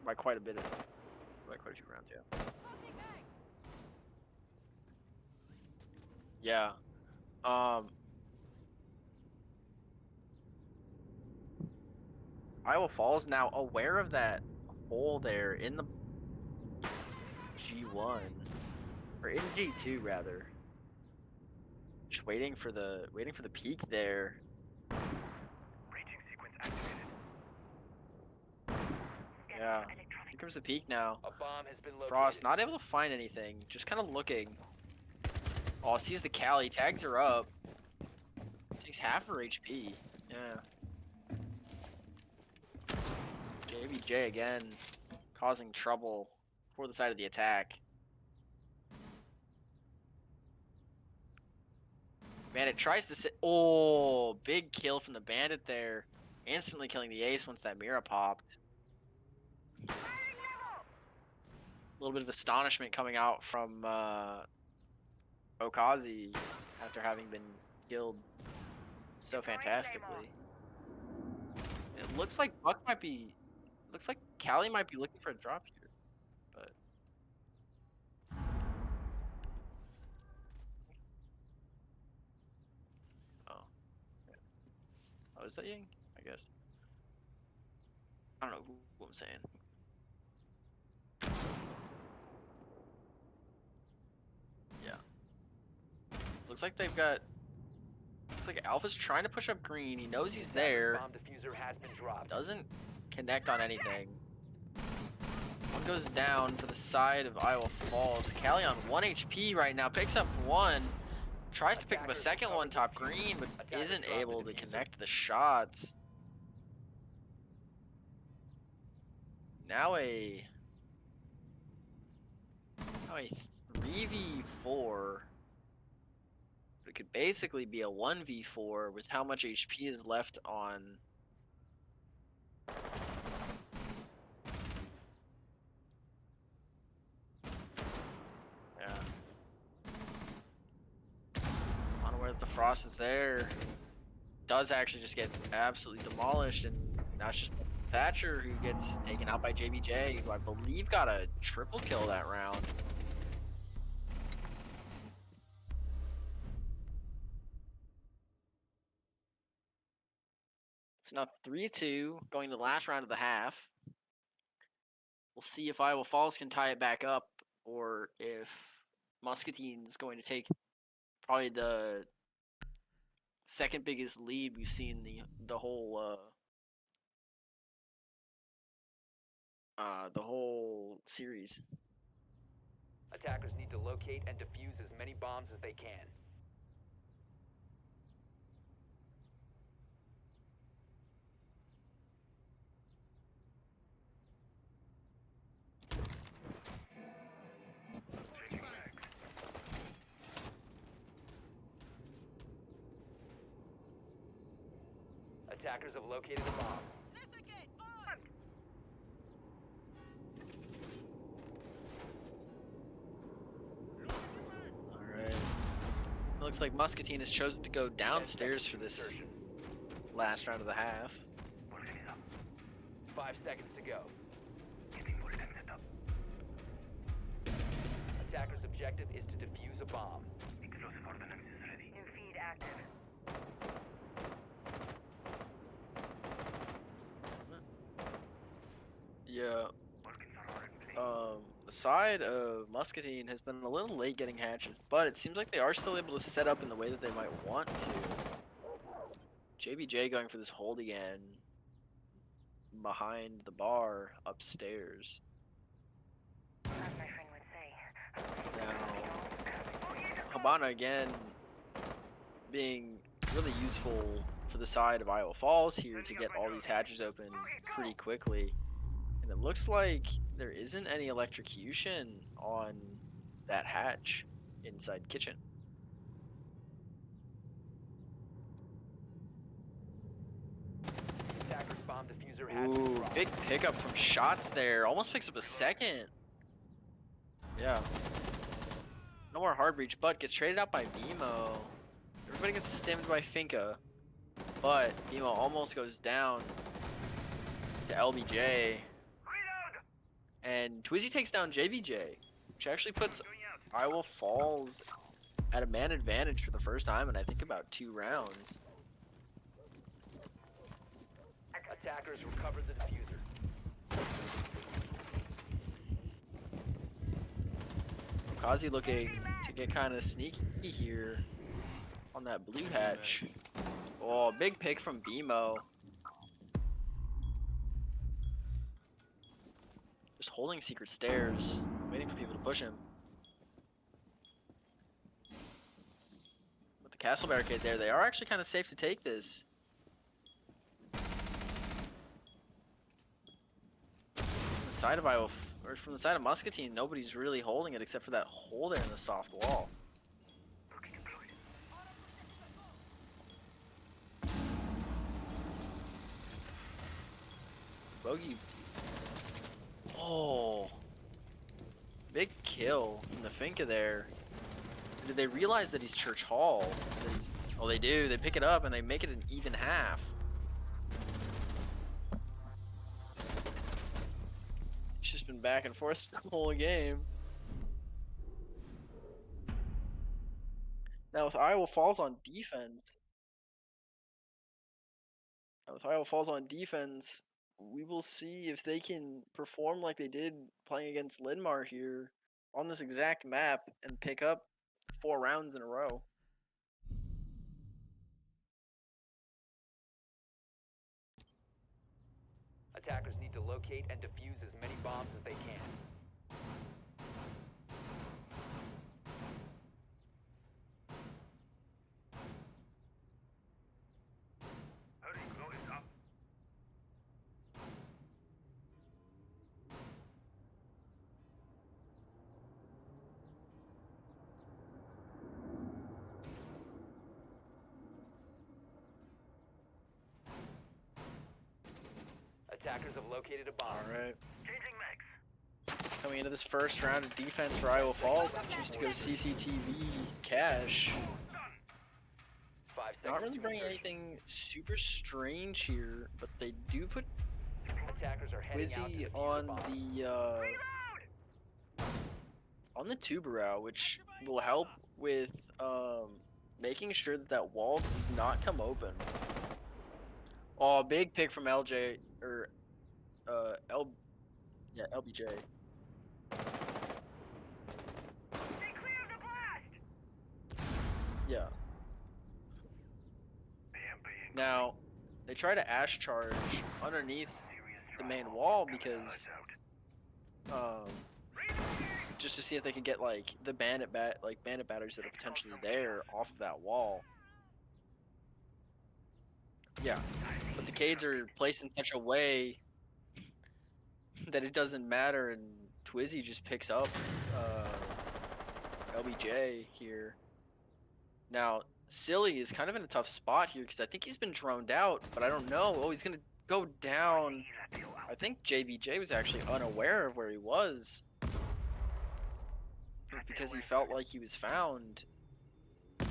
By quite a few rounds, yeah. Yeah. Iowa Falls now aware of that hole there in the G1 or in G2 rather. Just waiting for the peak there. Yeah. Here comes the peak now. A bomb has been located. Frost not able to find anything. Just kind of looking. Oh, sees the Cali. Tags her up. Takes half her HP. Yeah. JBJ again. Causing trouble for the side of the attack. Bandit tries to sit. Oh, big kill from the Bandit there. Instantly killing the ace once that Mira popped. A little bit of astonishment coming out from Okazi after having been killed so fantastically. It looks like Buck might be. Looks like Callie might be looking for a drop here, but. Oh. Oh, is that Ying? I guess. I don't know who I'm saying. Yeah. Looks like they've got. Looks like Alpha's trying to push up green. He knows he's there. Bomb diffuser has been dropped. Doesn't connect on anything. One goes down for the side of Iowa Falls. Callie on 1 HP right now. Picks up one. Tries to pick up a second one top green, but isn't able to connect the shots. Now a 3v4. It could basically be a 1v4 with how much HP is left on. Yeah. Unaware that the Frost is there. Does actually just get absolutely demolished, and now it's just Thatcher who gets taken out by JBJ, who I believe got a triple kill that round. So now 3-2, going to the last round of the half. We'll see if Iowa Falls can tie it back up, or if Muscatine's going to take probably the second biggest lead we've seen the whole series. Attackers need to locate and defuse as many bombs as they can. Attackers have located a bomb. Alright. It looks like Muscatine has chosen to go downstairs for this last round of the half. 5 seconds to go. Getting more time set up. Attacker's objective is to defuse a bomb. Explosive ordnance is ready. New feed active. Yeah. Working for orange. The side of Muscatine has been a little late getting hatches, but it seems like they are still able to set up in the way that they might want to. JBJ going for this hold again behind the bar upstairs. As my friend would say. Now, Habana again being really useful for the side of Iowa Falls here to get all these hatches open pretty quickly. And it looks like there isn't any electrocution on that hatch inside kitchen. Attacker's bomb diffuser has been Ooh, dropped. big pickup from shots there. Almost picks up a second. Yeah. No more hard breach, but gets traded out by BMO. Everybody gets stemmed by Finka. But BMO almost goes down to LBJ. And Twizzy takes down JBJ, which actually puts Iowa Falls at a man advantage for the first time in I think about 2 rounds. Attackers recovered the diffuser. Kazi looking to get kind of sneaky here on that blue hatch. Oh, big pick from BMO. holding secret stairs, waiting for people to push him. With the castle barricade there, they are actually kind of safe to take this. From the side of or from the side of Muscatine, nobody's really holding it except for that hole there in the soft wall. Bogey. Oh. Big kill from the Finca there. Did they realize that he's Church Hall? Oh, they do. They pick it up and they make it an even half. It's just been back and forth the whole game. Now with Iowa Falls on defense, we will see if they can perform like they did playing against Linmar here on this exact map and pick up 4 rounds in a row. Attackers need to locate and defuse as many bombs as they can. Hurry, blow it up. Attackers have located a bomb. Alright. Changing mags. Coming into this first round of defense for Iowa Falls, choose to go CCTV cash. 5 seconds. Not really to bringing insertion. anything super strange here, but they do put Attackers are heading out to Wizzy defuse the bomb. on the Tubarão, which will help with making sure that that wall does not come open. Oh, big pick from LJ or LBJ. Yeah. Now, they try to ash charge underneath the main wall because just to see if they could get like the bandit batteries that are potentially there off of that wall. Yeah, but the Cades are placed in such a way that it doesn't matter, and Twizzy just picks up LBJ here. Now, Silly is kind of in a tough spot here because I think he's been droned out, but I don't know. Oh, he's gonna go down. I think JBJ was actually unaware of where he was because he felt like he was found. He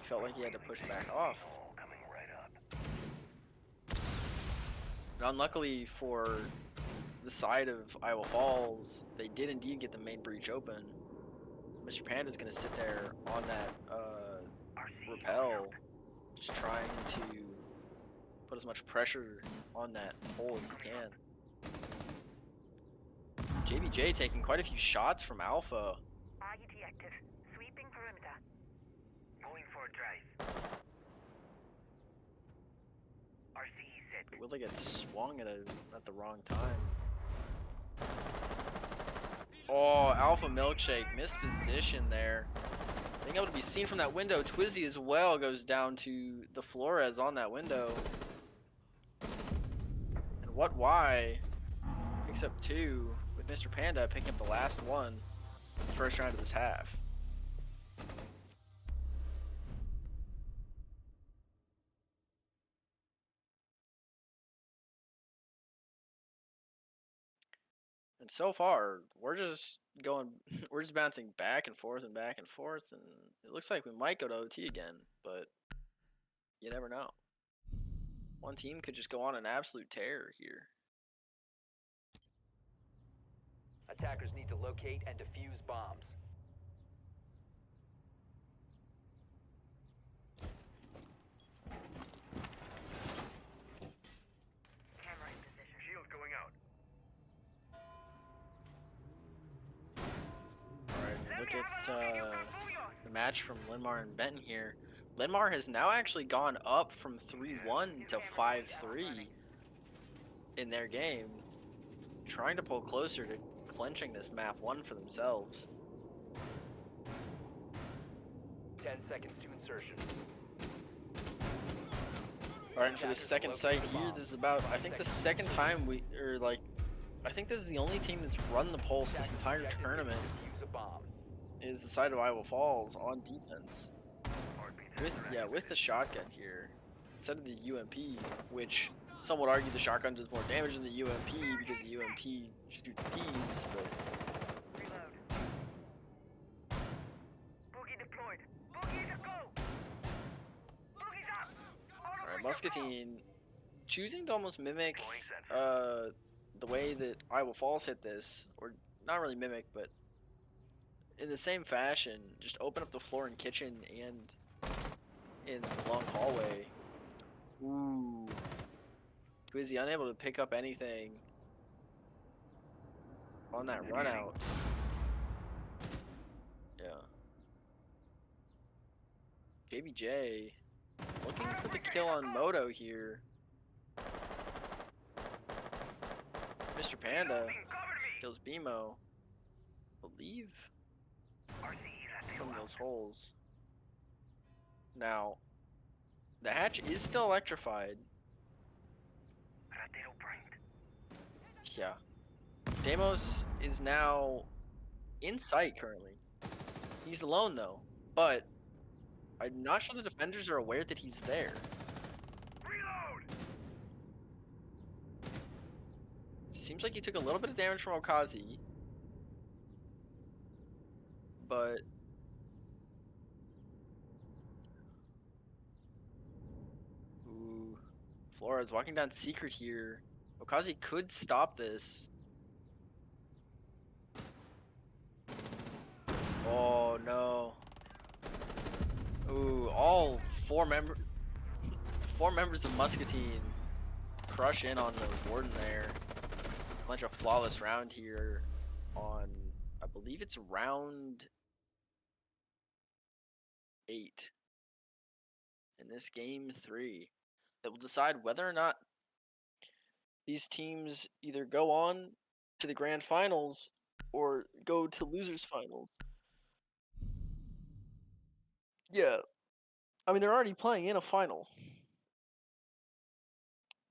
felt like he had to push back off. And unluckily for the side of Iowa Falls, they did indeed get the main breach open. Mr. Panda's gonna sit there on that rappel, just trying to put as much pressure on that hole as he can. JBJ taking quite a few shots from Alpha. IET active. Sweeping perimeter. Going for a drive. RCE set. It will get swung at the wrong time. Oh, Alpha Milkshake, missed position there. Being able to be seen from that window. Twizzy as well goes down to the Flores on that window. And why picks up 2 with Mr. Panda picking up the last one in the first round of this half. And so far, we're just bouncing back and forth, and it looks like we might go to OT again, but you never know. One team could just go on an absolute tear here. Attackers need to locate and defuse bombs. Camera in position. Shield going out. Alright, look at the match from Linmar and Benton here. Linmar has now actually gone up from 3-1 to 5-3. in their game, trying to pull closer to clenching this map 1 for themselves. 10 seconds to insertion. Alright, and for the second site here, this is about, I think, the second time I think this is the only team that's run the pulse this entire tournament, Defuse a bomb. is the side of Iowa Falls on defense. With the shotgun here, instead of the UMP, which some would argue the shotgun does more damage than the UMP because the UMP shoots peas, but Reload. Boogie deployed. Boogie to go. Boogie's up. alright, Muscatine choosing to almost mimic the way that Iowa Falls hit this, or not really mimic, but in the same fashion, just open up the floor in kitchen and in the long hallway. Ooh. Twizzy unable to pick up anything on that run out. Yeah. JBJ looking for the kill on Moto here. Mr. Panda kills BMO. Believe from those holes. Now, the hatch is still electrified. Yeah. Deimos is now in sight currently. He's alone though, but I'm not sure the defenders are aware that he's there. Seems like he took a little bit of damage from Okazi, but ooh, Flores walking down secret here. Okazi could stop this. Oh no. Ooh, all four members of Muscatine crush in on the warden there. Bunch of flawless round here on, I believe it's round 8 in this game 3 that will decide whether or not these teams either go on to the grand finals or go to losers finals. Yeah, I mean they're already playing in a final,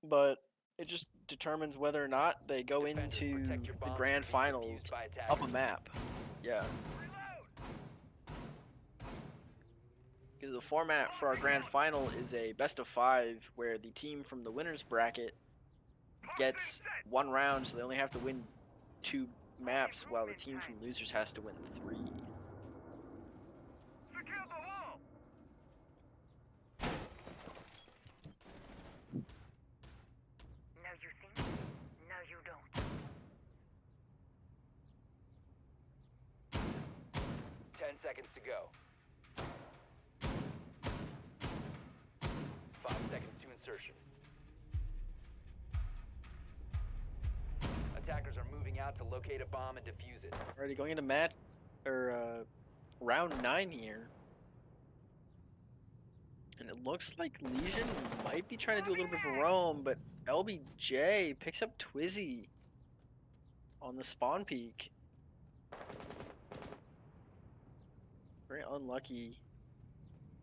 but it just determines whether or not they go into the grand finals up a map. Yeah. Because the format for our grand final is a best of 5 where the team from the winners bracket gets 1 round, so they only have to win 2 maps while the team from losers has to win 3. Now you think, now you don't. 10 seconds to go. 5 seconds to insertion. Attackers are moving out to locate a bomb and defuse it. Already going into round 9 here. And it looks like Legion might be trying to do a little bit of a roam, but LBJ picks up Twizzy on the spawn peak. Very unlucky.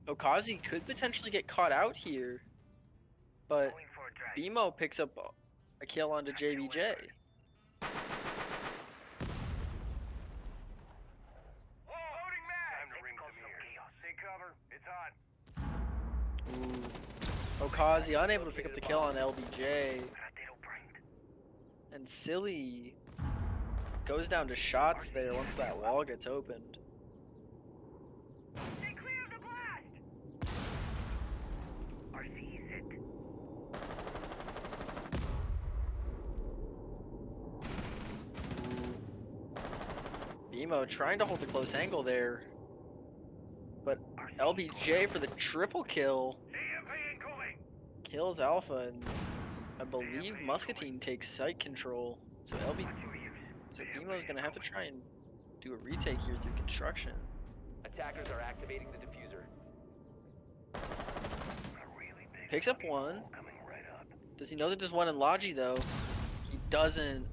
Okazi could potentially get caught out here, but BMO picks up a kill onto JBJ. Ooh. Okazi unable to pick up the kill on LBJ. And Silly goes down to shots there once that wall gets opened. Stay clear of the blast! RC is it. BMO trying to hold the close angle there, but LBJ for the triple kill kills Alpha, and I believe Muscatine takes site control. So BMO's gonna have to try and do a retake here through construction. Attackers are activating the diffuser. Picks up 1. Does he know that there's 1 in Logi though? doesn't.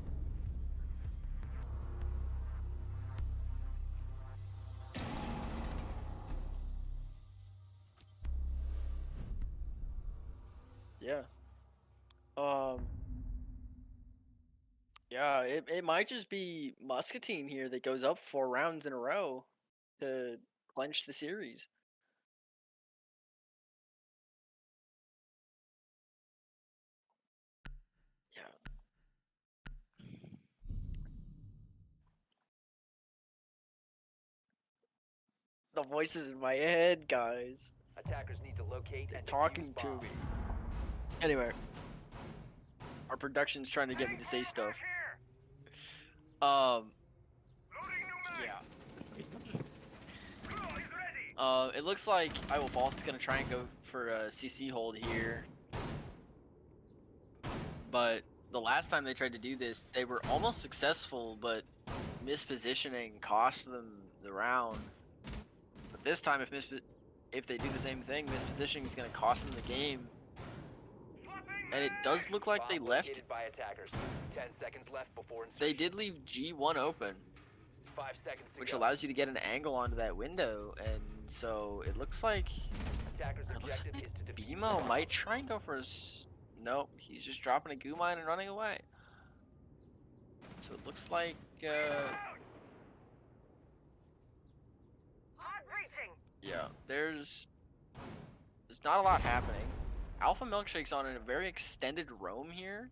Yeah. Yeah, it might just be Muscatine here that goes up 4 rounds in a row to clinch the series. Yeah. The voices in my head, guys. Attackers need to locate They're and talking defuse to bombs. me. Anyway, our production's trying to get me to say stuff. Um, yeah. It looks like Iowa Falls is gonna try and go for a CC hold here, but the last time they tried to do this, they were almost successful, but mispositioning cost them the round. But this time, if they do the same thing, mispositioning is gonna cost them the game. And it does look like they Bomb left. located by attackers. 10 seconds left before insertion. They did leave G1 open, 5 seconds to which go. allows you to get an angle onto that window, and so it looks like Attackers' objective is to defuse the BMO bomb. might try and go for his. Nope, he's just dropping a goo mine and running away. So it looks like Hot reaching. yeah, there's not a lot happening. Alpha Milkshake's on a very extended roam here.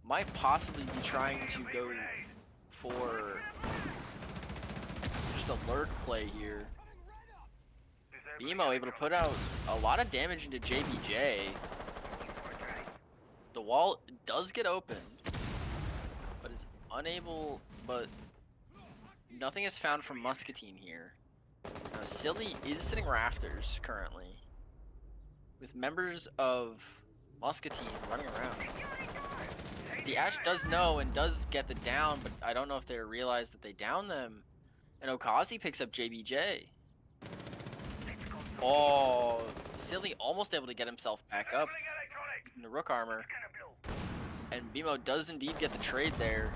Might possibly be trying to go for just a lurk play here. BMO able to put out a lot of damage into JBJ. The wall does get opened, but is unable. But nothing is found from Muscatine here. Now, Silly is sitting rafters currently, with members of Muscatine running around. The Ash does know and does get the down, but I don't know if they realize that they down them. And Okazi picks up JBJ. Oh, Silly almost able to get himself back up in the Rook armor. And BMO does indeed get the trade there.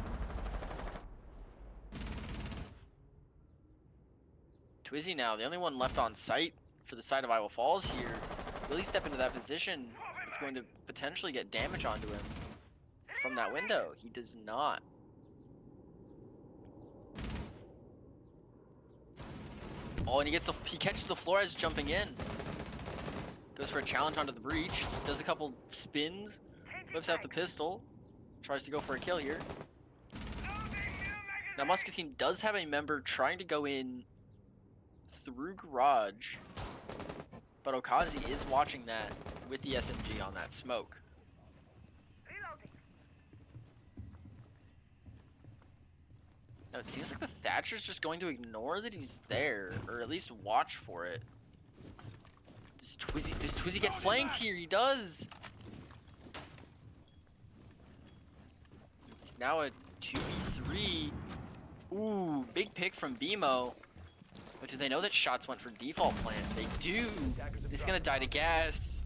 Twizzy now, the only one left on site for the side of Iowa Falls here. Will he step into that position? It's going to potentially get damage onto him from that window. He does not. Oh, and he catches the Flores jumping in. Goes for a challenge onto the breach. Does a couple spins. Whips out the pistol. Tries to go for a kill here. Now Muscatine does have a member trying to go in through garage, but Okazi is watching that with the SMG on that smoke. Now it seems like the Thatcher's just going to ignore that he's there, or at least watch for it. Does Twizzy get flanked here? He does! It's now a 2v3. Ooh, big pick from BMO. But do they know that shots went for default plan? They do! It's gonna die to gas.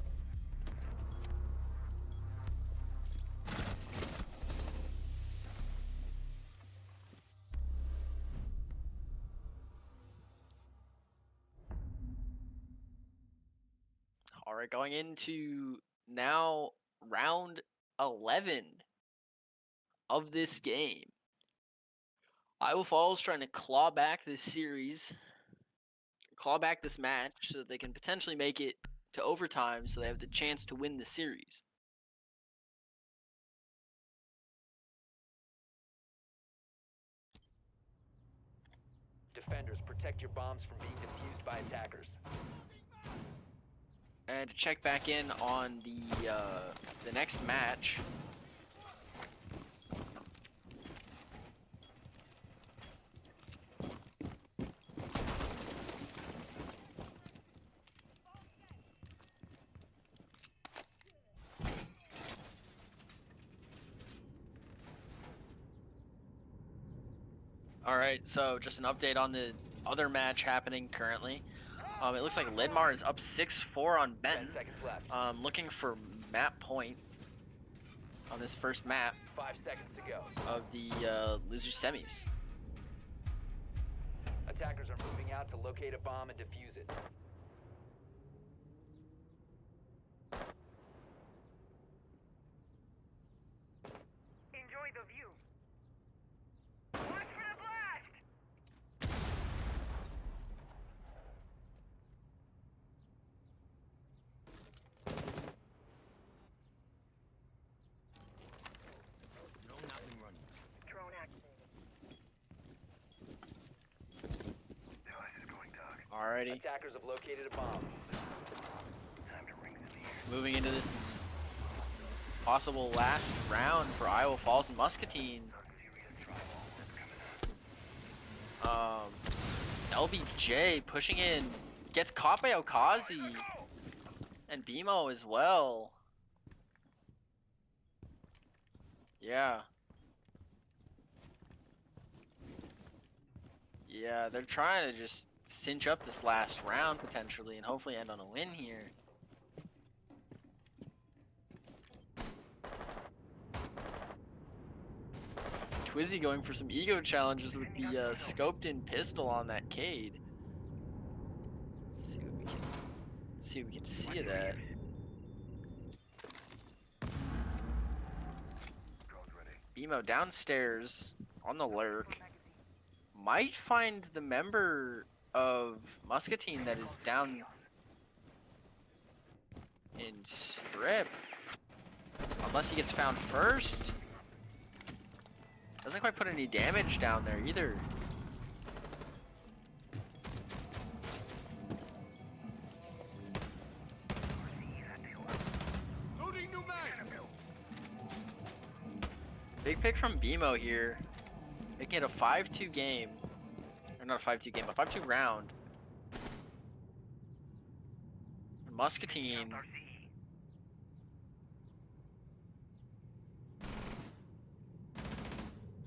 Alright, going into now round 11 of this game. Iowa Falls trying to claw back this series, claw back this match so that they can potentially make it to overtime so they have the chance to win the series. Defenders, protect your bombs from being defused by attackers. And to check back in on the next match. All right, so just an update on the other match happening currently. It looks like Lidmar is up 6-4 on 10 Benton. seconds left. Looking for map point. on this first map 5 seconds to go. of the loser semis. Attackers are moving out to locate a bomb and defuse it. Enjoy the view. Watch for the blast! Drone activated. Device is going dark. Alrighty, Attackers have located a bomb. Time to ring some ears. moving into this possible last round for Iowa Falls and Muscatine. Serious drywall that's coming up. LBJ pushing in, gets caught by Okazi and BMO as well. Yeah. Yeah, they're trying to just cinch up this last round potentially and hopefully end on a win here. Twizzy going for some ego challenges with the scoped in pistol on that Cade. Let's see what we can see of that. Drone's ready. BMO downstairs on the lurk. Might find the member of Muscatine that is down in strip. Unless he gets found first. Doesn't quite put any damage down there either. Loading new mag. Big pick from BMO here. Making it a 5-2 game. Or not a 5-2 game, a 5-2 round. Muscatine RCE.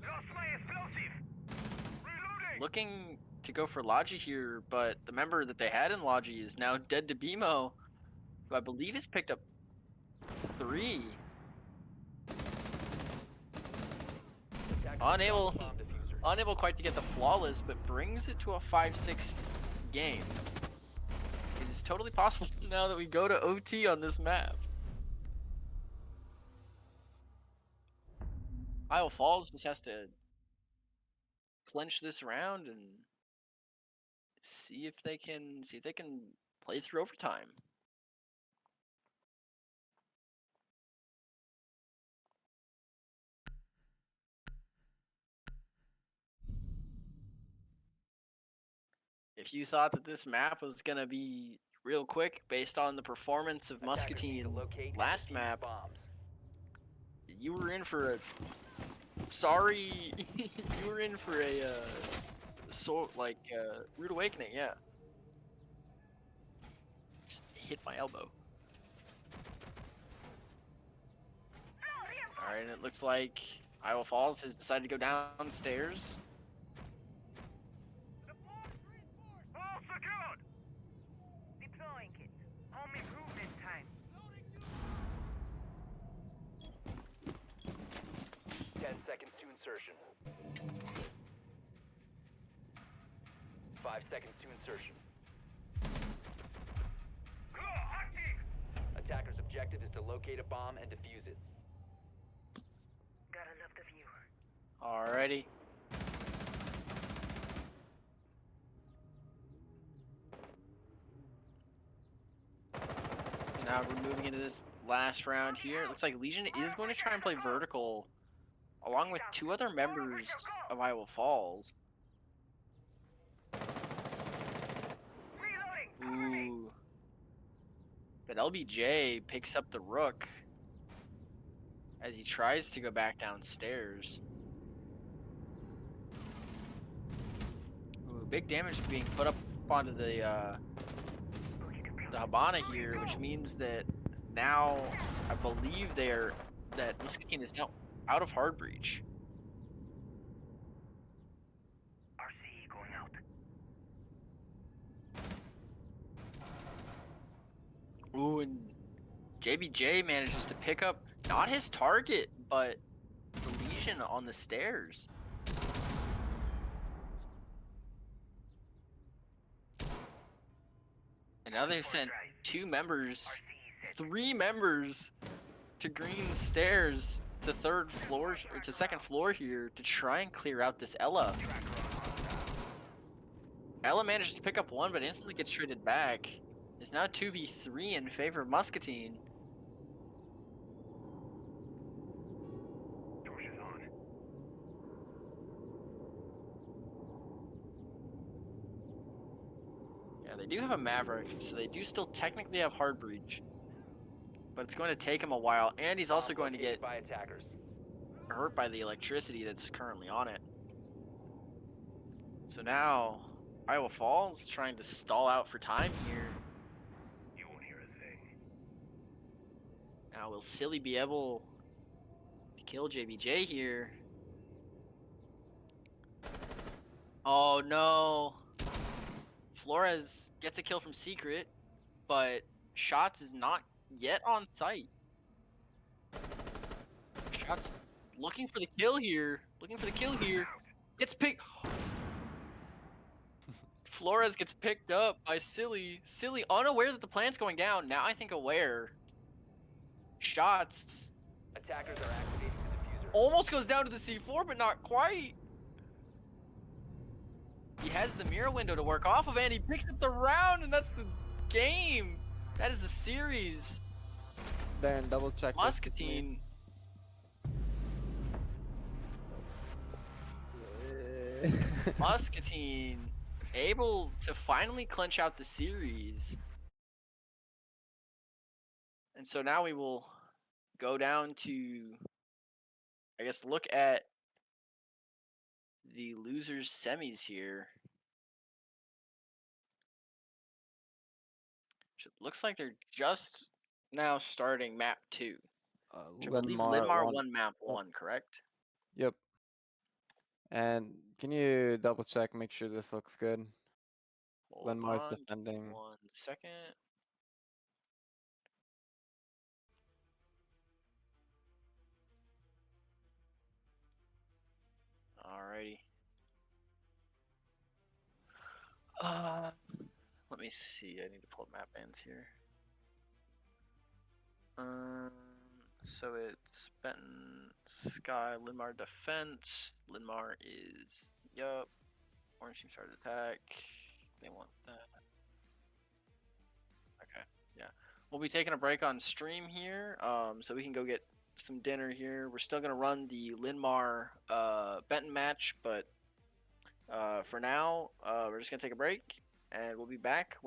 Lost my explosive! Reloading! looking to go for Logi here, but the member that they had in Logi is now dead to BMO, who I believe has picked up 3. Attackers Unable- have bomb diffuser. Unable quite to get the flawless, but brings it to a 5-6 game. It is totally possible now that we go to OT on this map. Iowa Falls just has to clinch this round and see if they can play through overtime. If you thought that this map was gonna be real quick based on the performance of Attackers need Muscatine to locate and last defuse map, bombs. you were in for a sorry you were in for a rude awakening. Yeah, just hit my elbow. All right, and it looks like Iowa Falls has decided to go downstairs. All secured! Deploying it. Home improvement time. 10 seconds to insertion. 5 seconds to insertion. Go, active! Attacker's objective is to locate a bomb and defuse it. Gotta love the view. Alrighty. And now we're moving into this last round here. It looks like Legion is going to try and play vertical along with 2 other members of Iowa Falls. Reloading! Cover me! Ooh. But LBJ picks up the rook as he tries to go back downstairs. Ooh, big damage being put up onto the Habana here, which means that now I believe that Muscatine is now out of hard breach. RCE going out. Ooh, and JBJ manages to pick up not his target, but the Legion on the stairs. And now they've sent 3 members to green stairs to third floor or to second floor here to try and clear out this Ella. Ella manages to pick up one, but instantly gets traded back. It's now 2v3 in favor of Muscatine. Torches on. Yeah, they do have a Maverick, so they do still technically have hard breach. But it's going to take him a while, and he's also Bomb going to located get by attackers. hurt by the electricity that's currently on it. So now, Iowa Falls trying to stall out for time here. You won't hear a thing. Now, will Silly be able to kill JBJ here? Oh no. Flores gets a kill from Secret, but Shots is not yet on site. Shots looking for the kill here. Gets picked. Flores gets picked up by Silly. Silly unaware that the plan's going down. Now I think aware. Shots Attackers are activating the diffuser. almost goes down to the C4, but not quite. He has the mirror window to work off of, and he picks up the round, and that's the game. That is the series. Darren, double check. this with me. Muscatine. Muscatine able to finally clinch out the series. And so now we will go down to, I guess, look at the losers semis here. Which it looks like they're just now starting map 2. Which I believe Linmar won map 1, correct? Yep. And can you double check, make sure this looks good? Hold Linmar's on, defending. 1 second. Alrighty. Let me see. I need to pull up map bans here. So it's Benton, Sky, Linmar defense. Linmar is yup. Orange team started attack. They want that. Okay, yeah. We'll be taking a break on stream here, so we can go get some dinner here. We're still gonna run the Linmar Benton match, but for now, we're just gonna take a break, and we'll be back.